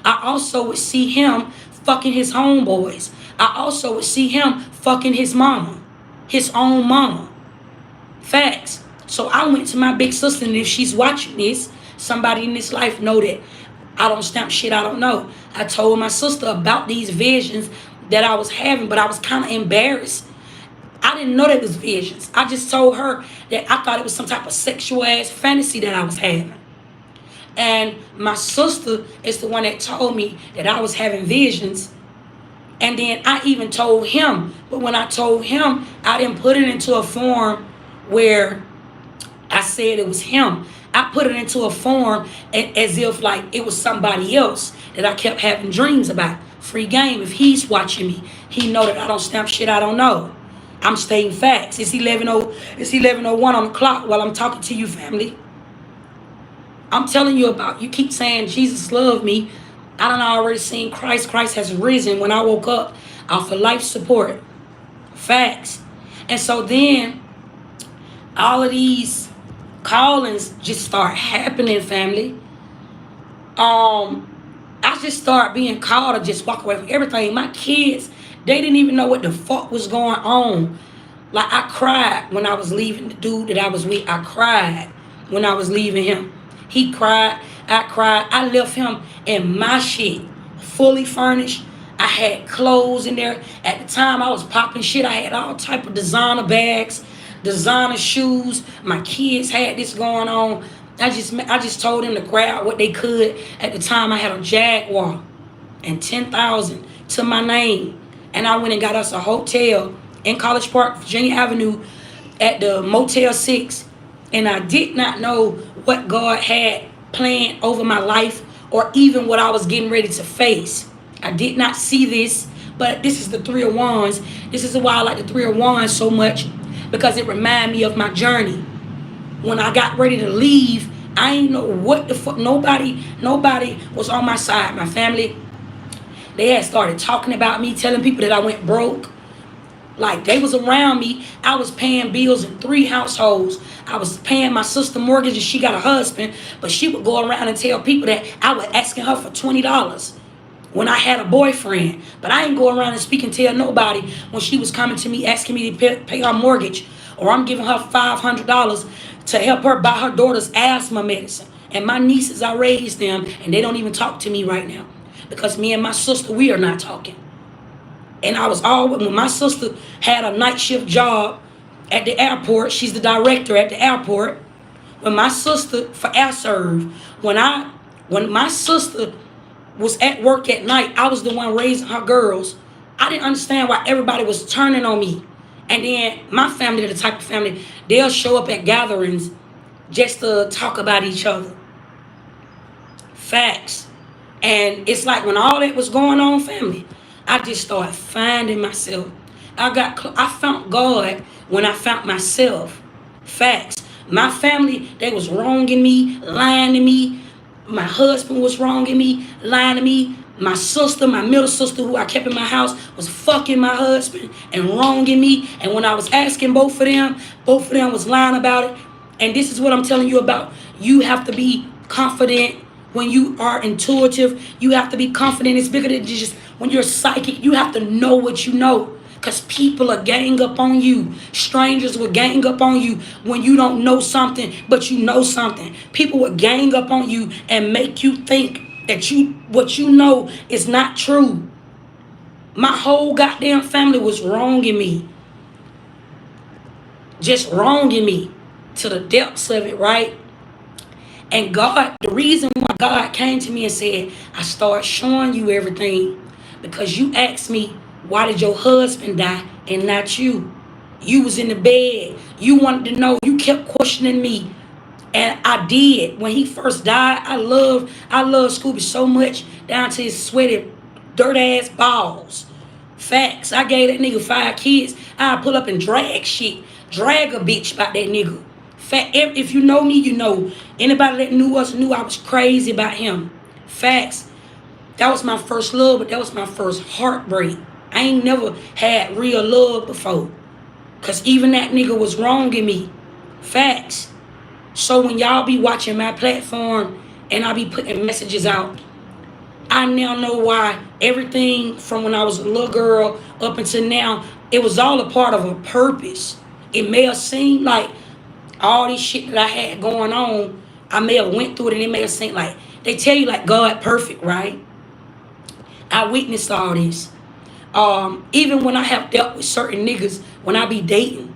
I also would see him fucking his homeboys. I also would see him fucking his mama, his own mama. Facts. So I went to my big sister, and if she's watching this, somebody in this life know that I don't stamp shit I don't know. I told my sister about these visions that I was having, but I was kind of embarrassed. I didn't know that was visions. I just told her that I thought it was some type of sexual ass fantasy that I was having. And my sister is the one that told me that I was having visions. And then I even told him. But when I told him, I didn't put it into a form where I said it was him. I put it into a form as if like it was somebody else that I kept having dreams about. Free game. If he's watching me, he know that I don't stamp shit I don't know. I'm stating facts. It's 11:01 on the clock while I'm talking to you, family. I'm telling you about, you keep saying Jesus loved me. I done already seen Christ. Christ has risen when I woke up off of life support. Facts. And so then all of these callings just start happening, family. I just start being called to just walk away from everything. My kids, they didn't even know what the fuck was going on. Like I cried when I was leaving the dude that I was with. I cried when I was leaving him. He cried, I cried. I left him in my shit, fully furnished. I had clothes in there. At the time, I was popping shit. I had all type of designer bags, designer shoes. My kids had this going on. I just told them to grab what they could. At the time, I had a Jaguar and $10,000 to my name. And I went and got us a hotel in College Park, Virginia Avenue at the Motel 6. And I did not know what God had planned over my life or even what I was getting ready to face. I did not see this, but this is the Three of Wands. This is why I like the Three of Wands so much, because it reminded me of my journey. When I got ready to leave, I ain't know what the fuck. Nobody was on my side. My family, they had started talking about me, telling people that I went broke. Like, they was around me. I was paying bills in 3 households. I was paying my sister mortgage and she got a husband. But she would go around and tell people that I was asking her for $20 when I had a boyfriend. But I ain't go around and speak and tell nobody when she was coming to me asking me to pay her mortgage. Or I'm giving her $500 to help her buy her daughter's asthma medicine. And my nieces, I raised them and they don't even talk to me right now. Because me and my sister, we are not talking. And I was always, when my sister had a night shift job at the airport, she's the director at the airport. When my sister, for air serve, when my sister was at work at night, I was the one raising her girls. I didn't understand why everybody was turning on me. And then my family, the type of family, they'll show up at gatherings just to talk about each other. Facts. And it's like when all that was going on, family, I just started finding myself. I found God when I found myself. Facts. My family, they was wronging me, lying to me. My husband was wronging me, lying to me. My sister, my middle sister, who I kept in my house, was fucking my husband and wronging me. And when I was asking both of them was lying about it. And this is what I'm telling you about. You have to be confident when you are intuitive. You have to be confident. It's bigger than just when you're psychic. You have to know what you know. Because people are gang up on you. Strangers will gang up on you when you don't know something, but you know something. People will gang up on you and make you think that what you know is not true. My whole goddamn family was wronging me. Just wronging me to the depths of it, right? And God, the reason why God came to me and said, I start showing you everything because you asked me, why did your husband die and not you? You was in the bed. You wanted to know. You kept questioning me. And I did. When he first died, I loved Scooby so much down to his sweaty, dirt ass balls. Facts. I gave that nigga 5 kids. I pull up and drag shit. Drag a bitch about that nigga. Fact. If you know me, you know. Anybody that knew us knew I was crazy about him. Facts. That was my first love, but that was my first heartbreak. I ain't never had real love before. Because even that nigga was wronging me. Facts. So when y'all be watching my platform and I be putting messages out, I now know why everything from when I was a little girl up until now, it was all a part of a purpose. It may have seemed like all this shit that I had going on, I may have went through it and it may have seemed like, they tell you like God perfect, right? I witnessed all this. Even when I have dealt with certain niggas, when I be dating,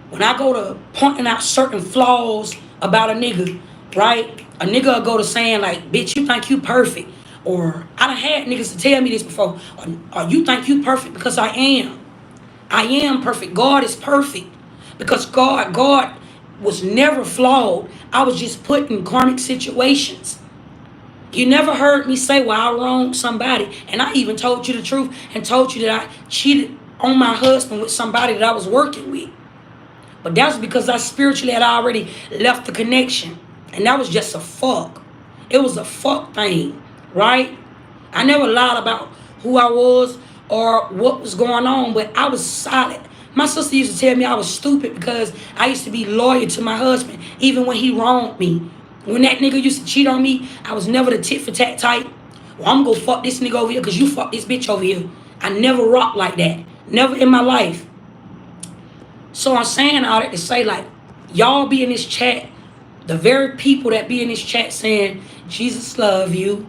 when I go to pointing out certain flaws about a nigga, right? A nigga will go to saying like, bitch, you think you perfect. Or I done had niggas to tell me this before. Or you think you perfect because I am. I am perfect. God is perfect. Because God was never flawed. I was just put in karmic situations. You never heard me say, well, I wronged somebody. And I even told you the truth and told you that I cheated on my husband with somebody that I was working with. But that was because I spiritually had already left the connection. And that was just a fuck. It was a fuck thing, right? I never lied about who I was or what was going on, but I was solid. My sister used to tell me I was stupid because I used to be loyal to my husband, even when he wronged me. When that nigga used to cheat on me, I was never the tit for tat type. Well, I'm gonna fuck this nigga over here because you fuck this bitch over here. I never rocked like that. Never in my life. So I'm saying all that to say, like, y'all be in this chat, the very people that be in this chat saying, Jesus love you,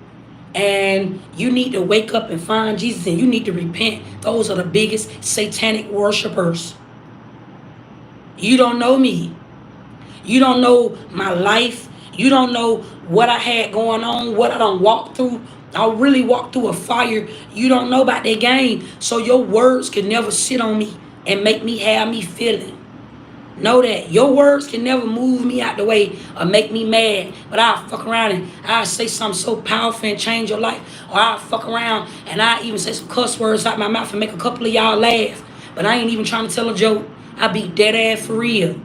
and you need to wake up and find Jesus, and you need to repent. Those are the biggest satanic worshipers. You don't know me. You don't know my life. You don't know what I had going on, what I done walked through. I really walked through a fire. You don't know about that game. So your words can never sit on me and make me have me feeling. Know that. Your words can never move me out the way or make me mad. But I'll fuck around and I'll say something so powerful and change your life. Or I'll fuck around and I'll even say some cuss words out my mouth and make a couple of y'all laugh. But I ain't even trying to tell a joke. I be dead ass for real.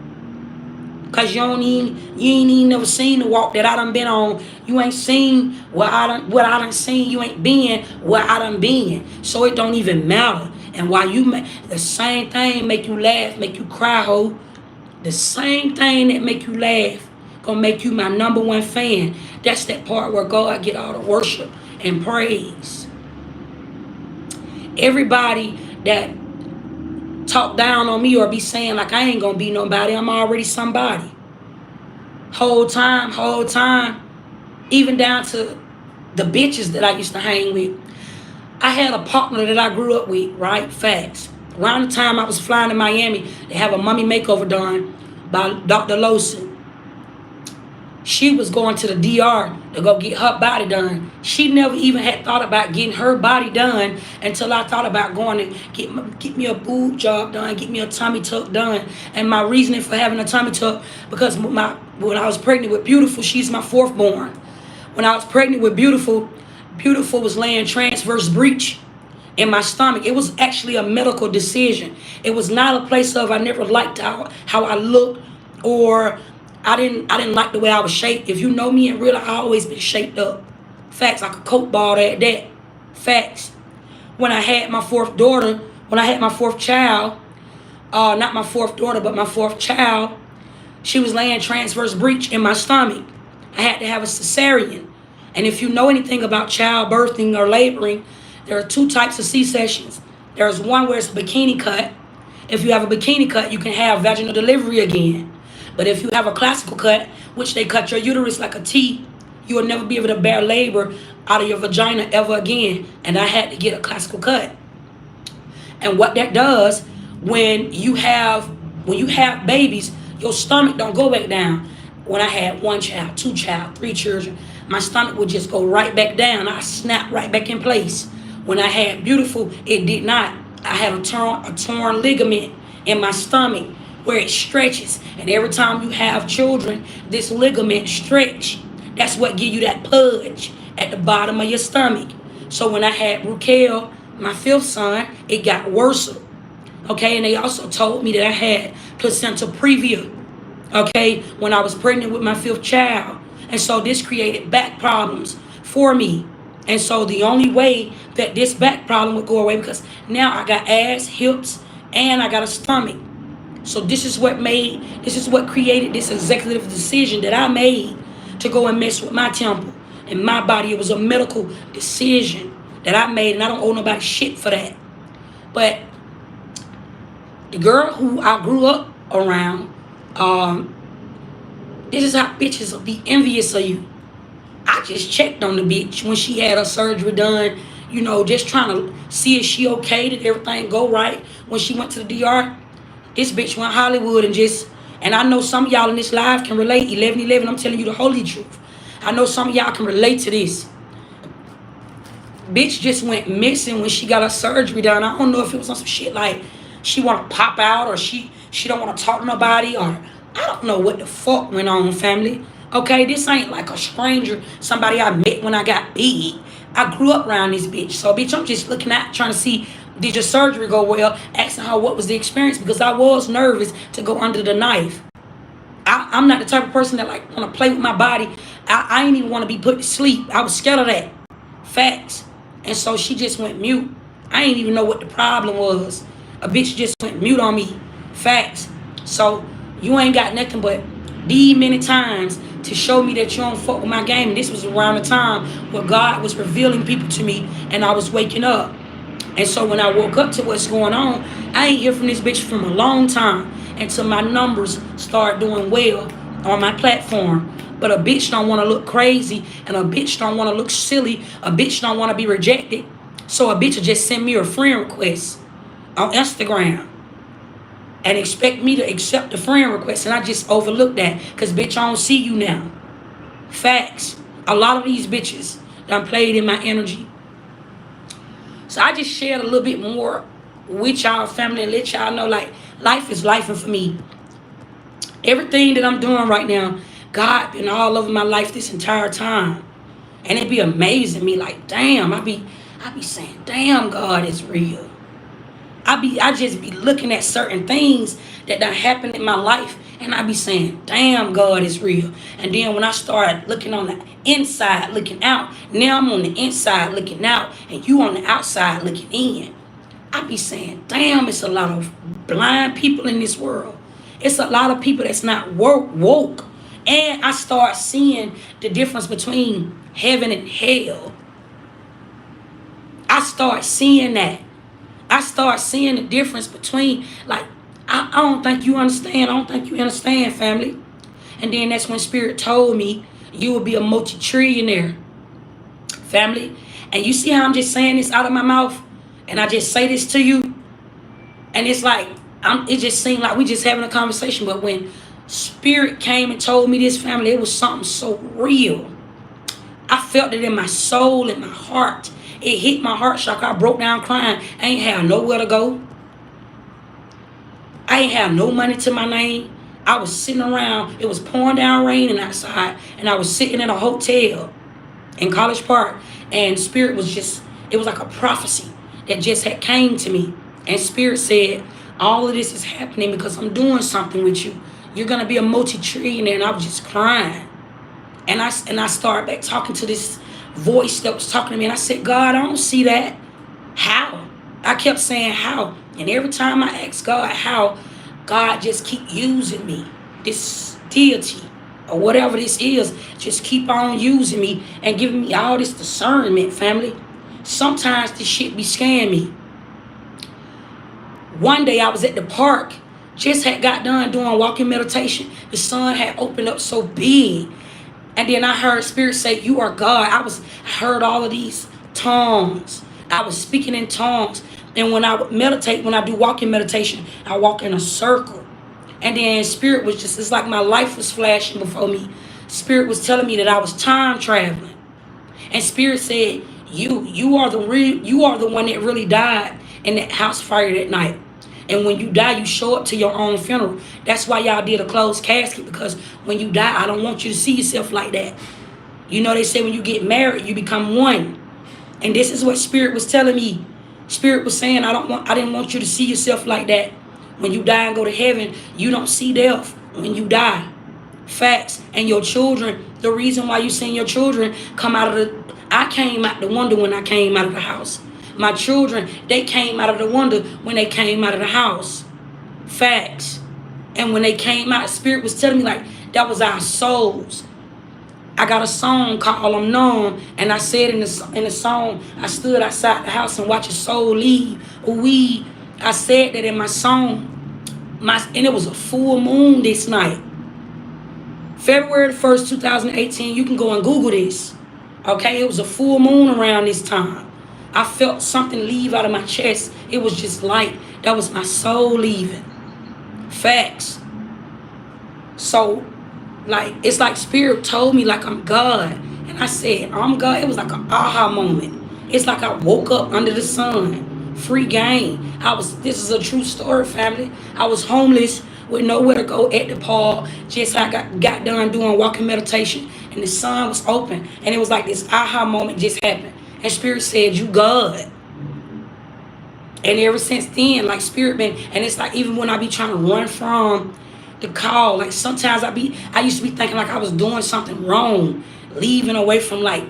Cause you ain't even never seen the walk that I done been on. You ain't seen what I done seen. You ain't been where I done been. So it don't even matter. And while you make the same thing make you laugh, make you cry, ho. The same thing that make you laugh gonna make you my number one fan. That's that part where God get all the worship and praise. Everybody that talk down on me or be saying like I ain't gonna be nobody, I'm already somebody. Whole time, even down to the bitches that I used to hang with. I had a partner that I grew up with, right? Facts. Around the time I was flying to Miami, they have a mummy makeover done by Dr. Lawson. She was going to the DR to go get her body done. She never even had thought about getting her body done until I thought about going to get me a boob job done, get me a tummy tuck done. And my reasoning for having a tummy tuck, because when I was pregnant with Beautiful, she's my fourth born. When I was pregnant with Beautiful, Beautiful was laying transverse breech in my stomach. It was actually a medical decision. It was not a place of I never liked how I looked, or I didn't like the way I was shaped. If you know me in real life, I always been shaped up. Facts, like a coke ball at that. Facts. When I had my fourth daughter, when I had my fourth child, not my fourth daughter, but my fourth child, she was laying transverse breech in my stomach. I had to have a cesarean. And if you know anything about childbirthing or laboring, there are two types of C-sections. There's one where it's a bikini cut. If you have a bikini cut, you can have vaginal delivery again. But if you have a classical cut, which they cut your uterus like a T, you will never be able to bear labor out of your vagina ever again. And I had to get a classical cut. And what that does, when you have babies, your stomach don't go back down. When I had one child, two child, three children, my stomach would just go right back down. I snapped right back in place. When I had Beautiful, it did not. I had a torn ligament in my stomach where it stretches. And every time you have children, this ligament stretch. That's what give you that pudge at the bottom of your stomach. So when I had Rukel, my fifth son, it got worse. Okay, and they also told me that I had placenta previa. Okay, when I was pregnant with my fifth child. And so this created back problems for me. And so the only way that this back problem would go away, because now I got ass, hips, and I got a stomach. So this is what created this executive decision that I made to go and mess with my temple and my body. It was a medical decision that I made, and I don't owe nobody shit for that. But the girl who I grew up around, this is how bitches will be envious of you. I just checked on the bitch when she had her surgery done, just trying to see if she okay, did everything go right when she went to the DR. This bitch went Hollywood and I know some of y'all in this live can relate. 11/11, I'm telling you the holy truth. I know some of y'all can relate to this. Bitch just went missing when she got her surgery done. I don't know if it was on some shit like she want to pop out, or she don't want to talk to nobody, or I don't know what the fuck went on, family. Okay, this ain't like a stranger, somebody I met when I got big. I grew up around this bitch. So, bitch, I'm just looking at, trying to see, did your surgery go well? Asking her what was the experience, because I was nervous to go under the knife. I'm not the type of person that like want to play with my body. I ain't even want to be put to sleep. I was scared of that. Facts. And so she just went mute. I ain't even know what the problem was. A bitch just went mute on me. Facts. So you ain't got nothing but these many times to show me that you don't fuck with my game. And this was around the time where God was revealing people to me and I was waking up. And so when I woke up to what's going on, I ain't hear from this bitch from a long time until my numbers start doing well on my platform. But a bitch don't want to look crazy, and a bitch don't want to look silly. A bitch don't want to be rejected. So a bitch will just send me a friend request on Instagram and expect me to accept the friend request, and I just overlook that because, bitch, I don't see you now. Facts. A lot of these bitches done played in my energy. So I just shared a little bit more with y'all, family, and let y'all know, like, life is life, and for me, everything that I'm doing right now, God been all over my life this entire time. And it be amazing me, like, damn, I be saying, damn, God is real. I just be looking at certain things that done happened in my life, and I be saying, damn, God is real. And then when I start looking on the inside, looking out, now I'm on the inside looking out, and you on the outside looking in. I be saying, damn, it's a lot of blind people in this world. It's a lot of people that's not woke. And I start seeing the difference between heaven and hell. I start seeing that. I start seeing the difference between, like, I don't think you understand. I don't think you understand, family. And then that's when Spirit told me you will be a multi-trillionaire, family. And you see how I'm just saying this out of my mouth? And I just say this to you. And it's like, it just seemed like we just having a conversation. But when Spirit came and told me this, family, it was something so real. I felt it in my soul, in my heart. It hit my heart, Chakra. I broke down crying. I ain't have nowhere to go. I ain't have no money to my name. I was sitting around. It was pouring down raining outside. And I was sitting in a hotel in College Park. And Spirit was just, it was like a prophecy that just had came to me. And Spirit said, all of this is happening because I'm doing something with you. You're going to be a multi-trillionaire. And I was just crying. And I started back talking to this voice that was talking to me. And I said, God, I don't see that. How? I kept saying how. And every time I asked God how, God just keep using me. This deity or whatever this is, just keep on using me and giving me all this discernment, family. Sometimes this shit be scaring me. One day I was at the park, just had got done doing walking meditation. The sun had opened up so big. And then I heard Spirit say, you are God. I heard all of these tongues. I was speaking in tongues. And when I meditate, when I do walking meditation, I walk in a circle. And then Spirit was just, it's like my life was flashing before me. Spirit was telling me that I was time traveling. And Spirit said, you are the one that really died in that house fire that night. And when you die, you show up to your own funeral. That's why y'all did a closed casket, because when you die, I don't want you to see yourself like that. You know, they say when you get married, you become one. And this is what Spirit was telling me. Spirit was saying, I didn't want you to see yourself like that. When you die and go to heaven, you don't see death when you die. Facts. And your children, the reason why you seen your children come out of I came out the wonder when I came out of the house. My children, they came out of the wonder when they came out of the house. Facts. And when they came out, Spirit was telling me like that was our souls. I got a song called I'm Numb, and I said in the song, I stood outside the house and watched a soul leave. I said that in my song. And it was a full moon this night. February the 1st, 2018, you can go and Google this. Okay, it was a full moon around this time. I felt something leave out of my chest. It was just light. That was my soul leaving. Facts. So, like, it's like Spirit told me like I'm God. And I said, I'm God. It was like an aha moment. It's like I woke up under the sun. Free game. This is a true story, family. I was homeless with nowhere to go at the park. Just I got done doing walking meditation. And the sun was open. And it was like this aha moment just happened. And Spirit said, you God. And ever since then, like Spirit been, and it's like even when I be trying to run from the call, like sometimes I used to be thinking like I was doing something wrong, leaving away from like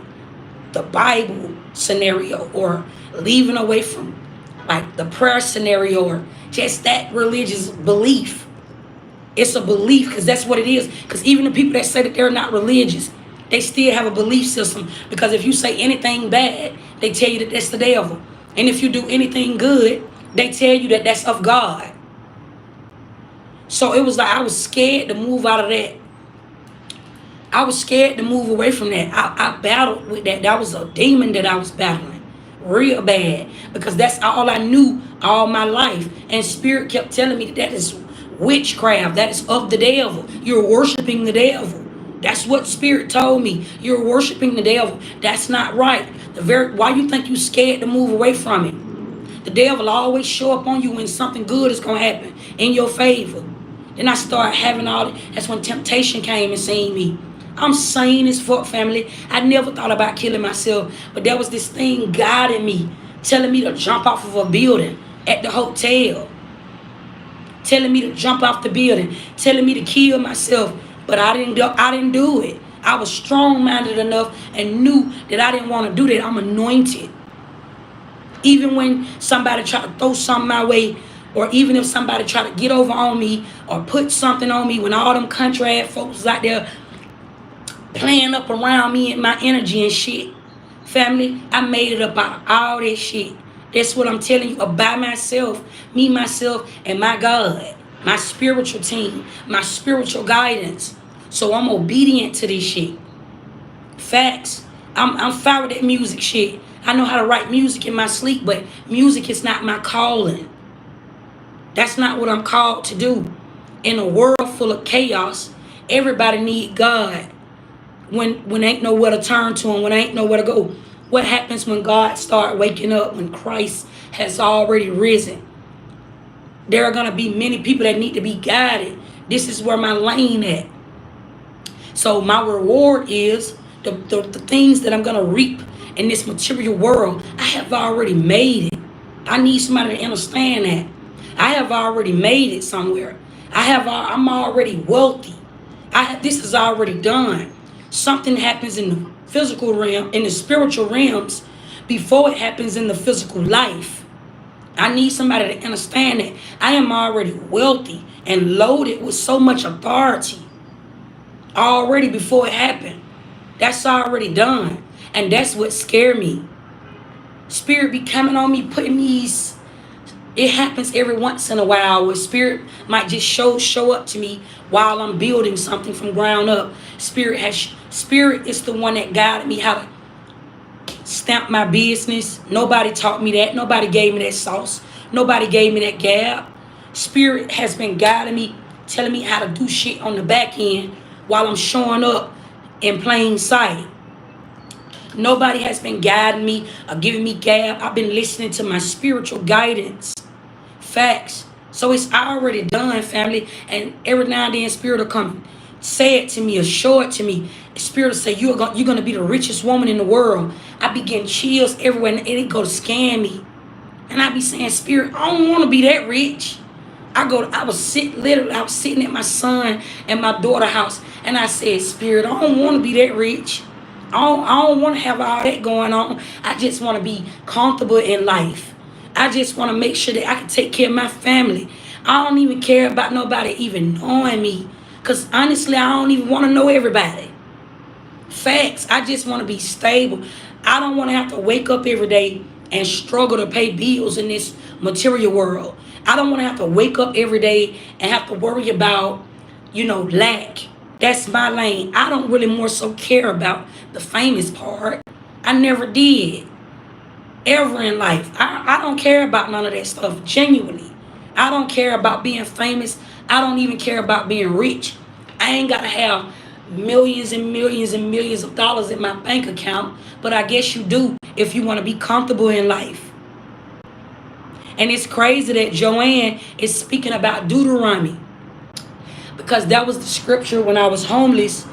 the Bible scenario, or leaving away from like the prayer scenario, or just that religious belief. It's a belief, because that's what it is. Because even the people that say that they're not religious, they still have a belief system. Because if you say anything bad, they tell you that that's the devil. And if you do anything good, they tell you that that's of God. So it was like I was scared to move out of that. I was scared to move away from that. I battled with that. That was a demon that I was battling real bad, because that's all I knew all my life. And Spirit kept telling me that is witchcraft. That is of the devil. You're worshiping the devil. That's what Spirit told me. You're worshiping the devil. That's not right. Why you think you scared to move away from it? The devil always show up on you when something good is going to happen in your favor. Then I started having that's when temptation came and seen me. I'm sane as fuck, family. I never thought about killing myself, but there was this thing guiding me, telling me to jump off of a building at the hotel, telling me to jump off the building, telling me to kill myself. But I didn't do it. I was strong-minded enough and knew that I didn't want to do that. I'm anointed. Even when somebody try to throw something my way, or even if somebody try to get over on me or put something on me, when all them country ass folks out there playing up around me and my energy and shit. Family, I made it up out of all that shit. That's what I'm telling you about myself, me, myself, and my God, my spiritual team, my spiritual guidance. So I'm obedient to this shit. Facts. I'm fine with that music shit. I know how to write music in my sleep, but music is not my calling. That's not what I'm called to do. In a world full of chaos, everybody need God. When ain't nowhere to turn to and when ain't nowhere to go. What happens when God start waking up, when Christ has already risen? There are going to be many people that need to be guided. This is where my lane at. So my reward is the things that I'm going to reap in this material world. I have already made it. I need somebody to understand that. I have already made it somewhere. I'm already wealthy. This is already done. Something happens in the physical realm, in the spiritual realms, before it happens in the physical life. I need somebody to understand that I am already wealthy and loaded with so much authority already before it happened. That's already done. And that's what scared me. Spirit be coming on me, putting these. It happens every once in a while where spirit might just show up to me while I'm building something from ground up. Spirit is the one that guided me how to stamp my business. Nobody taught me that. Nobody gave me that sauce. Nobody gave me that gab. Spirit has been guiding me, telling me how to do shit on the back end while I'm showing up in plain sight. Nobody has been guiding me or giving me gab. I've been listening to my spiritual guidance. Facts. So it's already done, family. And every now and then, Spirit will come say it to me or show it to me. Spirit will say, you're going to be the richest woman in the world. I be getting chills everywhere, and it go to scan me. And I be saying, Spirit, I don't want to be that rich. I was sitting at my son and my daughter's house, and I said, Spirit, I don't want to be that rich. I don't want to have all that going on. I just want to be comfortable in life. I just want to make sure that I can take care of my family. I don't even care about nobody even knowing me. Because honestly, I don't even want to know everybody. Facts. I just want to be stable. I don't want to have to wake up every day and struggle to pay bills in this material world. I don't want to have to wake up every day and have to worry about, lack. That's my lane. I don't really more so care about the famous part. I never did. Ever in life. I don't care about none of that stuff, genuinely. I don't care about being famous. I don't even care about being rich. I ain't got to have millions and millions and millions of dollars in my bank account, but I guess you do if you want to be comfortable in life. And it's crazy that Joanne is speaking about Deuteronomy, because that was the scripture when I was homeless.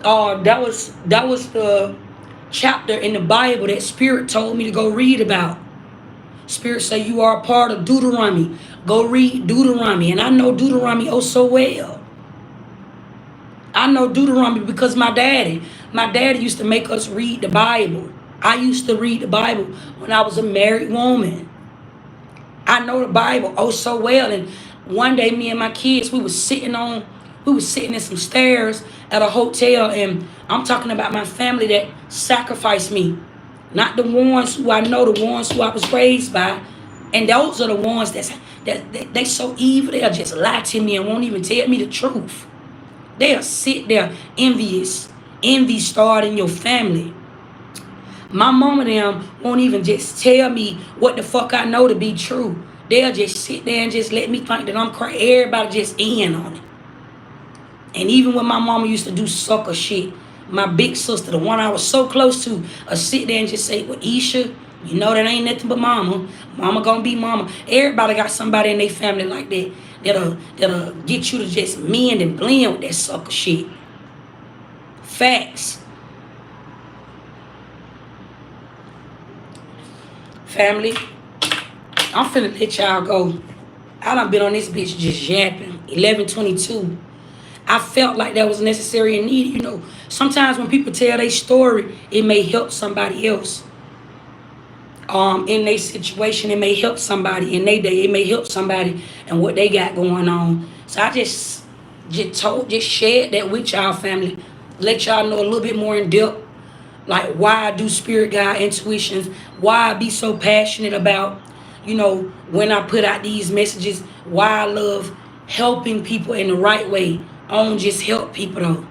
That was the chapter in the Bible that Spirit told me to go read about. Spirit say you are a part of Deuteronomy. Go read Deuteronomy. And I know Deuteronomy oh so well. I know Deuteronomy because my daddy used to make us read the Bible. I used to read the Bible when I was a married woman. I know the Bible oh so well. And one day me and my kids, we was sitting in some stairs at a hotel, and I'm talking about my family that sacrificed me. Not the ones who I know, the ones who I was raised by. And those are the ones that they so evil, they'll just lie to me and won't even tell me the truth. They'll sit there envious. Envy start in your family. My mom and them won't even just tell me what the fuck I know to be true. They'll just sit there and just let me think that I'm crazy. Everybody just in on it. And even when my mama used to do sucker shit, my big sister, the one I was so close to, sit there and just say, well, Isha, you know that ain't nothing but mama. Mama gonna be mama. Everybody got somebody in their family like that that'll get you to just mend and blend with that sucker shit. Facts. Family, I'm finna let y'all go. I done been on this bitch just yapping. 11:22. I felt like that was necessary and needed. Sometimes when people tell their story, it may help somebody else. in their situation. It may help somebody in their day. It may help somebody and what they got going on. So I just shared that with y'all, family. Let y'all know a little bit more in depth, like why I do spirit guide intuitions, why I be so passionate about, when I put out these messages, why I love helping people in the right way. I don't just help people though.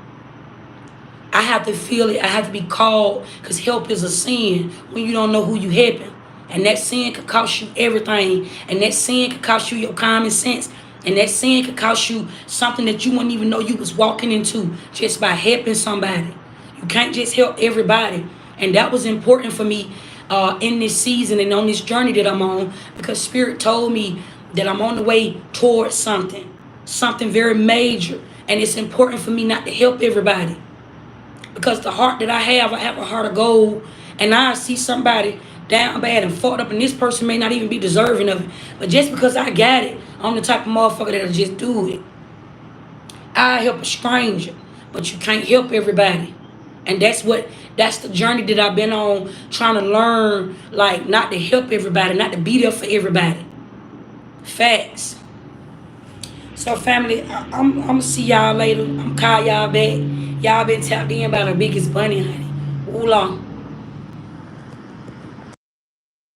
I have to feel it. I have to be called, because help is a sin when you don't know who you helping. And that sin could cost you everything. And that sin could cost you your common sense. And that sin could cost you something that you wouldn't even know you was walking into just by helping somebody. You can't just help everybody. And that was important for me in this season and on this journey that I'm on, because Spirit told me that I'm on the way towards something very major. And it's important for me not to help everybody. Because the heart that I have a heart of gold. And I see somebody down bad and fucked up, and this person may not even be deserving of it. But just because I got it, I'm the type of motherfucker that'll just do it. I help a stranger, but you can't help everybody. And that's the journey that I've been on, trying to learn, like, not to help everybody, not to be there for everybody. Facts. So family, I'm gonna see y'all later. I'm call y'all back. Y'all been tapped in by the biggest bunny, honey. Ooh long.